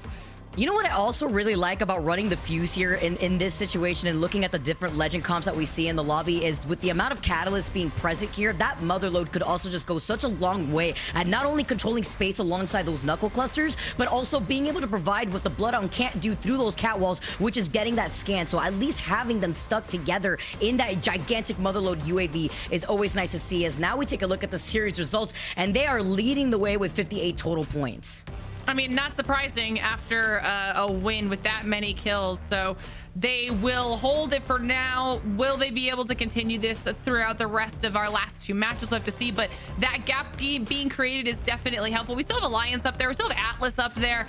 You know what I also really like about running the Fuse here in this situation and looking at the different legend comps that we see in the lobby is with the amount of catalysts being present here, that motherload could also just go such a long way at not only controlling space alongside those knuckle clusters, but also being able to provide what the Bloodhound can't do through those catwalls, which is getting that scan. So at least having them stuck together in that gigantic motherload UAV is always nice to see. As now we take a look at the series results, and they are leading the way with 58 total points. I mean, not surprising after a win with that many kills. So they will hold it for now. Will they be able to continue this throughout the rest of our last 2 matches? We'll have to see. But that gap being created is definitely helpful. We still have Alliance up there. We still have Atlas up there.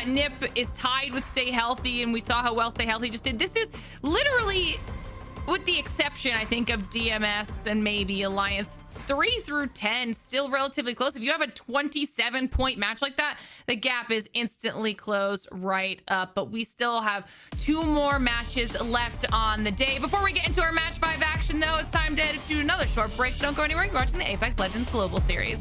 Nip is tied with Stay Healthy, and we saw how well Stay Healthy just did. This is literally, with the exception, I think, of DMS and maybe Alliance, 3 through 10 still relatively close. If you have a 27-point match like that, the gap is instantly closed right up. But we still have 2 more matches left on the day. Before we get into our match 5 action, though, it's time to do another short break. So don't go anywhere. You're watching the Apex Legends Global Series.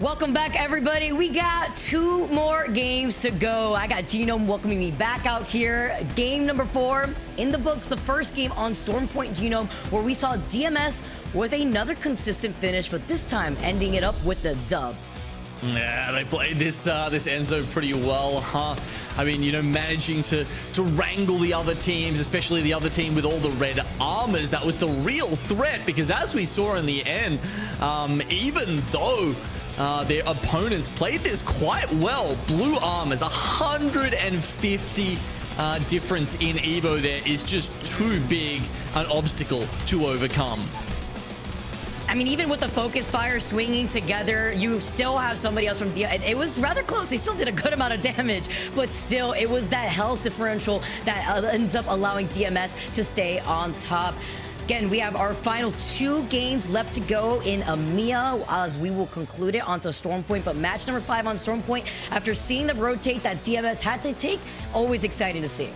Welcome back, everybody. We got 2 more games to go. I got Genome welcoming me back out here. Game number 4 in the books, the first game on Stormpoint Genome, where we saw DMS with another consistent finish, but this time ending it up with the dub. Yeah, they played this Enzo pretty well, huh? I mean, you know, managing to wrangle the other teams, especially the other team with all the red armors. That was the real threat, because as we saw in the end, even though their opponents played this quite well, blue armors, 150 difference in Evo there is just too big an obstacle to overcome. I mean, even with the focus fire swinging together, you still have somebody else from it was rather close. They still did a good amount of damage, but still, it was that health differential that ends up allowing DMS to stay on top. Again, we have our final 2 games left to go in EMEA as we will conclude it onto Stormpoint. But match number 5 on Stormpoint, after seeing the rotate that DMS had to take, always exciting to see.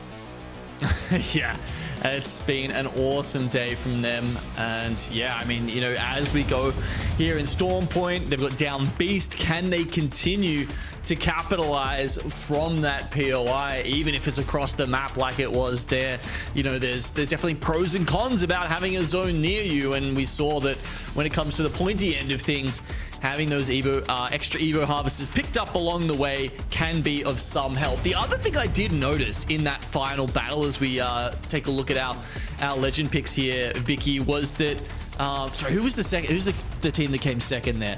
Yeah. It's been an awesome day from them. And yeah, I mean, you know, as we go here in Stormpoint, they've got down Beast. Can they continue to capitalize from that POI, even if it's across the map like it was there? You know, there's definitely pros and cons about having a zone near you. And we saw that when it comes to the pointy end of things, having those extra Evo harvesters picked up along the way can be of some help. The other thing I did notice in that final battle, as we take a look at our legend picks here, Vicky, was that sorry, who was the second? Who's the team that came second there?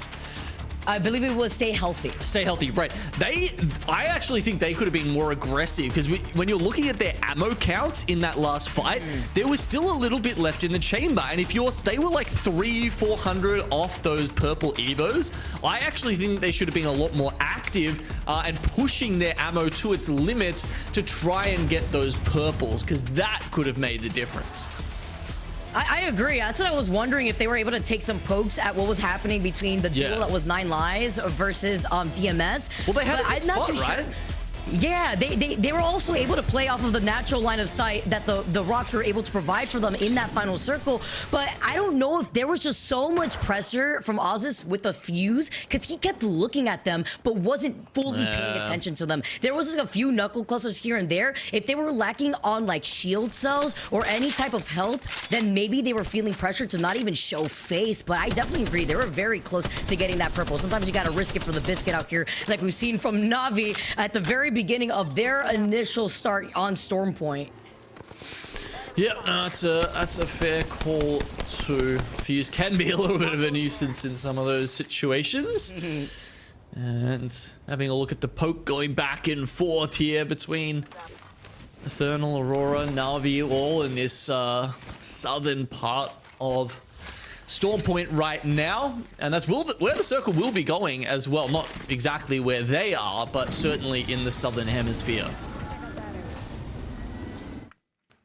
I believe it was Stay Healthy. Stay Healthy, right. I actually think they could have been more aggressive, because when you're looking at their ammo counts in that last fight, there was still a little bit left in the chamber. And if they were like 300-400 off those purple Evos, I actually think they should have been a lot more active and pushing their ammo to its limits to try and get those purples, because that could have made the difference. I agree. That's what I was wondering, if they were able to take some pokes at what was happening between the duel that was 9 Lives versus DMS. Well, they had a good spot, right? Yeah, they were also able to play off of the natural line of sight that the rocks were able to provide for them in that final circle. But I don't know if there was just so much pressure from Ozis with the fuse, because he kept looking at them but wasn't fully paying attention to them. There was like a few knuckle clusters here and there. If they were lacking on like shield cells or any type of health, then maybe they were feeling pressure to not even show face. But I definitely agree, they were very close to getting that purple. Sometimes you got to risk it for the biscuit out here, like we've seen from Na'Vi at the very beginning of their initial start on Stormpoint. Yep, that's a fair call too. Fuse can be a little bit of a nuisance in some of those situations. And having a look at the poke going back and forth here between Eternal, Aurora, Na'Vi, all in this southern part of Stormpoint right now, and that's where the circle will be going as well. Not exactly where they are, but certainly in the southern hemisphere.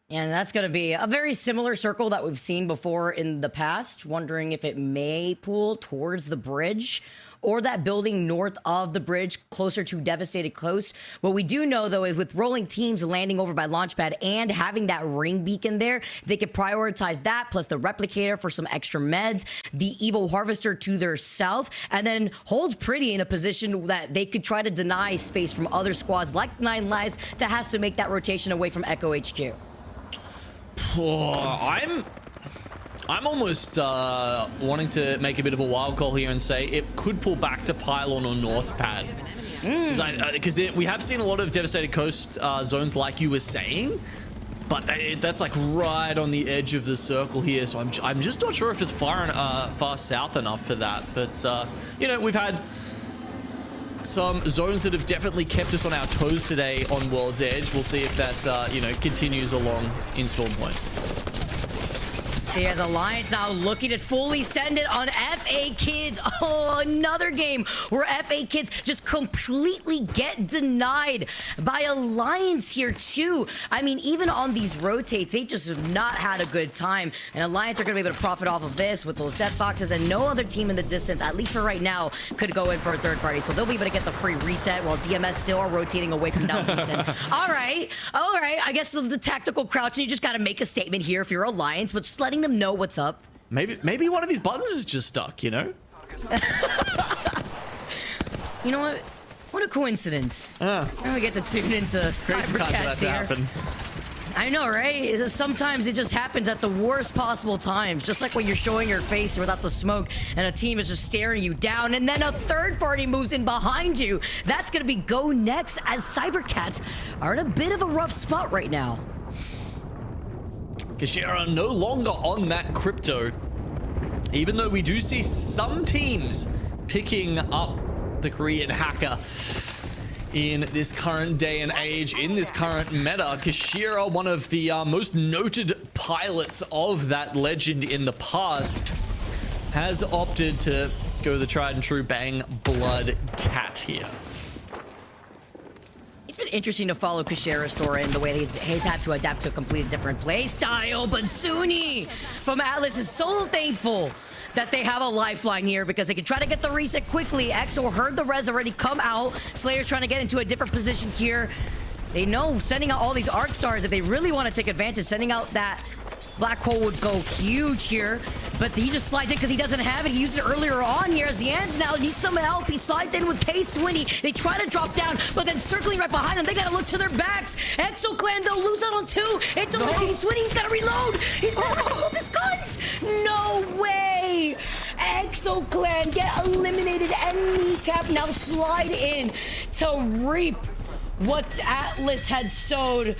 And that's going to be a very similar circle that we've seen before in the past. Wondering if it may pull towards the bridge or that building north of the bridge, closer to Devastated Coast. What we do know, though, is with rolling teams landing over by Launchpad and having that ring beacon there, they could prioritize that, plus the replicator for some extra meds, the Evo Harvester to their south, and then hold pretty in a position that they could try to deny space from other squads like 9 Lives that has to make that rotation away from Echo HQ. Oh, I'm almost wanting to make a bit of a wild call here and say it could pull back to Pylon or North Pad. Because we have seen a lot of Devastated Coast zones, like you were saying, but that's like right on the edge of the circle here. So I'm just not sure if it's far south enough for that. But you know, we've had some zones that have definitely kept us on our toes today on World's Edge. We'll see if that you know, continues along in Stormpoint. See, as Alliance now looking to fully send it on FA Kids. Oh, another game where FA Kids just completely get denied by Alliance here too. I mean, even on these rotates, they just have not had a good time. And Alliance are going to be able to profit off of this with those death boxes, and no other team in the distance, at least for right now, could go in for a third party. So they'll be able to get the free reset while DMS still are rotating away from down reset. All right. I guess the tactical crouch, and you just got to make a statement here if you're Alliance, but just letting them know what's up. Maybe one of these buttons is just stuck, you know? You know what? What a coincidence. Now we get to tune into Cybercats here. Happen. I know, right? Sometimes it just happens at the worst possible times. Just like when you're showing your face without the smoke and a team is just staring you down and then a third party moves in behind you. That's going to be go next as Cybercats are in a bit of a rough spot right now. Kashira no longer on that crypto. Even though we do see some teams picking up the Korean hacker in this current day and age, in this current meta. Kashira, one of the most noted pilots of that legend in the past, has opted to go the tried and true bang blood cat here. It's been interesting to follow Kashira's story and the way he's had to adapt to a completely different play style, but Suni from Atlas is so thankful that they have a lifeline here because they can try to get the reset quickly. EXO heard the res already come out. Slayer's trying to get into a different position here. They know sending out all these arc stars, if they really want to take advantage, sending out that black hole would go huge here, but he just slides in because he doesn't have it. He used it earlier on here as Yans now needs some help. He slides in with K-Swinny. They try to drop down, but then circling right behind them, they got to look to their backs. EXO Clan, they'll lose out on 2. It's only K-Swinny. He's got to reload. He's got to reload his guns. No way. EXO Clan get eliminated and Kneecap now slide in to reap what Atlas had sowed.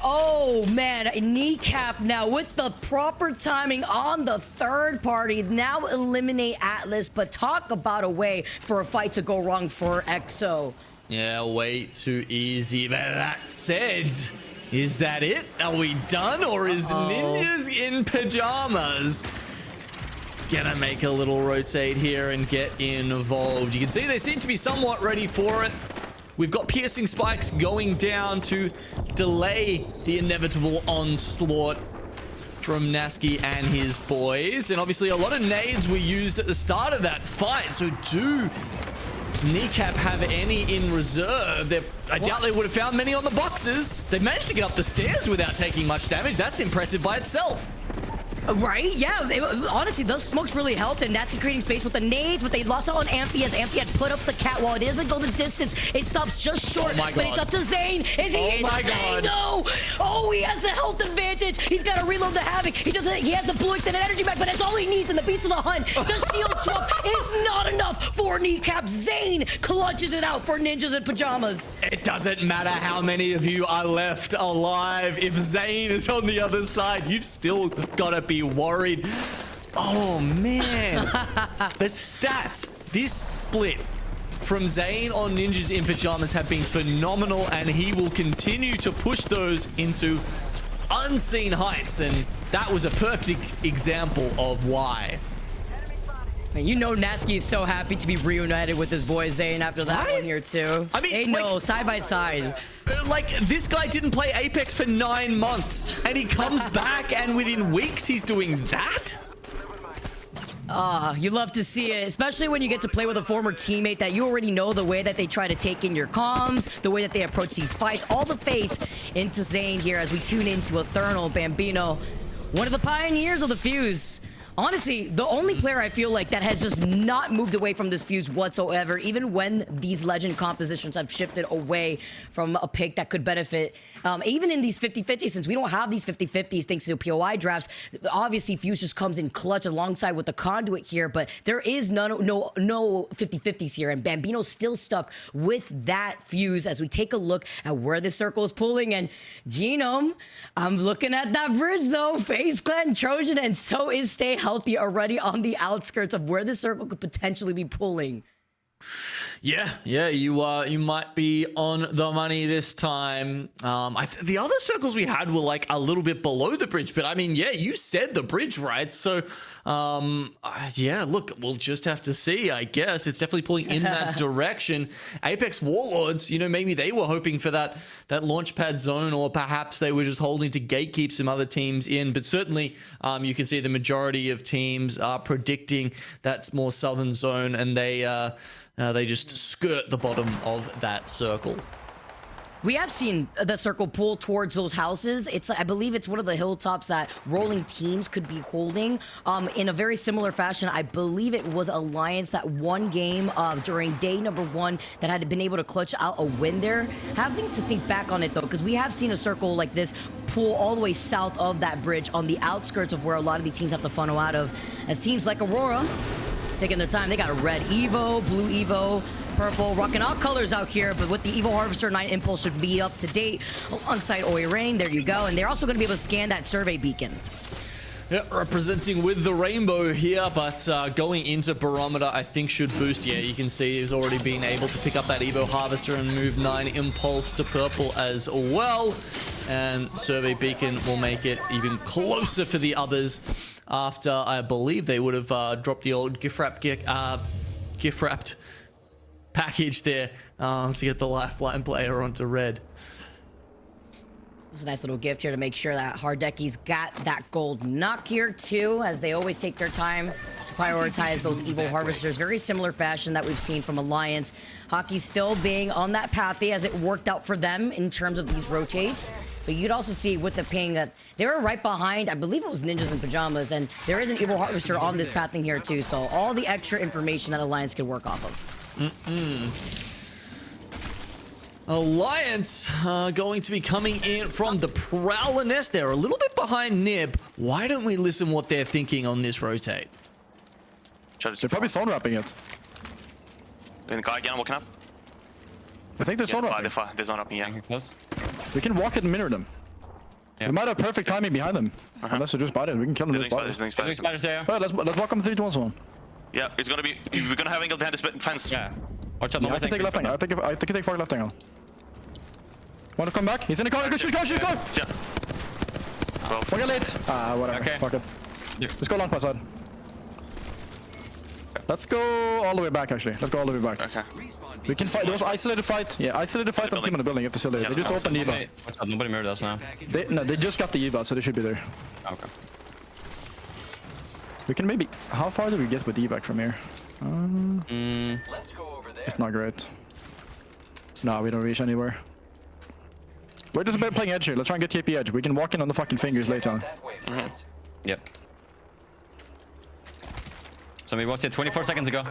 Oh man, Kneecap now with the proper timing on the third party now eliminate Atlas, but talk about a way for a fight to go wrong for EXO. Yeah, way too easy. But that said, is that it? Are we done, or is Ninjas in Pajamas gonna make a little rotate here and get involved? You can see they seem to be somewhat ready for it. We've got piercing spikes going down to delay the inevitable onslaught from Nasky and his boys. And obviously a lot of nades were used at the start of that fight. So do Kneecap have any in reserve? I doubt they would have found many on the boxes. They managed to get up the stairs without taking much damage. That's impressive by itself. Right? Yeah. Honestly, those smokes really helped, and that's creating space with the nades, but they lost out on Amphi as Amphi had put up the catwall. It doesn't go the distance. It stops just short, but it's up to Zane. Is he insane, though? Oh, he has the health advantage. He's got to reload the Havoc. He has the blue extended energy back, but that's all he needs in the Beast of the Hunt. The shield swap is not enough for Kneecap. Zane clutches it out for Ninjas in Pajamas. It doesn't matter how many of you are left alive. If Zane is on the other side, you've still got to be worried. Oh man. The stats this split from Zane on Ninjas in Pajamas have been phenomenal, and he will continue to push those into unseen heights, and that was a perfect example of why. Man, you know Nasky is so happy to be reunited with his boy Zane after that one here too. I mean, they know, side by side. Like, this guy didn't play Apex for 9 months, and he comes back, and within weeks, he's doing that? You love to see it, especially when you get to play with a former teammate that you already know the way that they try to take in your comms, the way that they approach these fights, all the faith into Zane here as we tune into Eternal Bambino, one of the pioneers of the Fuse. Honestly, the only player I feel like that has just not moved away from this Fuse whatsoever, even when these legend compositions have shifted away from a pick that could benefit. Even in these 50-50s, since we don't have these 50-50s thanks to POI drafts, obviously Fuse just comes in clutch alongside with the Conduit here, but there is no 50-50s here, and Bambino's still stuck with that Fuse as we take a look at where the circle is pulling. And Genome, I'm looking at that bridge though, FaZe Clan, Trojan, and so is Stay Healthy already on the outskirts of where the circle could potentially be pulling. Yeah, you might be on the money this time. The other circles we had were like a little bit below the bridge, but I mean, yeah, you said the bridge, right? So, yeah, look, we'll just have to see, I guess. It's definitely pulling in that direction. Apex Warlords, you know, maybe they were hoping for that launchpad zone, or perhaps they were just holding to gatekeep some other teams in, but certainly you can see the majority of teams are predicting that's more southern zone, and they just skirt the bottom of that circle. We have seen the circle pull towards those houses. I believe it's one of the hilltops that rolling teams could be holding. In a very similar fashion, I believe it was Alliance that won game during day number 1 that had been able to clutch out a win there. Having to think back on it though, because we have seen a circle like this pull all the way south of that bridge on the outskirts of where a lot of the teams have to funnel out of. As teams like Aurora taking their time, they got a red Evo, blue Evo, purple, rocking all colors out here, but with the Evo Harvester 9 Impulse should be up to date alongside Oi Rain. There you go. And they're also going to be able to scan that survey beacon. Yeah, representing with the rainbow here, but going into Barometer, I think should boost. Yeah, you can see he's already been able to pick up that Evo Harvester and move 9 Impulse to purple as well. And Survey Beacon will make it even closer for the others after, I believe, they would have dropped the old gift-wrapped package there to get the Lifeline player onto red. It's a nice little gift here to make sure that Hardecki's got that gold knock here too, as they always take their time to prioritize those Evo Harvesters. Very similar fashion that we've seen from Alliance. Hockey still being on that pathy as it worked out for them in terms of these rotates. But you'd also see with the ping that they were right behind, I believe it was Ninjas in Pajamas, and there is an Evo Harvester on this pathing here too. So all the extra information that Alliance could work off of. Alliance going to be coming in from the Prowler nest. They're a little bit behind Nib. Why don't we listen what they're thinking on this rotate? They're probably zone wrapping it. In the car again, walking up. I think they're zone wrapping. They're zone wrapping, yeah. We can walk it and mirror them. Yeah. We might have perfect timing behind them. Unless they're just spotted. We can kill them with Spiders. Alright, let's walk them 3 to 1 Yeah, it's gonna be. We're gonna have angle behind the fence. Yeah. Watch out, I can take left angle. I think I take far left angle. Want to come back? He's in the car. Shoot, go! Yeah. 12. We're late. Whatever. Okay. Fuck it. Let's go long pass side. Let's go all the way back, actually. Let's go all the way back. Okay. We can fight. There was isolated fight. Yeah, isolated fight on team on the building. If they're still there. They just opened the Eva. Watch out, nobody mirrored us now. They just got the Eva, so they should be there. Okay. We can maybe... How far do we get with evac from here? It's not great. No, we don't reach anywhere. We're just about playing edge here. Let's try and get TP edge. We can walk in on the fucking fingers later on. Yep. So we watched it 24 seconds ago.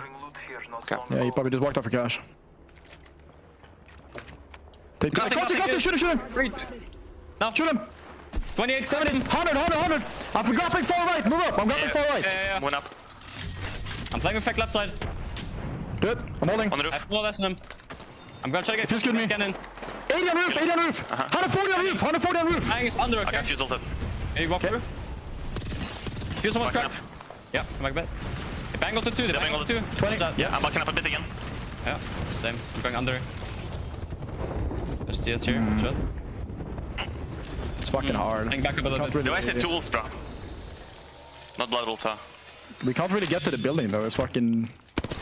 Okay. Yeah, he probably just walked off for cash. Shoot him! No. Shoot him! 28, 70, 100! I'm grappling far right! Move up! I'm grappling far right! Yeah. One up. I'm playing with fake left side. Good. I'm holding. On the I roof. have more less than him. I'm gonna try to get Fuse good me. cannon. 80 on roof! 140 on roof! 140 on roof! Bang is under, I okay? got fuse ulted. Can you walk through? Fuse almost cracked. Yeah, come back a bit. They bang ulted too, they bang ulted too. 20. Yeah, I'm backing up a bit again. Yeah, same. I'm going under. There's CS here. Shot. It's fucking hard. Hang back up a little bit. Do I say tools, bro? Not blood ulta. We can't really get to the building though. It's fucking...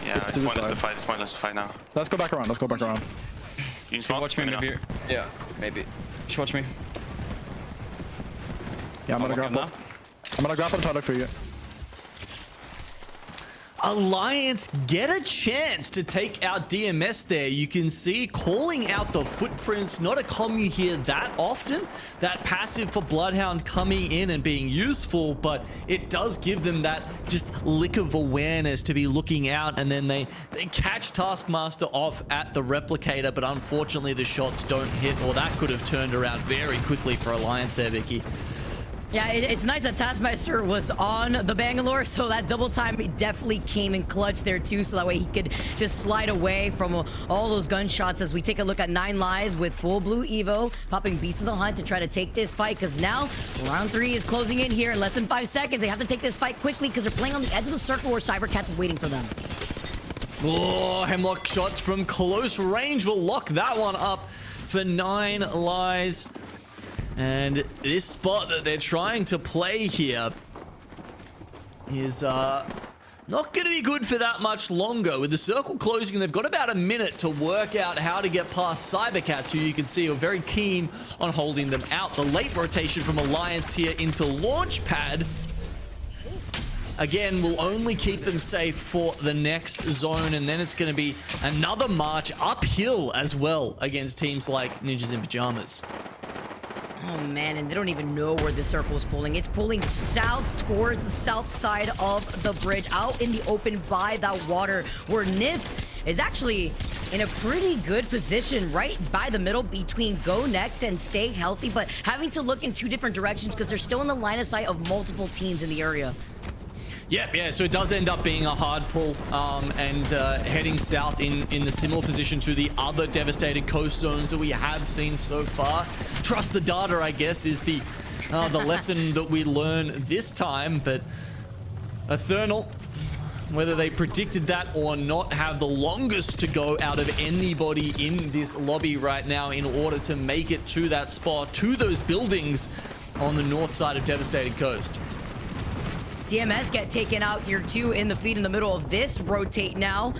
Yeah, it's pointless to fight. It's pointless to fight now. Let's go back around. You can smoke? Watch me maybe here. Yeah, maybe. Just watch me. Yeah, I'm gonna grapple. I'm gonna grapple the product for you. Alliance get a chance to take out DMS there. You can see calling out the footprints, not a comm you hear that often. That passive for Bloodhound coming in and being useful, but it does give them that just lick of awareness to be looking out, and then they catch Taskmaster off at the replicator, but unfortunately the shots don't hit, or that could have turned around very quickly for Alliance there, Vicky. Yeah, it's nice that Taskmaster was on the Bangalore, so that double time definitely came in clutch there too, so that way he could just slide away from all those gunshots as we take a look at 9 Lives with full blue Evo, popping Beast of the Hunt to try to take this fight, because now round 3 is closing in here in less than 5 seconds. They have to take this fight quickly because they're playing on the edge of the circle where Cybercats is waiting for them. Oh, Hemlock shots from close range will lock that one up for 9 Lives. And this spot that they're trying to play here is not going to be good for that much longer. With the circle closing, they've got about a minute to work out how to get past Cybercats, who you can see are very keen on holding them out. The late rotation from Alliance here into Launchpad. again, will only keep them safe for the next zone, and then it's going to be another march uphill as well against teams like Ninjas in Pajamas. Oh man, and they don't even know where the circle is pulling. It's pulling south towards the south side of the bridge, out in the open by that water, where Nif is actually in a pretty good position right by the middle between Go Next and Stay Healthy, but having to look in two different directions because they're still in the line of sight of multiple teams in the area. Yeah, so it does end up being a hard pull and heading south in the similar position to the other devastated coast zones that we have seen so far. Trust the data, I guess, is the lesson that we learn this time, but Eternal, whether they predicted that or not, have the longest to go out of anybody in this lobby right now in order to make it to that spot, to those buildings on the north side of devastated coast. DMS get taken out here too in the feed in the middle of this rotate now,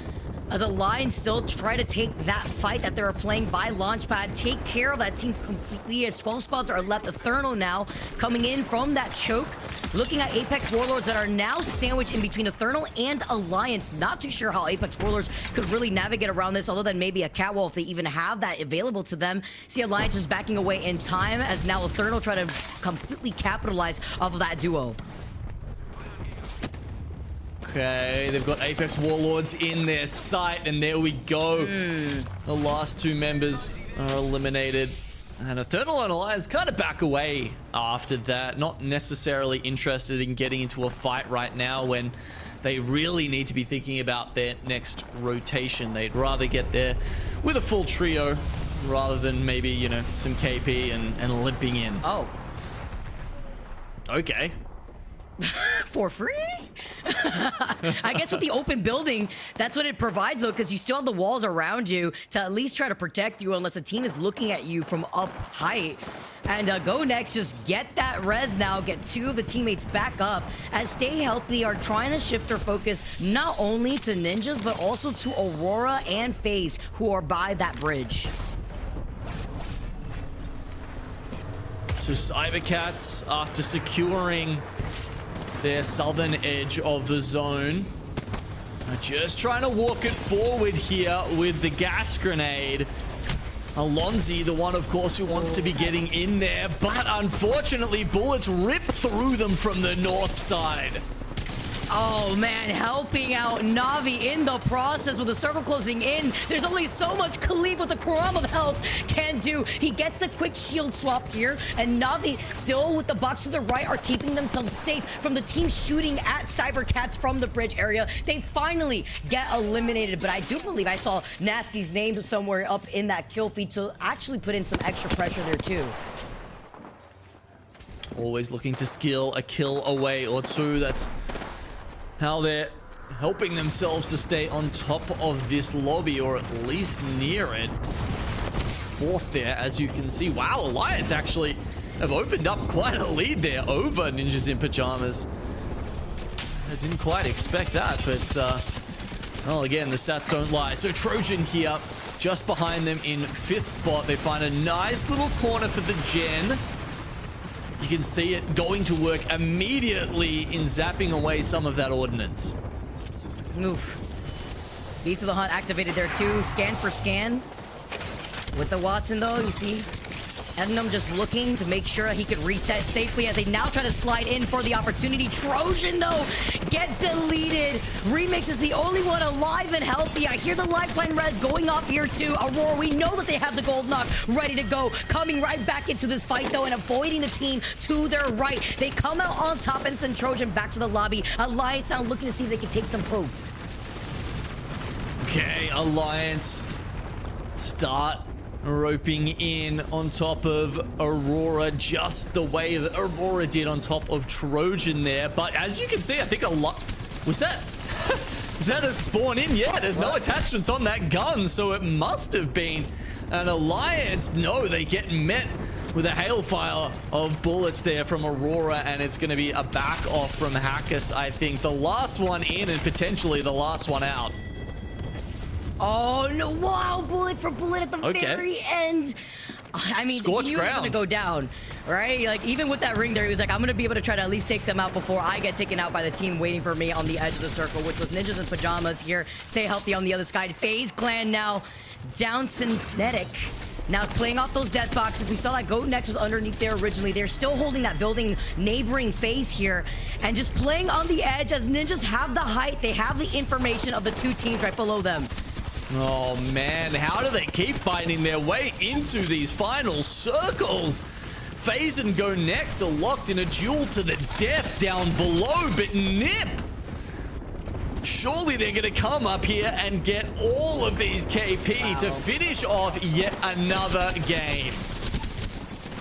as Alliance still try to take that fight that they're playing by Launchpad, take care of that team completely as 12 squads are left. Eternal now coming in from that choke, looking at Apex Warlords that are now sandwiched in between Eternal and Alliance. Not too sure how Apex Warlords could really navigate around this, other than maybe a catwall if they even have that available to them. See Alliance is backing away in time as now Eternal try to completely capitalize off of that duo. Okay, they've got Apex Warlords in their sight, and there we go. The last two members are eliminated. And Eternal and Alliance kind of back away after that. Not necessarily interested in getting into a fight right now when they really need to be thinking about their next rotation. They'd rather get there with a full trio rather than maybe, you know, some KP and limping in. Oh. Okay. For free? I guess with the open building, that's what it provides though, because you still have the walls around you to at least try to protect you unless a team is looking at you from up height. And Go Next just get that res now, get two of the teammates back up as Stay Healthy are trying to shift their focus not only to Ninjas, but also to Aurora and FaZe, who are by that bridge. So Cybercats, after securing their southern edge of the zone, are just trying to walk it forward here with the gas grenade. Alonzi, the one, of course, who wants to be getting in there, but unfortunately, bullets rip through them from the north side. Oh man, helping out Navi in the process with the circle closing in. There's only so much Khalif with the Quram of health can do. He gets the quick shield swap here, and Navi still with the box to the right are keeping themselves safe from the team shooting at Cybercats from the bridge area. They finally get eliminated, but I do believe I saw Nasky's name somewhere up in that kill feed to actually put in some extra pressure there too. Always looking to steal a kill away or two. That's how they're helping themselves to stay on top of this lobby, or at least near it. Fourth there, as you can see. Wow, Alliance actually have opened up quite a lead there over Ninjas in Pajamas. I didn't quite expect that, but well, again, the stats don't lie. So Trojan here, just behind them in 5th spot. They find a nice little corner for the Gen. You can see it going to work immediately in zapping away some of that ordnance. Oof. Beast of the Hunt activated there too. Scan for scan. With the Watson though, you see Ednum just looking to make sure he could reset safely as they now try to slide in for the opportunity. Trojan though, get deleted. Remix is the only one alive and healthy. I hear the lifeline res going off here too. Aurora, we know that they have the gold knock ready to go. Coming right back into this fight though and avoiding the team to their right. They come out on top and send Trojan back to the lobby. Alliance now looking to see if they can take some pokes. Okay, Alliance start roping in on top of Aurora, just the way that Aurora did on top of Trojan there. But as you can see, I think a lot was that is that a spawn in? Yeah, there's no attachments on that gun, so it must have been an Alliance. No, they get met with a hailfire of bullets there from Aurora, and it's going to be a back off from Hackus. I think the last one in and potentially the last one out. Oh no, wow, bullet for bullet at the very end. I mean, Scorched he knew it was ground. going to go down, right? Like, even with that ring there, he was like, I'm going to be able to try to at least take them out before I get taken out by the team waiting for me on the edge of the circle, which was Ninjas in Pajamas here. Stay healthy on the other side. FaZe Clan now down Synthetic. Now playing off those death boxes. We saw that Goat Next was underneath there originally. They're still holding that building neighboring FaZe here and just playing on the edge as Ninjas have the height. They have the information of the two teams right below them. Oh man, how do they keep finding their way into these final circles? FaZe and Go Next are locked in a duel to the death down below, but Nip, surely they're going to come up here and get all of these KP to finish off yet another game.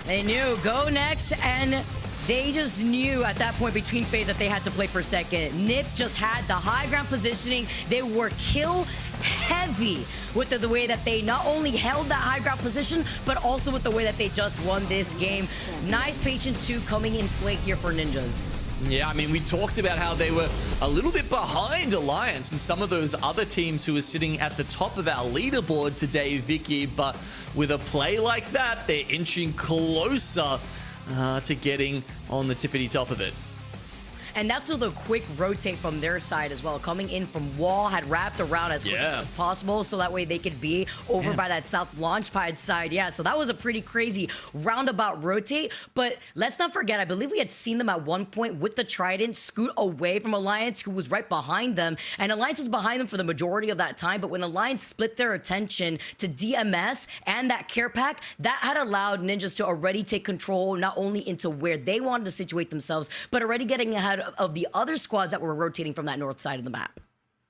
They knew Go Next, and they just knew at that point between FaZe that they had to play for second. Nip just had the high ground positioning. They were kill heavy with the way that they not only held that high ground position, but also with the way that they just won this game. Nice patience too coming in play here for Ninjas. Yeah, I mean, we talked about how they were a little bit behind Alliance and some of those other teams who were sitting at the top of our leaderboard today, Vicky, but with a play like that, they're inching closer to getting on the tippity top of it. And that's with a quick rotate from their side as well. Coming in from wall, had wrapped around as quickly as possible so that way they could be over by that south launch pad side. Yeah, so that was a pretty crazy roundabout rotate. But let's not forget, I believe we had seen them at one point with the Trident scoot away from Alliance, who was right behind them. And Alliance was behind them for the majority of that time. But when Alliance split their attention to DMS and that care pack, that had allowed Ninjas to already take control not only into where they wanted to situate themselves, but already getting ahead of the other squads that were rotating from that north side of the map.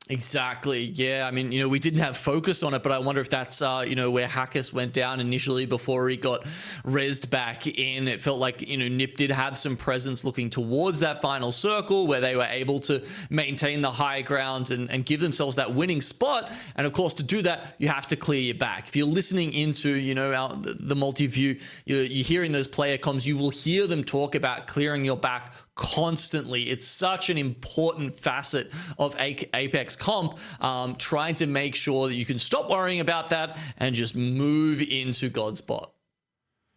Exactly. Yeah. I mean, we didn't have focus on it, but I wonder if that's, where Hackers went down initially before he got rezzed back in. It felt like, Nip did have some presence looking towards that final circle where they were able to maintain the high ground and give themselves that winning spot. And of course, to do that, you have to clear your back. If you're listening into, the multi-view, you're hearing those player comms, you will hear them talk about clearing your back constantly. It's such an important facet of Apex comp, trying to make sure that you can stop worrying about that and just move into Godspot.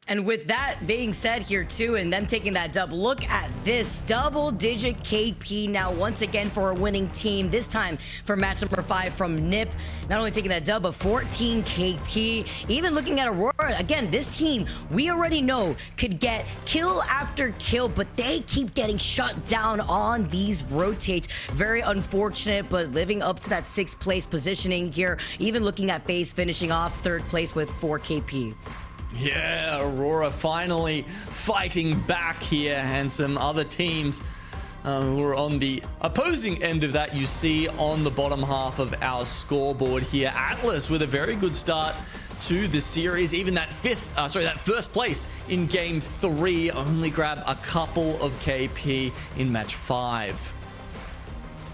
And with that being said here too, and them taking that dub, look at this double-digit KP now once again for a winning team, this time for match number 5 from Nip. Not only taking that dub, but 14 KP. Even looking at Aurora, again, this team, we already know, could get kill after kill, but they keep getting shut down on these rotates. Very unfortunate, but living up to that 6th place positioning here. Even looking at FaZe finishing off 3rd place with 4 KP. Yeah, Aurora finally fighting back here, and some other teams who are on the opposing end of that you see on the bottom half of our scoreboard here. Atlas with a very good start to the series. Even that that 1st place in game 3 only grab a couple of KP in match 5.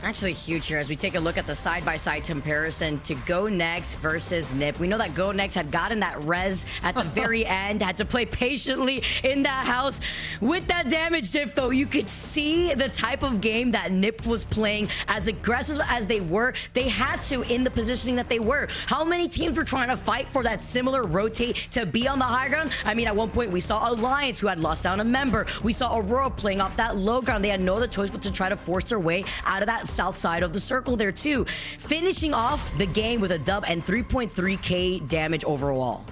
Actually huge here as we take a look at the side-by-side comparison to Go Next versus Nip. We know that Go Next had gotten that res at the very end, had to play patiently in that house. With that damage dip though, you could see the type of game that Nip was playing. As aggressive as they were, they had to in the positioning that they were. How many teams were trying to fight for that similar rotate to be on the high ground? I mean, at one point we saw Alliance, who had lost down a member. We saw Aurora playing off that low ground. They had no other choice but to try to force their way out of that south side of the circle there too, finishing off the game with a dub and 3.3k damage overall.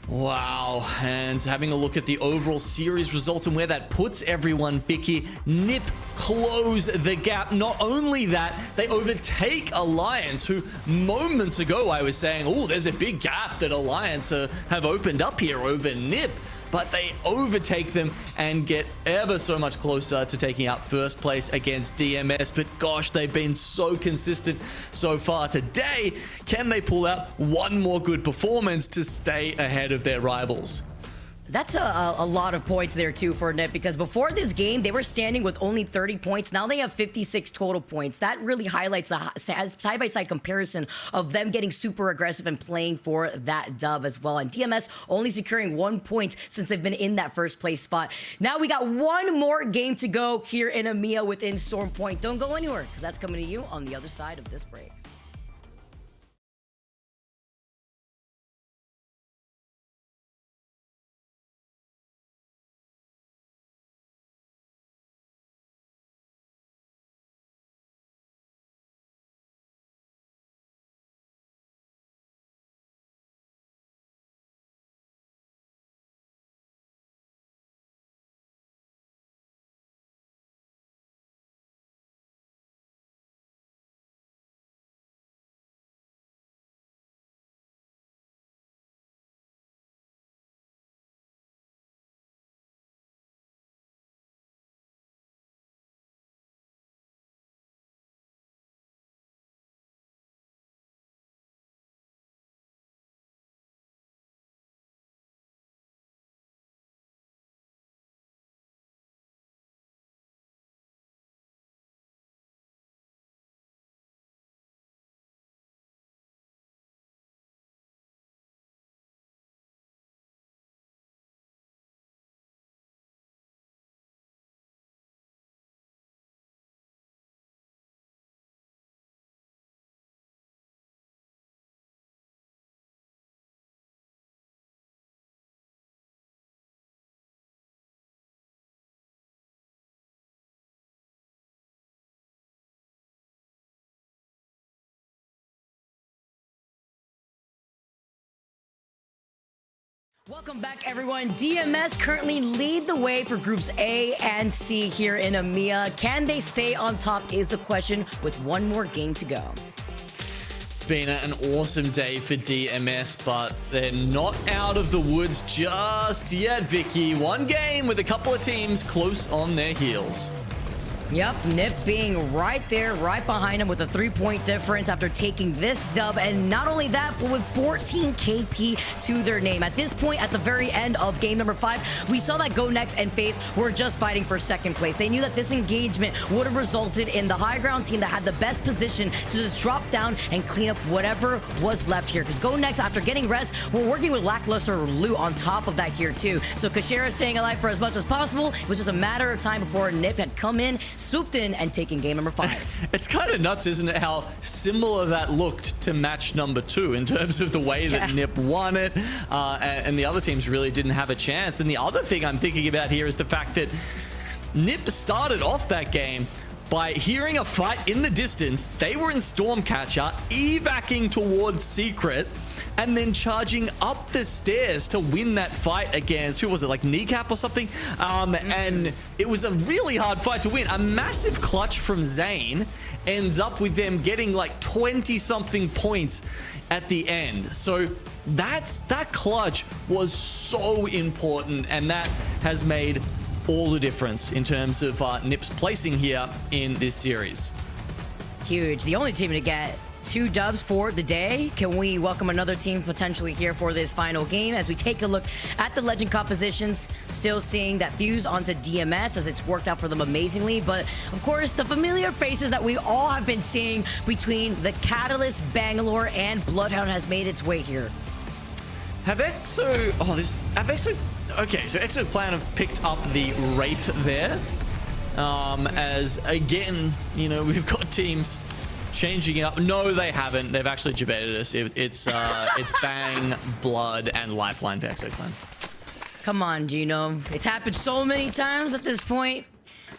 Wow, and having a look at the overall series results and where that puts everyone, Vicky, Nip close the gap. Not only that, they overtake Alliance, who moments ago I was saying, oh, there's a big gap that Alliance have opened up here over Nip. But they overtake them and get ever so much closer to taking out 1st place against DMS. But gosh, they've been so consistent so far today. Can they pull out one more good performance to stay ahead of their rivals? That's a lot of points there too for Nip, because before this game they were standing with only 30 points. Now they have 56 total points. That really highlights the side-by-side comparison of them getting super aggressive and playing for that dub as well. And DMS only securing 1 point since they've been in that 1st place spot. Now we got one more game to go here in EMEA within Storm Point. Don't go anywhere, because that's coming to you on the other side of this break. Welcome back, everyone. DMS currently lead the way for groups A and C here in EMEA. Can they stay on top is the question with one more game to go. It's been an awesome day for DMS, but they're not out of the woods just yet, Vicky. One game with a couple of teams close on their heels. Yep, Nip being right there, right behind him with a 3-point difference after taking this dub. And not only that, but with 14 KP to their name. At this point, at the very end of game number 5, we saw that Go Next and FaZe were just fighting for second place. They knew that this engagement would have resulted in the high ground team that had the best position to just drop down and clean up whatever was left here. Because Go Next, after getting res, were working with lackluster loot on top of that here too. So Kashera staying alive for as much as possible. It was just a matter of time before Nip had come in, swooped in, and taken game number 5. It's kind of nuts, isn't it, how similar that looked to match number 2 in terms of the way that Nip won it, and the other teams really didn't have a chance. And the other thing I'm thinking about here is the fact that Nip started off that game by hearing a fight in the distance. They were in Stormcatcher, evacing towards Secret, and then charging up the stairs to win that fight against, who was it, like Kneecap or something? And it was a really hard fight to win. A massive clutch from Zane ends up with them getting like 20-something points at the end. So that clutch was so important, and that has made all the difference in terms of Nip's placing here in this series. Huge. The only team to get 2 dubs for the day. Can we welcome another team potentially here for this final game as we take a look at the legend compositions? Still seeing that fuse onto DMS as it's worked out for them amazingly, but of course the familiar faces that we all have been seeing between the Catalyst, Bangalore, and Bloodhound has made its way here. Have EXO okay, so EXO Plan have picked up the Wraith there, as again, you know, we've got teams changing it up. No, they haven't. They've actually debated us. It's Bang, Blood, and Lifeline for EXO Clan. Come on, Gino. It's happened so many times at this point.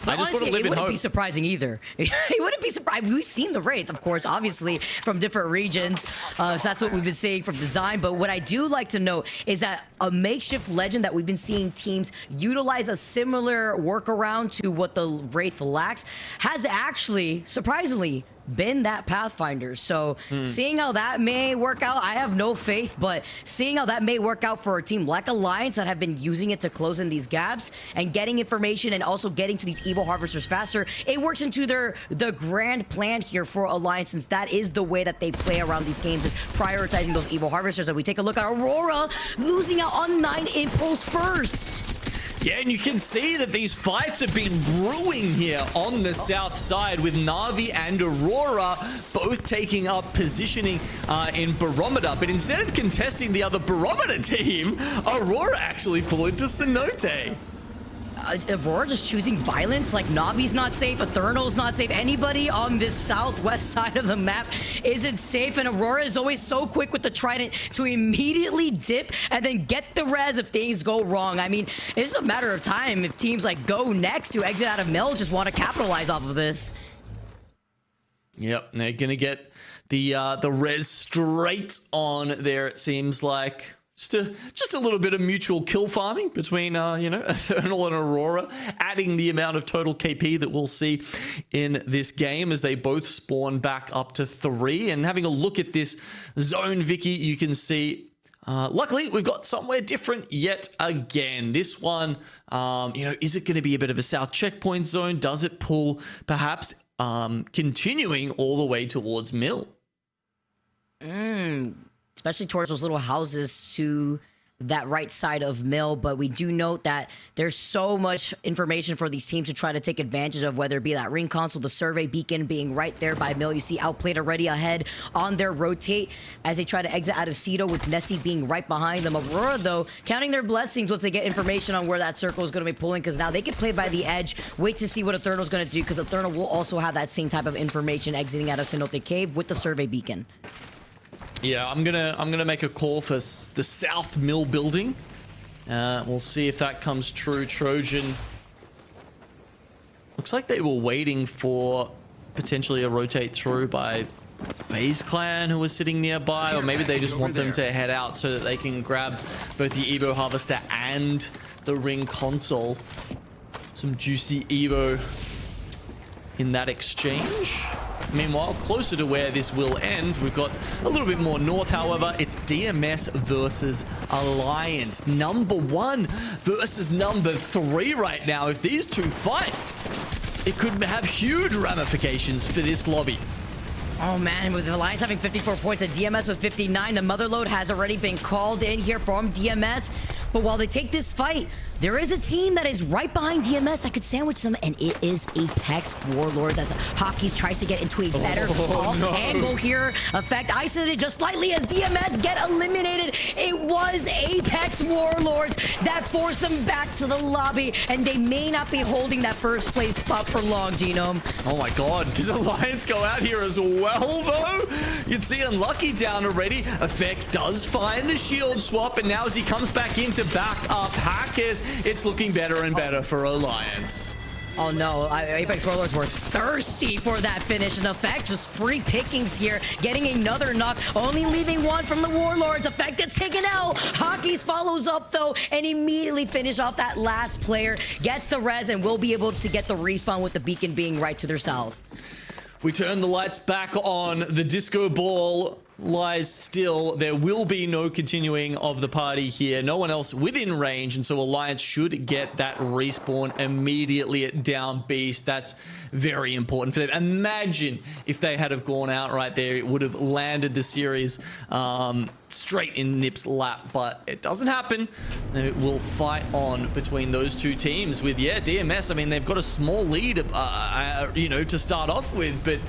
But honestly, it wouldn't be surprising either. It wouldn't be surprising. We've seen the Wraith, of course, obviously, from different regions. So that's what we've been seeing from design. But what I do like to note is that a makeshift legend that we've been seeing teams utilize a similar workaround to what the Wraith lacks has actually, surprisingly, been that Pathfinder. So seeing how that may work out, I have no faith, but seeing how that may work out for a team like Alliance that have been using it to close in these gaps and getting information and also getting to these evil harvesters faster, it works into the grand plan here for Alliance, since that is the way that they play around these games, is prioritizing those evil harvesters. And we take a look at Aurora losing out on 9 impulse first. Yeah, and you can see that these fights have been brewing here on the south side, with Na'Vi and Aurora both taking up positioning in Barometer. But instead of contesting the other Barometer team, Aurora actually pull into Cenote. Aurora just choosing violence. Like, Na'Vi's not safe, Eternal's not safe. Anybody on this southwest side of the map isn't safe, and Aurora is always so quick with the Trident to immediately dip and then get the res if things go wrong. I mean, it's just a matter of time if teams like Go Next, who exit out of Mill, just want to capitalize off of this. Yep, they're gonna get the res straight on there, it seems like. Just a little bit of mutual kill farming between, you know, Eternal and Aurora, adding the amount of total KP that we'll see in this game as they both spawn back up to 3. And having a look at this zone, Vicky, you can see, luckily, we've got somewhere different yet again. This one, you know, is it going to be a bit of a south checkpoint zone? Does it pull, perhaps, continuing all the way towards Mill? Especially towards those little houses to that right side of Mill. But we do note that there's so much information for these teams to try to take advantage of, whether it be that ring console, the survey beacon being right there by Mill. You see Outplayed already ahead on their rotate as they try to exit out of Cedo, with Nessie being right behind them. Aurora, though, counting their blessings once they get information on where that circle is going to be pulling, because now they can play by the edge, wait to see what Eternal's going to do, because Eternal will also have that same type of information exiting out of Cenote Cave with the survey beacon. Yeah, I'm gonna make a call for the South Mill building. We'll see if that comes true. Trojan. Looks like they were waiting for potentially a rotate through by FaZe Clan who are sitting nearby, or maybe they just want them to head out so that they can grab both the Evo Harvester and the Ring console. Some juicy Evo in that exchange. Meanwhile, closer to where this will end, we've got a little bit more north. However, it's DMS versus Alliance. Number 1 versus number 3 right now. If these two fight, it could have huge ramifications for this lobby. Oh man, with Alliance having 54 points and DMS with 59, the motherload has already been called in here from DMS. But while they take this fight, there is a team that is right behind DMS that could sandwich them, and it is Apex Warlords as Hawkeys tries to get into a better angle here. Effect isolated just slightly as DMS get eliminated. It was Apex Warlords that forced them back to the lobby, and they may not be holding that first place spot for long, Genome. Oh my god, does Alliance go out here as well, though? You'd see Unlucky down already. Effect does find the shield swap, and now as he comes back in to back up Hackers, it's looking better and better for Alliance. Oh no, Apex Warlords were thirsty for that finish. And Effect just free pickings here, getting another knock, only leaving one from the Warlords. Effect gets taken out. Hawkeys follows up though, and immediately finish off that last player, gets the res, and will be able to get the respawn with the beacon being right to their south. We turn the lights back on. The disco ball lies still. There will be no continuing of the party here. No one else within range, and so Alliance should get that respawn immediately at Down Beast. That's very important for them. Imagine if they had have gone out right there, it would have landed the series straight in Nip's lap, but it doesn't happen. It will fight on between those two teams with, yeah, DMS. I mean, they've got a small lead, you know, to start off with, but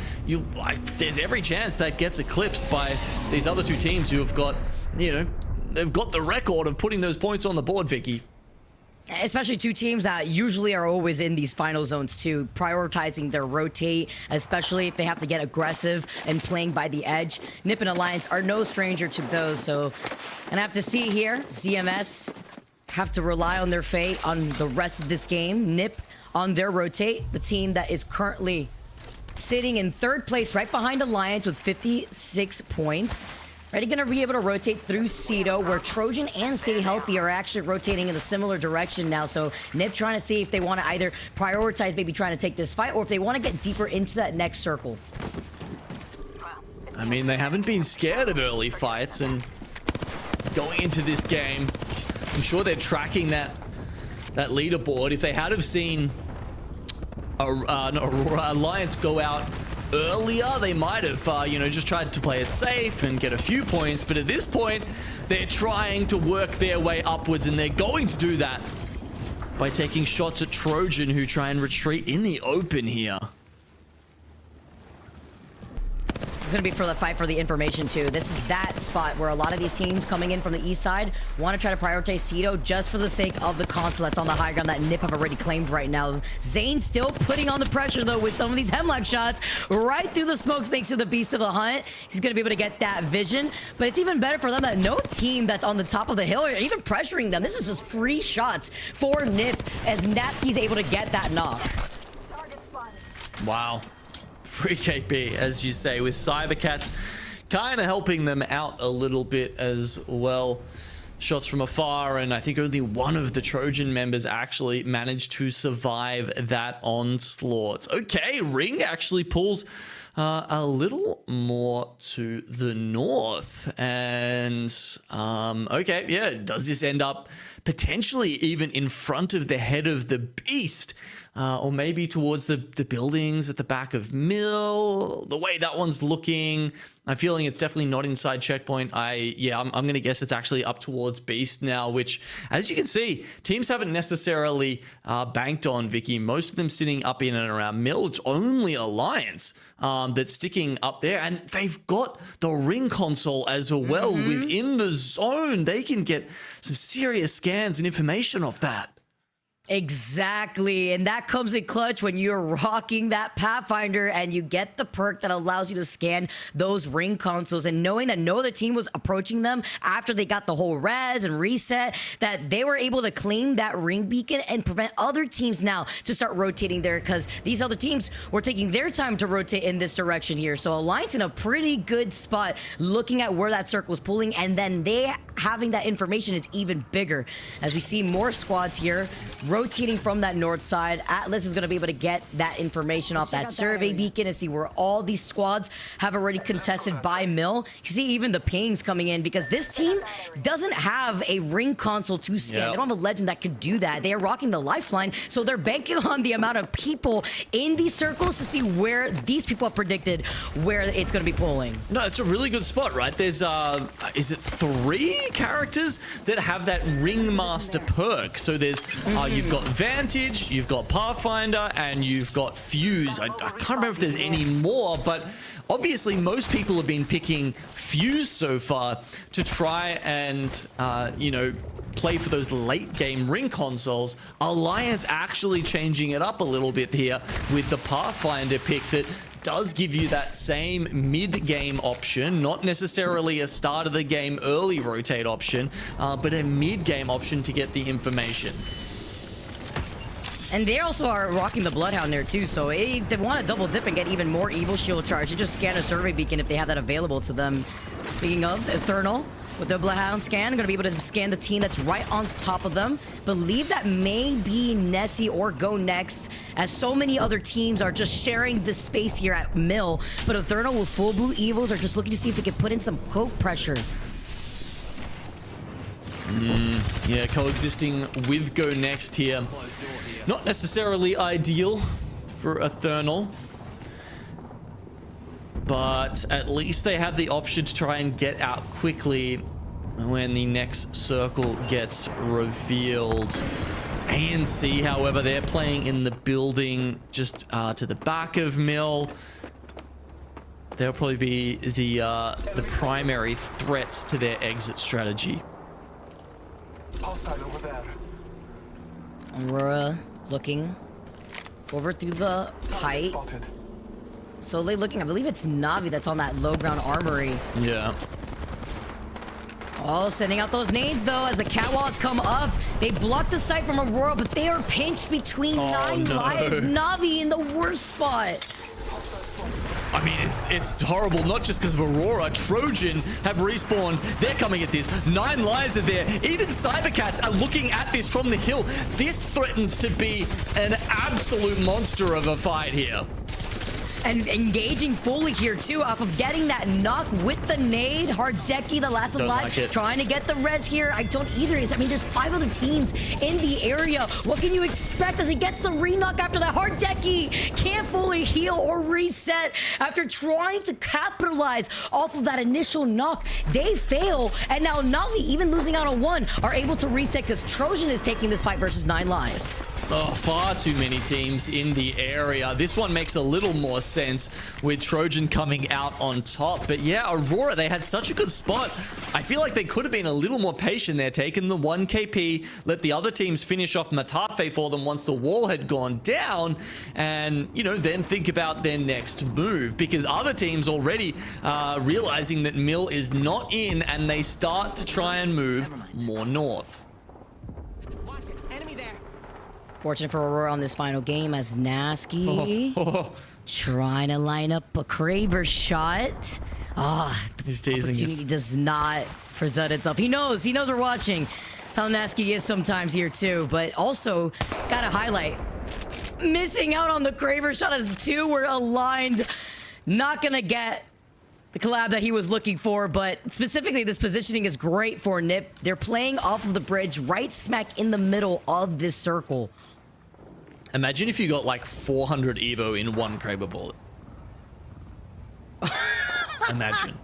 there's every chance that gets eclipsed by these other two teams who have got, you know, they've got the record of putting those points on the board, Vicky. Especially two teams that usually are always in these final zones too, prioritizing their rotate, especially if they have to get aggressive and playing by the edge. Nip and Alliance are no stranger to those, so and I have to see here, CMS have to rely on their fate on the rest of this game. Nip on their rotate, the team that is currently sitting in third place right behind Alliance with 56 points. Already going to be able to rotate through Cedo, where Trojan and Stay Healthy are actually rotating in a similar direction now. So Nip trying to see if they want to either prioritize maybe trying to take this fight, or if they want to get deeper into that next circle. I mean, they haven't been scared of early fights, and going into this game, I'm sure they're tracking that leaderboard. If they had have seen Alliance go out earlier, they might have, you know, just tried to play it safe and get a few points. But at this point, they're trying to work their way upwards, and they're going to do that by taking shots at Trojan, who try and retreat in the open here. It's going to be for the fight for the information too. This is that spot where a lot of these teams coming in from the east side want to try to prioritize Cedo just for the sake of the console that's on the high ground that Nip have already claimed right now. Zane still putting on the pressure though with some of these hemlock shots right through the smokes thanks to the Beast of the Hunt. He's going to be able to get that vision, but it's even better for them that no team that's on the top of the hill are even pressuring them. This is just free shots for Nip as Natsuki's able to get that knock. Wow. Free KP, as you say, with Cybercats kind of helping them out a little bit as well. Shots from afar, and I think only one of the Trojan members actually managed to survive that onslaught. Okay, Ring actually pulls a little more to the north, and okay, yeah, does this end up potentially even in front of the head of the Beast? Or maybe towards the buildings at the back of Mill. The way that one's looking, I'm feeling it's definitely not inside checkpoint. I'm going to guess it's actually up towards Beast now, which, as you can see, teams haven't necessarily banked on, Vicky. Most of them sitting up in and around Mill. It's only Alliance that's sticking up there, and they've got the Ring console as well within the zone. They can get some serious scans and information off that. Exactly, and that comes in clutch when you're rocking that Pathfinder and you get the perk that allows you to scan those ring consoles, and knowing that no other team was approaching them after they got the whole res and reset, that they were able to claim that ring beacon and prevent other teams now to start rotating there, because these other teams were taking their time to rotate in this direction here. So Alliance in a pretty good spot looking at where that circle was pulling, and then they having that information is even bigger as we see more squads here rotating from that north side. Atlas is going to be able to get that information off that survey beacon and see where all these squads have already contested by mill. You see even the pings coming in because this team doesn't have a ring console to scan. They don't have a legend that could do that. They are rocking the lifeline, so they're banking on the amount of people in these circles to see where these people have predicted where it's going to be pulling. No, it's a really good spot, right? There's, is it 3 characters that have that Ringmaster perk? So there's, you've got Vantage, you've got Pathfinder, and you've got Fuse. I can't remember if there's any more, but obviously most people have been picking Fuse so far to try and, you know, play for those late game ring consoles. Alliance actually changing it up a little bit here with the Pathfinder pick that does give you that same mid-game option, not necessarily a start of the game early rotate option, but a mid-game option to get the information. And they also are rocking the Bloodhound there too, so if they want to double dip and get even more Evil Shield charge, they just scan a survey beacon if they have that available to them. Speaking of, Eternal with the Bloodhound scan, going to be able to scan the team that's right on top of them. Believe that may be Nessie or Go Next, as so many other teams are just sharing the space here at Mill. But Eternal with full blue Evils are just looking to see if they can put in some cloak pressure. Yeah, coexisting with Go Next here. Not necessarily ideal for Eternal, but at least they have the option to try and get out quickly when the next circle gets revealed. ANC, however, they're playing in the building just to the back of Mill. They'll probably be the primary threats to their exit strategy. Aurora looking over through the height. Slowly looking, I believe it's Navi that's on that low ground armory. Yeah. Oh, sending out those nades though as the catwalks come up. They block the sight from Aurora, but they are pinched between 9 lives. Navi in the worst spot. I mean, it's horrible, not just because of Aurora. Trojan have respawned. They're coming at this. 9 lives are there. Even Cybercats are looking at this from the hill. This threatens to be an absolute monster of a fight here. And engaging fully here too off of getting that knock with the nade. Hardeki, the last alive, trying to get the res here. I don't either. I mean, there's 5 other teams in the area. What can you expect as he gets the re-knock after that? Hardeki can't fully heal or reset after trying to capitalize off of that initial knock. They fail, and now Navi, even losing out on 1, are able to reset because Trojan is taking this fight versus 9 lives. Oh, far too many teams in the area. This one makes a little more sense with Trojan coming out on top. But yeah, Aurora, they had such a good spot. I feel like they could have been a little more patient there, taking the 1 KP, let the other teams finish off Matafe for them once the wall had gone down, and, you know, then think about their next move, because other teams already realizing that Mill is not in, and they start to try and move more north. Fortunate for Aurora on this final game as Nasky trying to line up a Kraber shot. He's teasing us. Opportunity does not present itself. He knows we're watching. That's how Nasky is sometimes here too, but also gotta highlight missing out on the Kraber shot as the 2 were aligned. Not gonna get the collab that he was looking for, but specifically this positioning is great for Nip. They're playing off of the bridge right smack in the middle of this circle. Imagine if you got like 400 Evo in 1 Kraber bullet. Imagine.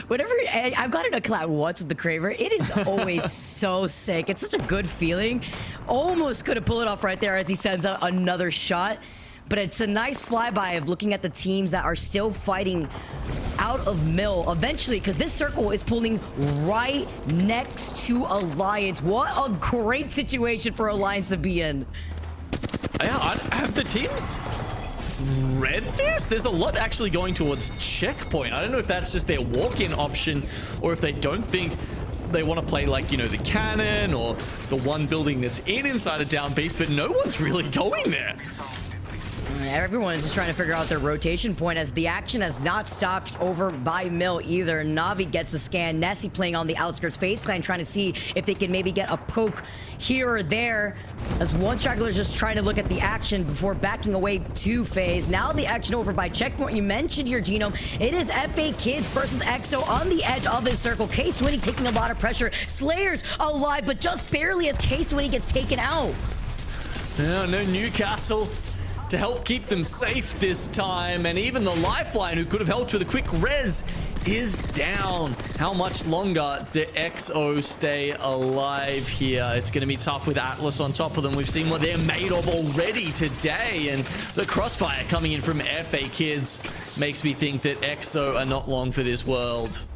Whenever I've gotten a collab once with the Kraber, it is always so sick. It's such a good feeling. Almost could have pulled it off right there as he sends out another shot. But it's a nice flyby of looking at the teams that are still fighting out of Mill eventually, because this circle is pulling right next to Alliance. What a great situation for Alliance to be in. Yeah, have the teams read this? There's a lot actually going towards checkpoint. I don't know if that's just their walk-in option or if they don't think they want to play like, you know, the cannon or the one building that's inside of down base, but no one's really going there. Everyone is just trying to figure out their rotation point as the action has not stopped over by Mill either. Navi gets the scan. Nessie playing on the outskirts. FaZe Clan trying to see if they can maybe get a poke here or there, as one straggler is just trying to look at the action before backing away to FaZe. Now the action over by checkpoint. You mentioned your Genome. It is FA Kids versus EXO on the edge of this circle. K20 taking a lot of pressure. Slayer's alive, but just barely as K20 gets taken out. No Newcastle to help keep them safe this time, and even the lifeline who could have helped with a quick res is down. How much longer do EXO stay alive here? It's going to be tough with Atlas on top of them. We've seen what they're made of already today, and the crossfire coming in from FA Kids makes me think that EXO are not long for this world.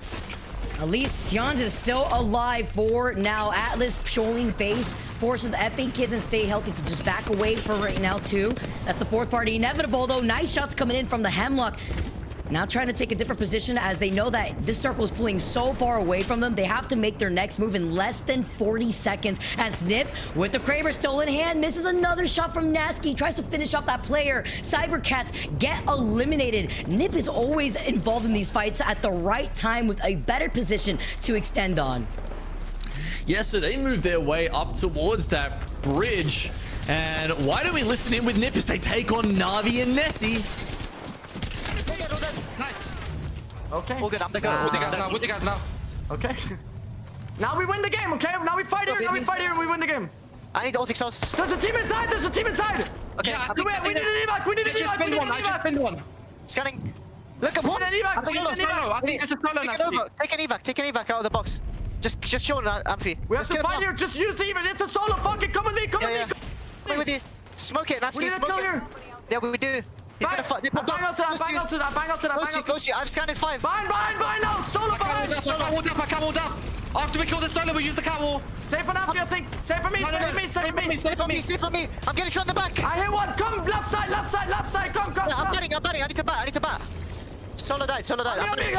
At least Yans is still alive for now. Atlas showing face forces FA Kids and Stay Healthy to just back away for right now too. That's the fourth party inevitable though. Nice shots coming in from the Hemlock. Now trying to take a different position as they know that this circle is pulling so far away from them. They have to make their next move in less than 40 seconds as Nip with the Kraber still in hand misses another shot from Nasky. Tries to finish off that player. Cybercats get eliminated. Nip is always involved in these fights at the right time with a better position to extend on. Yeah, so they move their way up towards that bridge. And why don't we listen in with Nip as they take on Navi and Nessie? Nice. Okay. All good, I'm the go. With you guys now. Okay. Now we win the game, okay? Now we fight here, and we win the game. I need ulti shots. There's a team inside, Okay, yeah, we need an evac, we need an evac. I just pinned one. Scanning. Look at one. We need an evac, I think it's a solo now. Take an evac out of the box. Just show it, Amphi. We have to fight here, just use the evac. It's a solo, fuck it, come with me, come with me. Come with you. Smoke it, Nasky, smoke it. Yeah, we do. Bang out to that. Close you. I've scanned in 5. Fine now. Solo behind. I can't wall down. After we kill the solo, we use the cat wall. Safe enough, I think. Safe for me. Safe for me. I'm getting shot in the back. I hear one. Come, left side. Come. Yeah, I'm batting. I need to bat. Solo died. Help me.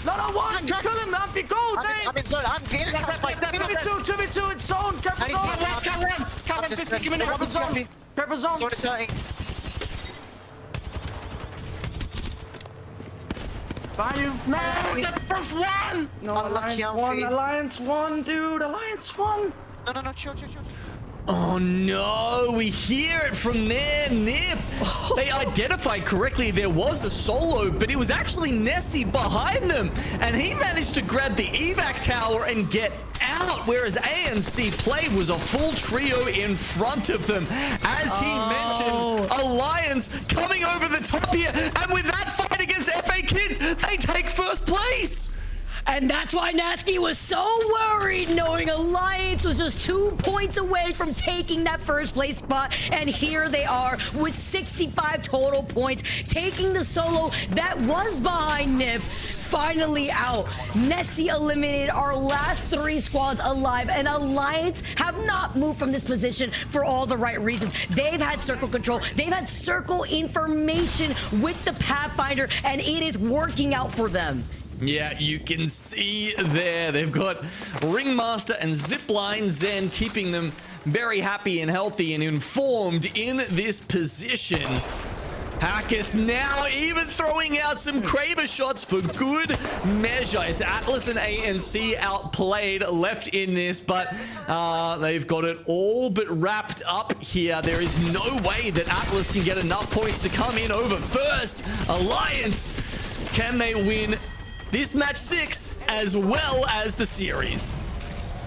Lot of one. Kill him, Ampy. Go, Dave. I'm in zone. I'm getting a spike. 2v2, it's zone. Careful zone. Can't 50 minutes. Careful zone. Zone is hurting. Behind you. No, the first one. No, Alliance won, dude. Alliance won. No, chill. Oh no, we hear it from there, Nip. They identified correctly there was a solo, but it was actually Nessie behind them. And he managed to grab the evac tower and get out, whereas ANC play was a full trio in front of them. As he mentioned, Alliance coming over the top here. And with that fight against FA Kids, they take first place. And that's why Nasky was so worried, knowing Alliance was just 2 points away from taking that first place spot. And here they are with 65 total points, taking the solo that was behind Nip. Finally out. Nessie eliminated our last 3 squads alive, and Alliance have not moved from this position for all the right reasons. They've had circle control. They've had circle information with the Pathfinder, and it is working out for them. Yeah, you can see there. They've got Ringmaster and Zipline Zen keeping them very happy and healthy and informed in this position. Hackus now even throwing out some Kraber shots for good measure. It's Atlas and ANC outplayed, left in this, but they've got it all but wrapped up here. There is no way that Atlas can get enough points to come in over first. Alliance, can they win this match 6 as well as the series?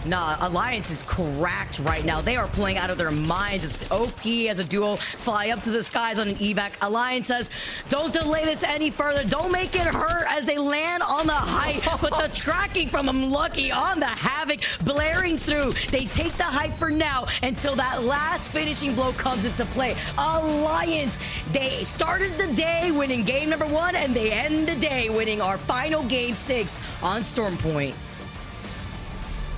Nah, Alliance is cracked right now. They are playing out of their minds. As OP as a duo fly up to the skies on an evac. Alliance says, don't delay this any further. Don't make it hurt as they land on the height. But the tracking from Unlucky on the Havoc blaring through. They take the height for now until that last finishing blow comes into play. Alliance, they started the day winning game number 1 and they end the day winning our final game 6 on Storm Point.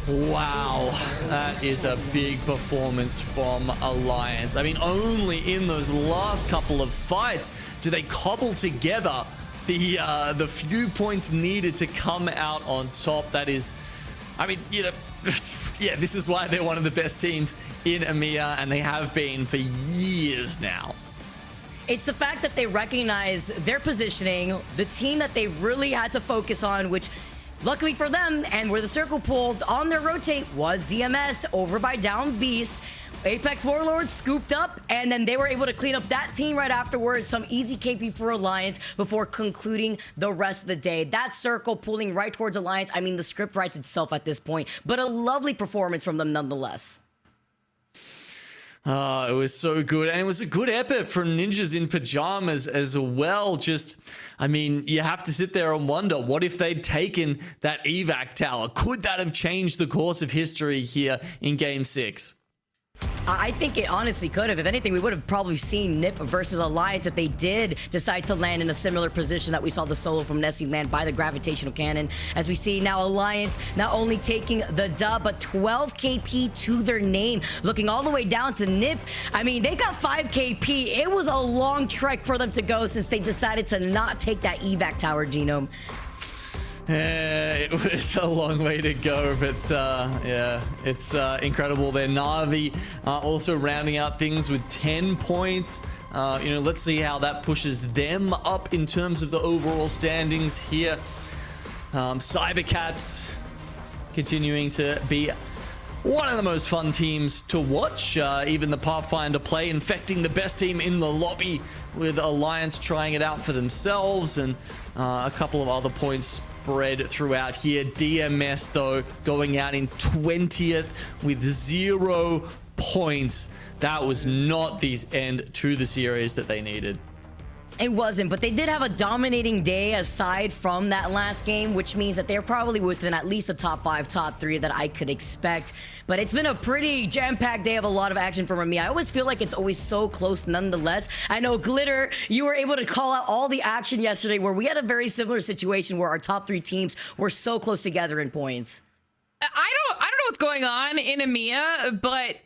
Wow, that is a big performance from Alliance. I mean, only in those last couple of fights do they cobble together the few points needed to come out on top. That is, I mean, you know, yeah, this is why they're one of the best teams in EMEA, and they have been for years now. It's the fact that they recognize their positioning, the team that they really had to focus on, which luckily for them, and where the circle pulled on their rotate was DMS over by Down Beast. Apex Warlords scooped up, and then they were able to clean up that team right afterwards. Some easy KP for Alliance before concluding the rest of the day. That circle pulling right towards Alliance. I mean, the script writes itself at this point, but a lovely performance from them nonetheless. It was so good, and it was a good effort from Ninjas in Pajamas as well. Just, I mean, you have to sit there and wonder, what if they'd taken that evac tower? Could that have changed the course of history here in Game 6? I think it honestly could have. If anything, we would have probably seen NiP versus Alliance if they did decide to land in a similar position that we saw the solo from Nessie land by the gravitational cannon. As we see now, Alliance not only taking the dub, but 12 KP to their name, looking all the way down to NiP. I mean, they got 5 KP. It was a long trek for them to go since they decided to not take that evac tower, Genome. It was a long way to go, but yeah, it's incredible there. Na'Vi also rounding out things with 10 points. You know, let's see how that pushes them up in terms of the overall standings here. Cybercats continuing to be one of the most fun teams to watch. Even the Pathfinder play infecting the best team in the lobby, with Alliance trying it out for themselves, and a couple of other points spread throughout here. DMS, though, going out in 20th with 0 points. That was not the end to the series that they needed. It wasn't, but they did have a dominating day aside from that last game, which means that they're probably within at least a top 5, top 3 that I could expect. But it's been a pretty jam-packed day of a lot of action from EMEA. I always feel like it's always so close nonetheless. I know, Glitter, you were able to call out all the action yesterday where we had a very similar situation where our top 3 teams were so close together in points. I don't know what's going on in EMEA, but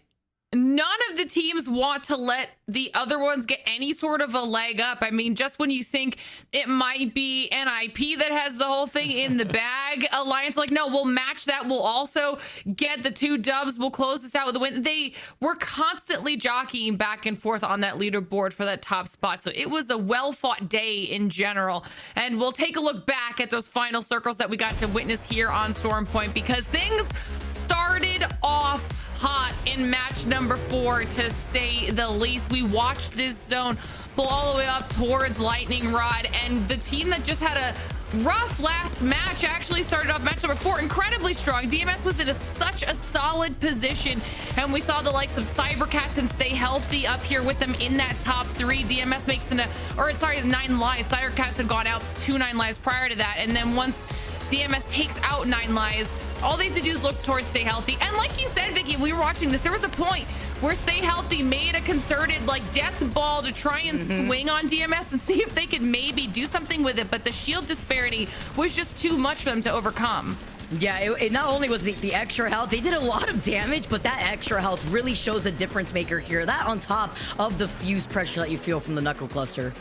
none of the teams want to let the other ones get any sort of a leg up. I mean, just when you think it might be NIP that has the whole thing in the bag, Alliance like, no, we'll match that. We'll also get the 2 dubs. We'll close this out with a win. They were constantly jockeying back and forth on that leaderboard for that top spot. So it was a well-fought day in general. And we'll take a look back at those final circles that we got to witness here on Storm Point, because things started off hot in match number 4, to say the least. We watched this zone pull all the way up towards Lightning Rod, and the team that just had a rough last match actually started off match number 4 incredibly strong. DMS was in such a solid position, and we saw the likes of Cybercats and Stay Healthy up here with them in that top 3. DMS makes 9 lives. Cybercats had gone out 2 9 lives prior to that, and then once DMS takes out 9 lives, all they have to do is look towards Stay Healthy. And like you said, Vicky, we were watching this, there was a point where Stay Healthy made a concerted death ball to try and swing on DMS and see if they could maybe do something with it, but the shield disparity was just too much for them to overcome. Yeah, it not only was the extra health, they did a lot of damage, but that extra health really shows the difference maker here. That on top of the fuse pressure that you feel from the Knuckle Cluster.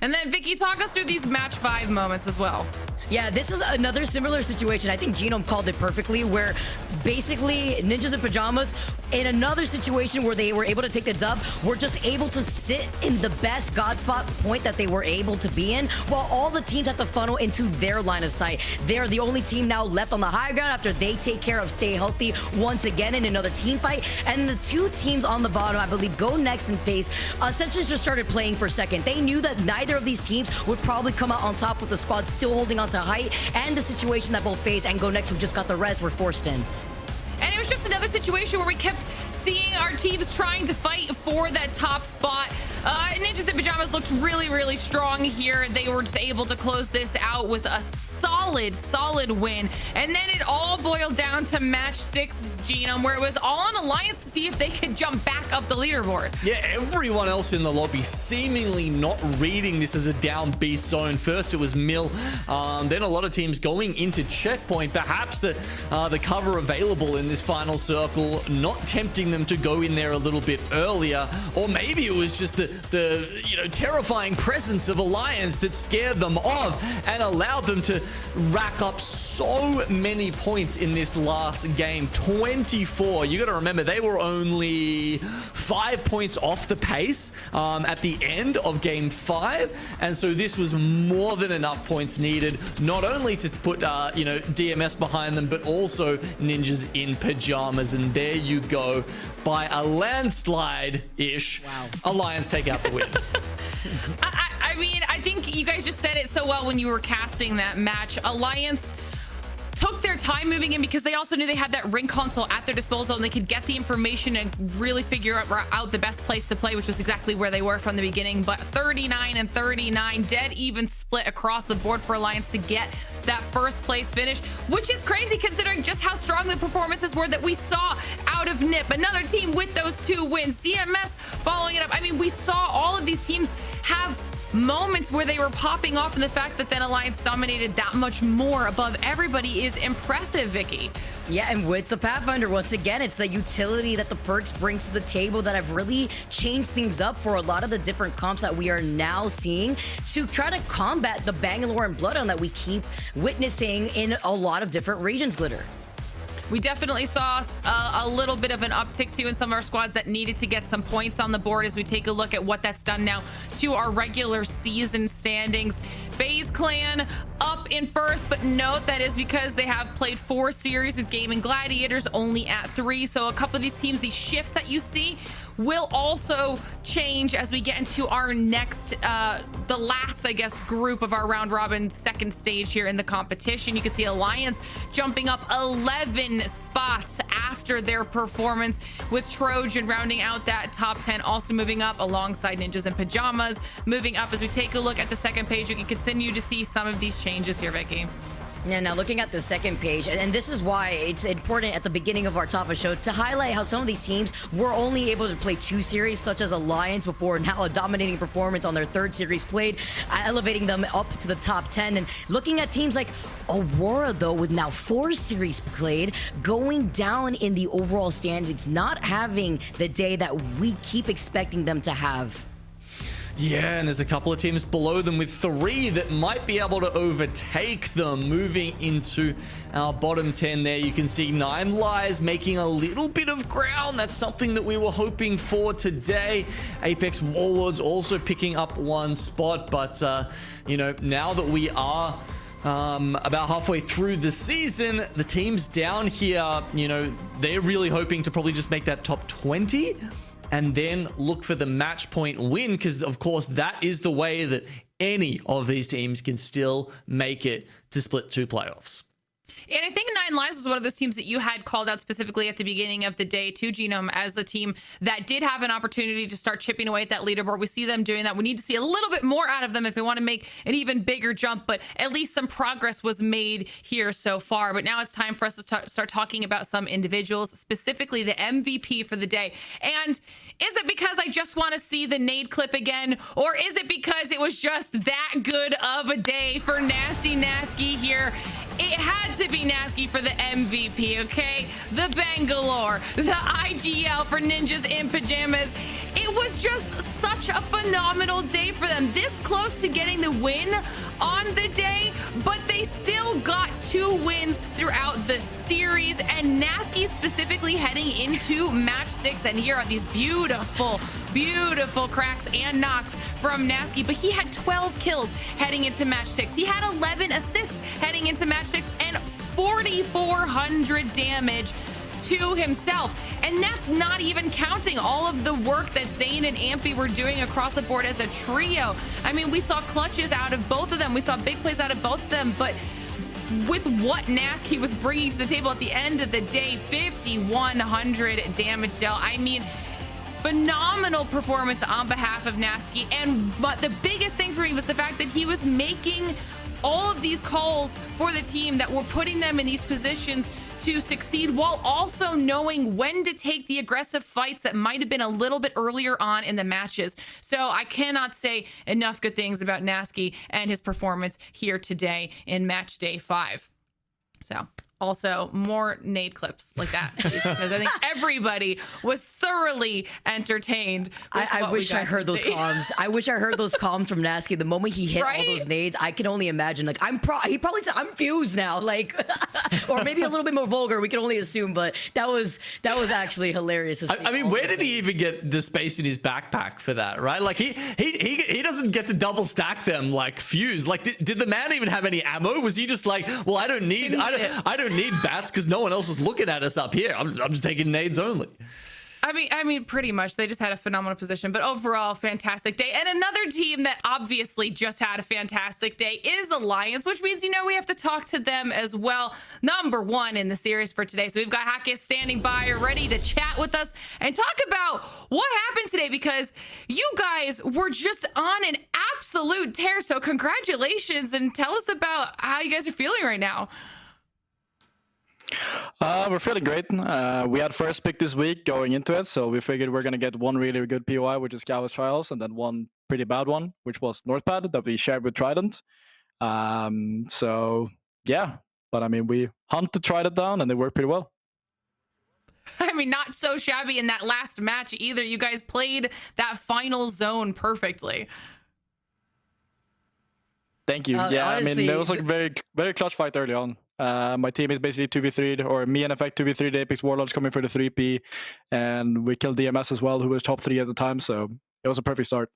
And then Vicky, talk us through these match 5 moments as well. Yeah, this is another similar situation. I think Genome called it perfectly, where basically Ninjas in Pajamas, in another situation where they were able to take the dub, were just able to sit in the best God spot point that they were able to be in, while all the teams have to funnel into their line of sight. They're the only team now left on the high ground after they take care of Stay Healthy once again in another team fight. And the 2 teams on the bottom, I believe, Go Next and FaZe, essentially just started playing for second. They knew that neither of these teams would probably come out on top with the squad still holding on to height, and the situation that both FaZe and Go Next, who just got the res, were forced in. was just another situation where we kept seeing our teams trying to fight for that top spot. Ninjas in Pajamas looked really, really strong here. They were just able to close this out with a solid win. And then it all boiled down to match 6's Genome, where it was all on Alliance to see if they could jump back up the leaderboard. Yeah, everyone else in the lobby seemingly not reading this as a down B zone. First it was Mill, then a lot of teams going into checkpoint. Perhaps the cover available in this final circle not tempting them to go in there a little bit earlier, or maybe it was just the terrifying presence of Alliance that scared them off and allowed them to rack up so many points in this last game. 24. You got to remember, they were only 5 points off the pace at the end of game 5, and so this was more than enough points needed, not only to put DMS behind them, but also Ninjas in Pajamas. And there you go, by a landslide-ish. Wow. Alliance take out the win. I mean, I think you guys just said it so well when you were casting that match. Alliance took their time moving in because they also knew they had that ring console at their disposal and they could get the information and really figure out the best place to play, which was exactly where they were from the beginning. But 39 and 39, dead even split across the board for Alliance to get that first place finish, which is crazy considering just how strong the performances were that we saw out of NIP. Another team with those 2 wins, DMS following it up. I mean, we saw all of these teams have moments where they were popping off, and the fact that then Alliance dominated that much more above everybody is impressive, Vicky. Yeah, and with the Pathfinder, once again, it's the utility that the perks bring to the table that have really changed things up for a lot of the different comps that we are now seeing to try to combat the Bangalore and Bloodhound that we keep witnessing in a lot of different regions, Glitter. We definitely saw a little bit of an uptick too in some of our squads that needed to get some points on the board as we take a look at what that's done now to our regular season standings. FaZe Clan up in first, but note that is because they have played 4 series with Gaming Gladiators only at 3. So a couple of these teams, these shifts that you see will also change as we get into our next, the last, I guess, group of our round robin second stage here in the competition. You can see Alliance jumping up 11 spots after their performance, with Trojan rounding out that top 10, also moving up alongside Ninjas in Pajamas. Moving up as we take a look at the second page, you can continue to see some of these changes here, Vicky. Yeah, now looking at the second page, and this is why it's important at the beginning of our top of show to highlight how some of these teams were only able to play 2 series, such as Alliance before now a dominating performance on their 3rd series played, elevating them up to the top 10. And looking at teams like Aurora, though, with now 4 series played, going down in the overall standings, not having the day that we keep expecting them to have. Yeah, and there's a couple of teams below them with 3 that might be able to overtake them. Moving into our bottom 10 there, you can see 9 Lives making a little bit of ground. That's something that we were hoping for today. Apex Warlords also picking up 1 spot, but now that we are about halfway through the season, the teams down here, they're really hoping to probably just make that top 20 and then look for the match point win, because of course that is the way that any of these teams can still make it to split 2 playoffs. And I think 9 Lives was one of those teams that you had called out specifically at the beginning of the day to Genome as a team that did have an opportunity to start chipping away at that leaderboard. We see them doing that. We need to see a little bit more out of them if we want to make an even bigger jump, but at least some progress was made here so far. But now it's time for us to start talking about some individuals, specifically the MVP for the day. And is it because I just want to see the nade clip again, or is it because it was just that good of a day for Nasty Nasky here? It had to be Nasky for the MVP, okay? The Bangalore, the IGL for Ninjas in Pajamas. It was just such a phenomenal day for them. This close to getting the win on the day, but they still got 2 wins throughout the series, and Nasky specifically heading into match 6. And here are these beautiful cracks and knocks from Nasky, but he had 12 kills heading into match 6. He had 11 assists heading into match 6 and 4,400 damage to himself. And that's not even counting all of the work that Zane and Ampy were doing across the board as a trio. I mean, we saw clutches out of both of them. We saw big plays out of both of them, but with what Nasky was bringing to the table at the end of the day, 5,100 damage dealt. I mean, phenomenal performance on behalf of Nasky. But the biggest thing for me was the fact that he was making all of these calls for the team that were putting them in these positions to succeed, while also knowing when to take the aggressive fights that might have been a little bit earlier on in the matches. So I cannot say enough good things about Nasky and his performance here today in match day 5. So also more nade clips like that, please, because I think everybody was thoroughly entertained. I wish I heard those comms. I wish I heard those comms from Nasky. The moment he hit all those nades, I can only imagine. Like he probably said, "I'm fused now," like, or maybe a little bit more vulgar. We can only assume, but that was actually hilarious. I mean, where did he even get the space in his backpack for that? Right? Like he doesn't get to double stack them like fuse. Like did the man even have any ammo? Was he just like, well, I don't need bats because no one else is looking at us up here. I'm just taking nades only. I mean, pretty much. They just had a phenomenal position, but overall, fantastic day. And another team that obviously just had a fantastic day is Alliance, which means, you know, we have to talk to them as well. Number 1 in the series for today. So we've got Hakis standing by, ready to chat with us and talk about what happened today, because you guys were just on an absolute tear. So congratulations, and tell us about how you guys are feeling right now. We're feeling great. We had first pick this week going into it, so we figured we're going to get one really good POI, which is Galvez Trials, and then one pretty bad one, which was Northpad, that we shared with Trident. So, yeah. But, I mean, we hunted Trident down, and they worked pretty well. I mean, not so shabby in that last match either. You guys played that final zone perfectly. Thank you. Yeah, honestly, I mean, it was like a very, very clutch fight early on. My team is basically 2v3'd, or me and Effect 2v3'd Apex Warlords coming for the 3P, and we killed DMS as well, who was top 3 at the time, so it was a perfect start.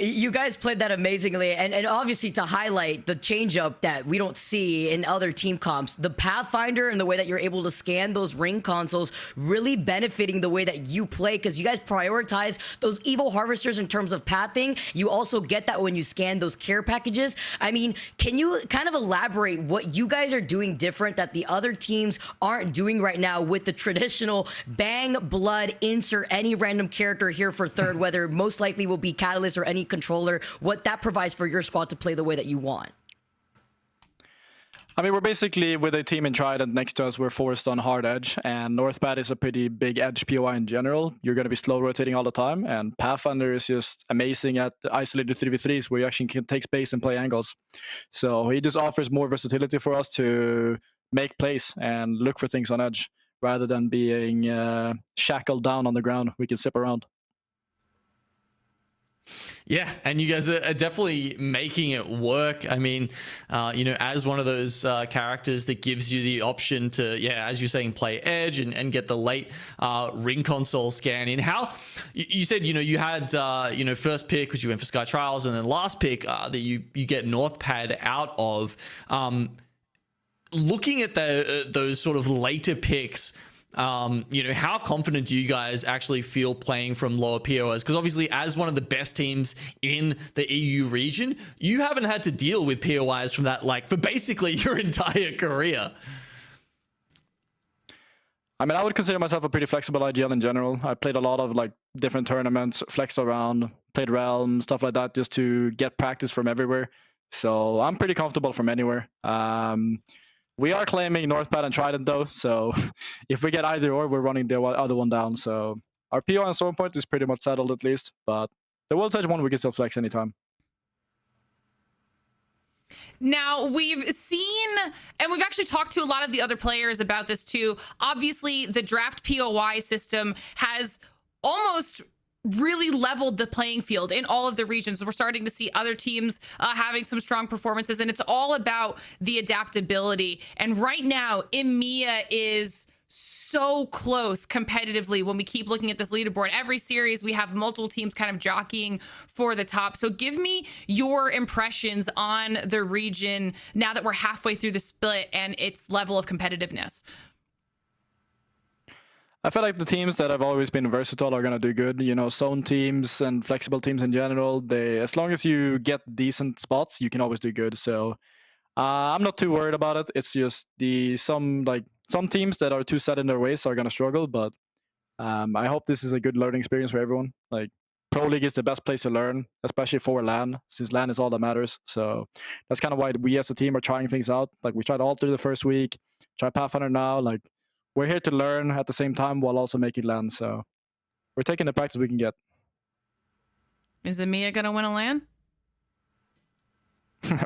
You guys played that amazingly, and obviously to highlight the change-up that we don't see in other team comps, the Pathfinder and the way that you're able to scan those ring consoles really benefiting the way that you play, because you guys prioritize those evil harvesters in terms of pathing. You also get that when you scan those care packages. I mean, can you kind of elaborate what you guys are doing different that the other teams aren't doing right now with the traditional bang, blood, insert any random character here for third, whether most likely will be Catalyst or any controller, what that provides for your squad to play the way that you want? I mean, we're basically, with a team in Trident next to us, we're forced on hard edge, and Northpad is a pretty big edge POI in general. You're going to be slow rotating all the time, and Pathfinder is just amazing at isolated 3v3s where you actually can take space and play angles. So he just offers more versatility for us to make plays and look for things on edge, rather than being shackled down on the ground. We can zip around. Yeah, and you guys are definitely making it work. I mean, you know, as one of those characters that gives you the option to, yeah, as you're saying, play edge and get the late ring console scan in. How you said, you know, you had you know, first pick, which you went for Sky Trials, and then last pick that you get Northpad out of. Looking at those sort of later picks, you know, how confident do you guys actually feel playing from lower POIs? Because obviously, as one of the best teams in the EU region, you haven't had to deal with POIs from that, like, for basically your entire career. I mean, I would consider myself a pretty flexible IGL in general. I played a lot of like different tournaments, flexed around, played Realm, stuff like that, just to get practice from everywhere. So I'm pretty comfortable from anywhere. We are claiming Northpad and Trident though, so if we get either or, we're running the other one down. So our PO on Storm Point is pretty much settled at least, but the World Edge one we can still flex anytime. Now, we've seen, and we've actually talked to a lot of the other players about this too. Obviously, the draft POI system has almost really leveled the playing field in all of the regions. We're starting to see other teams having some strong performances, and it's all about the adaptability. And right now, EMEA is so close competitively when we keep looking at this leaderboard. Every series, we have multiple teams kind of jockeying for the top. So give me your impressions on the region now that we're halfway through the split and its level of competitiveness. I feel like the teams that have always been versatile are going to do good. You know, zone teams and flexible teams in general, as long as you get decent spots, you can always do good. So I'm not too worried about it. It's just some teams that are too set in their ways are gonna struggle, but I hope this is a good learning experience for everyone. Like Pro League is the best place to learn, especially for LAN, since LAN is all that matters. So that's kind of why we as a team are trying things out. Like we tried Alter the first week, try Pathfinder now. Like we're here to learn at the same time while also making LAN. So we're taking the practice we can get. Is EMEA gonna win a LAN?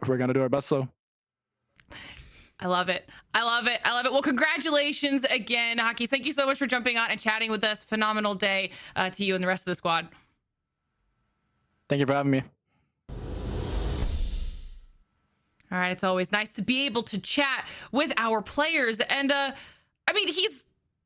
We're gonna do our best. So. I love it. I love it. I love it. Well, congratulations again, Hockey. Thank you so much for jumping on and chatting with us. Phenomenal day to you and the rest of the squad. Thank you for having me. All right. It's always nice to be able to chat with our players. And I mean, he's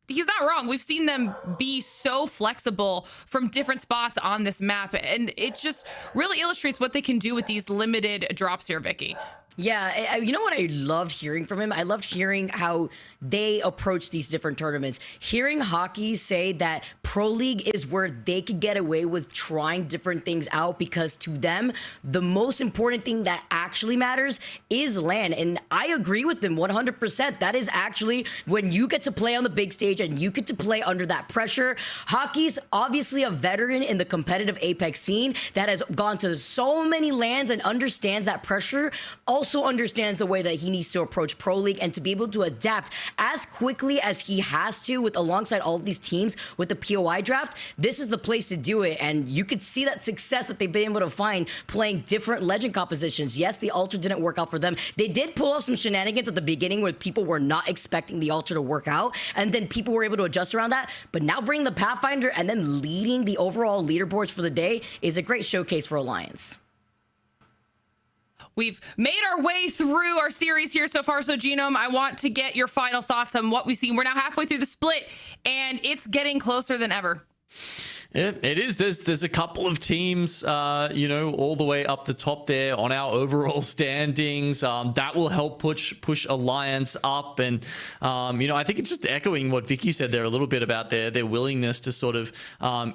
not wrong. We've seen them be so flexible from different spots on this map. And it just really illustrates what they can do with these limited drops here, Vicky. Yeah, you know what I loved hearing from him? I loved hearing how they approach these different tournaments. Hearing Hockey say that Pro League is where they could get away with trying different things out because to them, the most important thing that actually matters is LAN. And I agree with them 100%. That is actually when you get to play on the big stage and you get to play under that pressure. Hockey's obviously a veteran in the competitive Apex scene that has gone to so many LANs and understands that pressure. Also understands the way that he needs to approach Pro League and to be able to adapt as quickly as he has to with alongside all of these teams with the POI draft. This is the place to do it. And you could see that success that they've been able to find playing different legend compositions. Yes, the Ultra didn't work out for them. They did pull off some shenanigans at the beginning where people were not expecting the Ultra to work out. And then people were able to adjust around that. But now bringing the Pathfinder and then leading the overall leaderboards for the day is a great showcase for Alliance. We've made our way through our series here so far. So Genome, I want to get your final thoughts on what we've seen. We're now halfway through the split and it's getting closer than ever. Yeah, it is. There's a couple of teams, you know, all the way up the top there on our overall standings. That will help push Alliance up. And, you know, I think it's just echoing what Vicky said there a little bit about their willingness to sort of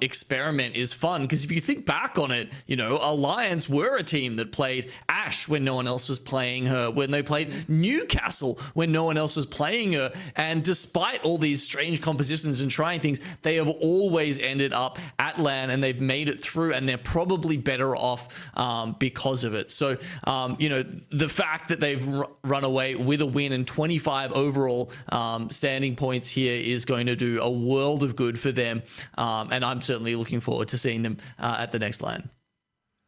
experiment is fun. Because if you think back on it, you know, Alliance were a team that played Ashe when no one else was playing her, when they played Newcastle when no one else was playing her. And despite all these strange compositions and trying things, they have always ended up at LAN and they've made it through, and they're probably better off because of it. So, you know, the fact that they've run away with a win and 25 overall standing points here is going to do a world of good for them. And I'm certainly looking forward to seeing them at the next LAN.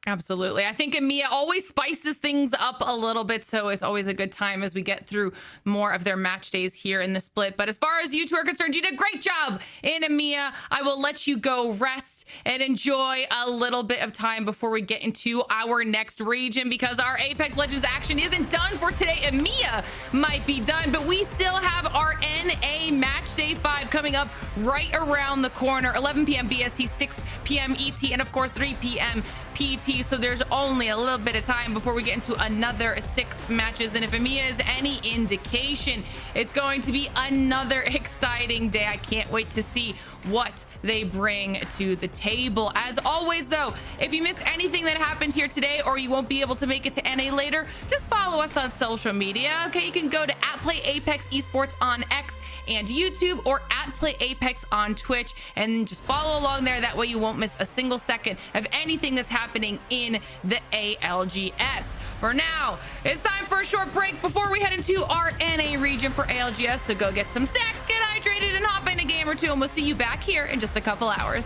Absolutely. I think EMEA always spices things up a little bit, so it's always a good time as we get through more of their match days here in the split. But as far as you two are concerned, you did a great job in EMEA. I will let you go rest and enjoy a little bit of time before we get into our next region, because our Apex Legends action isn't done for today. EMEA might be done, but we still have our NA Match Day 5 coming up right around the corner, 11 p.m. BST, 6 p.m. ET, and of course 3 p.m. PT. So there's only a little bit of time before we get into another 6 matches. And if EMEA is any indication, it's going to be another exciting day. I can't wait to see what they bring to the table. As always, though, if you missed anything that happened here today, or you won't be able to make it to NA later, just follow us on social media. Okay, you can go to @PlayApex Esports on X and YouTube, or @PlayApex on Twitch, and just follow along there. That way you won't miss a single second of anything that's happening in the ALGS. For now, it's time for a short break before we head into our NA region for ALGS. So go get some snacks, get hydrated, and hop in a game or two, and we'll see you back here in just a couple hours.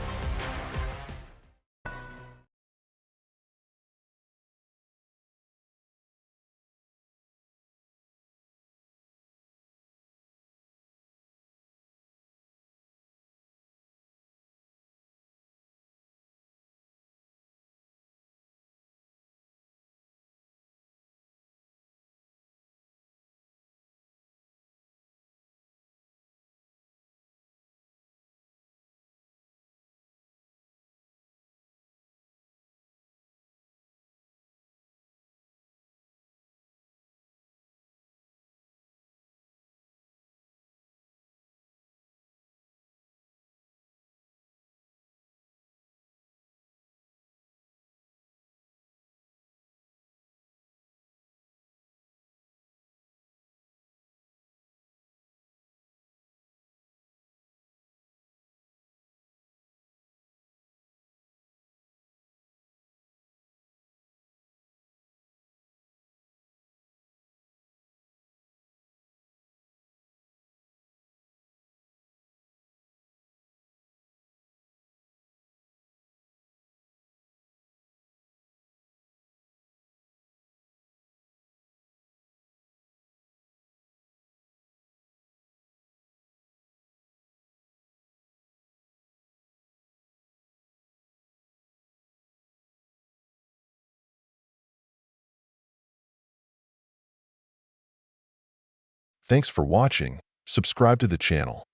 Thanks for watching. Subscribe to the channel.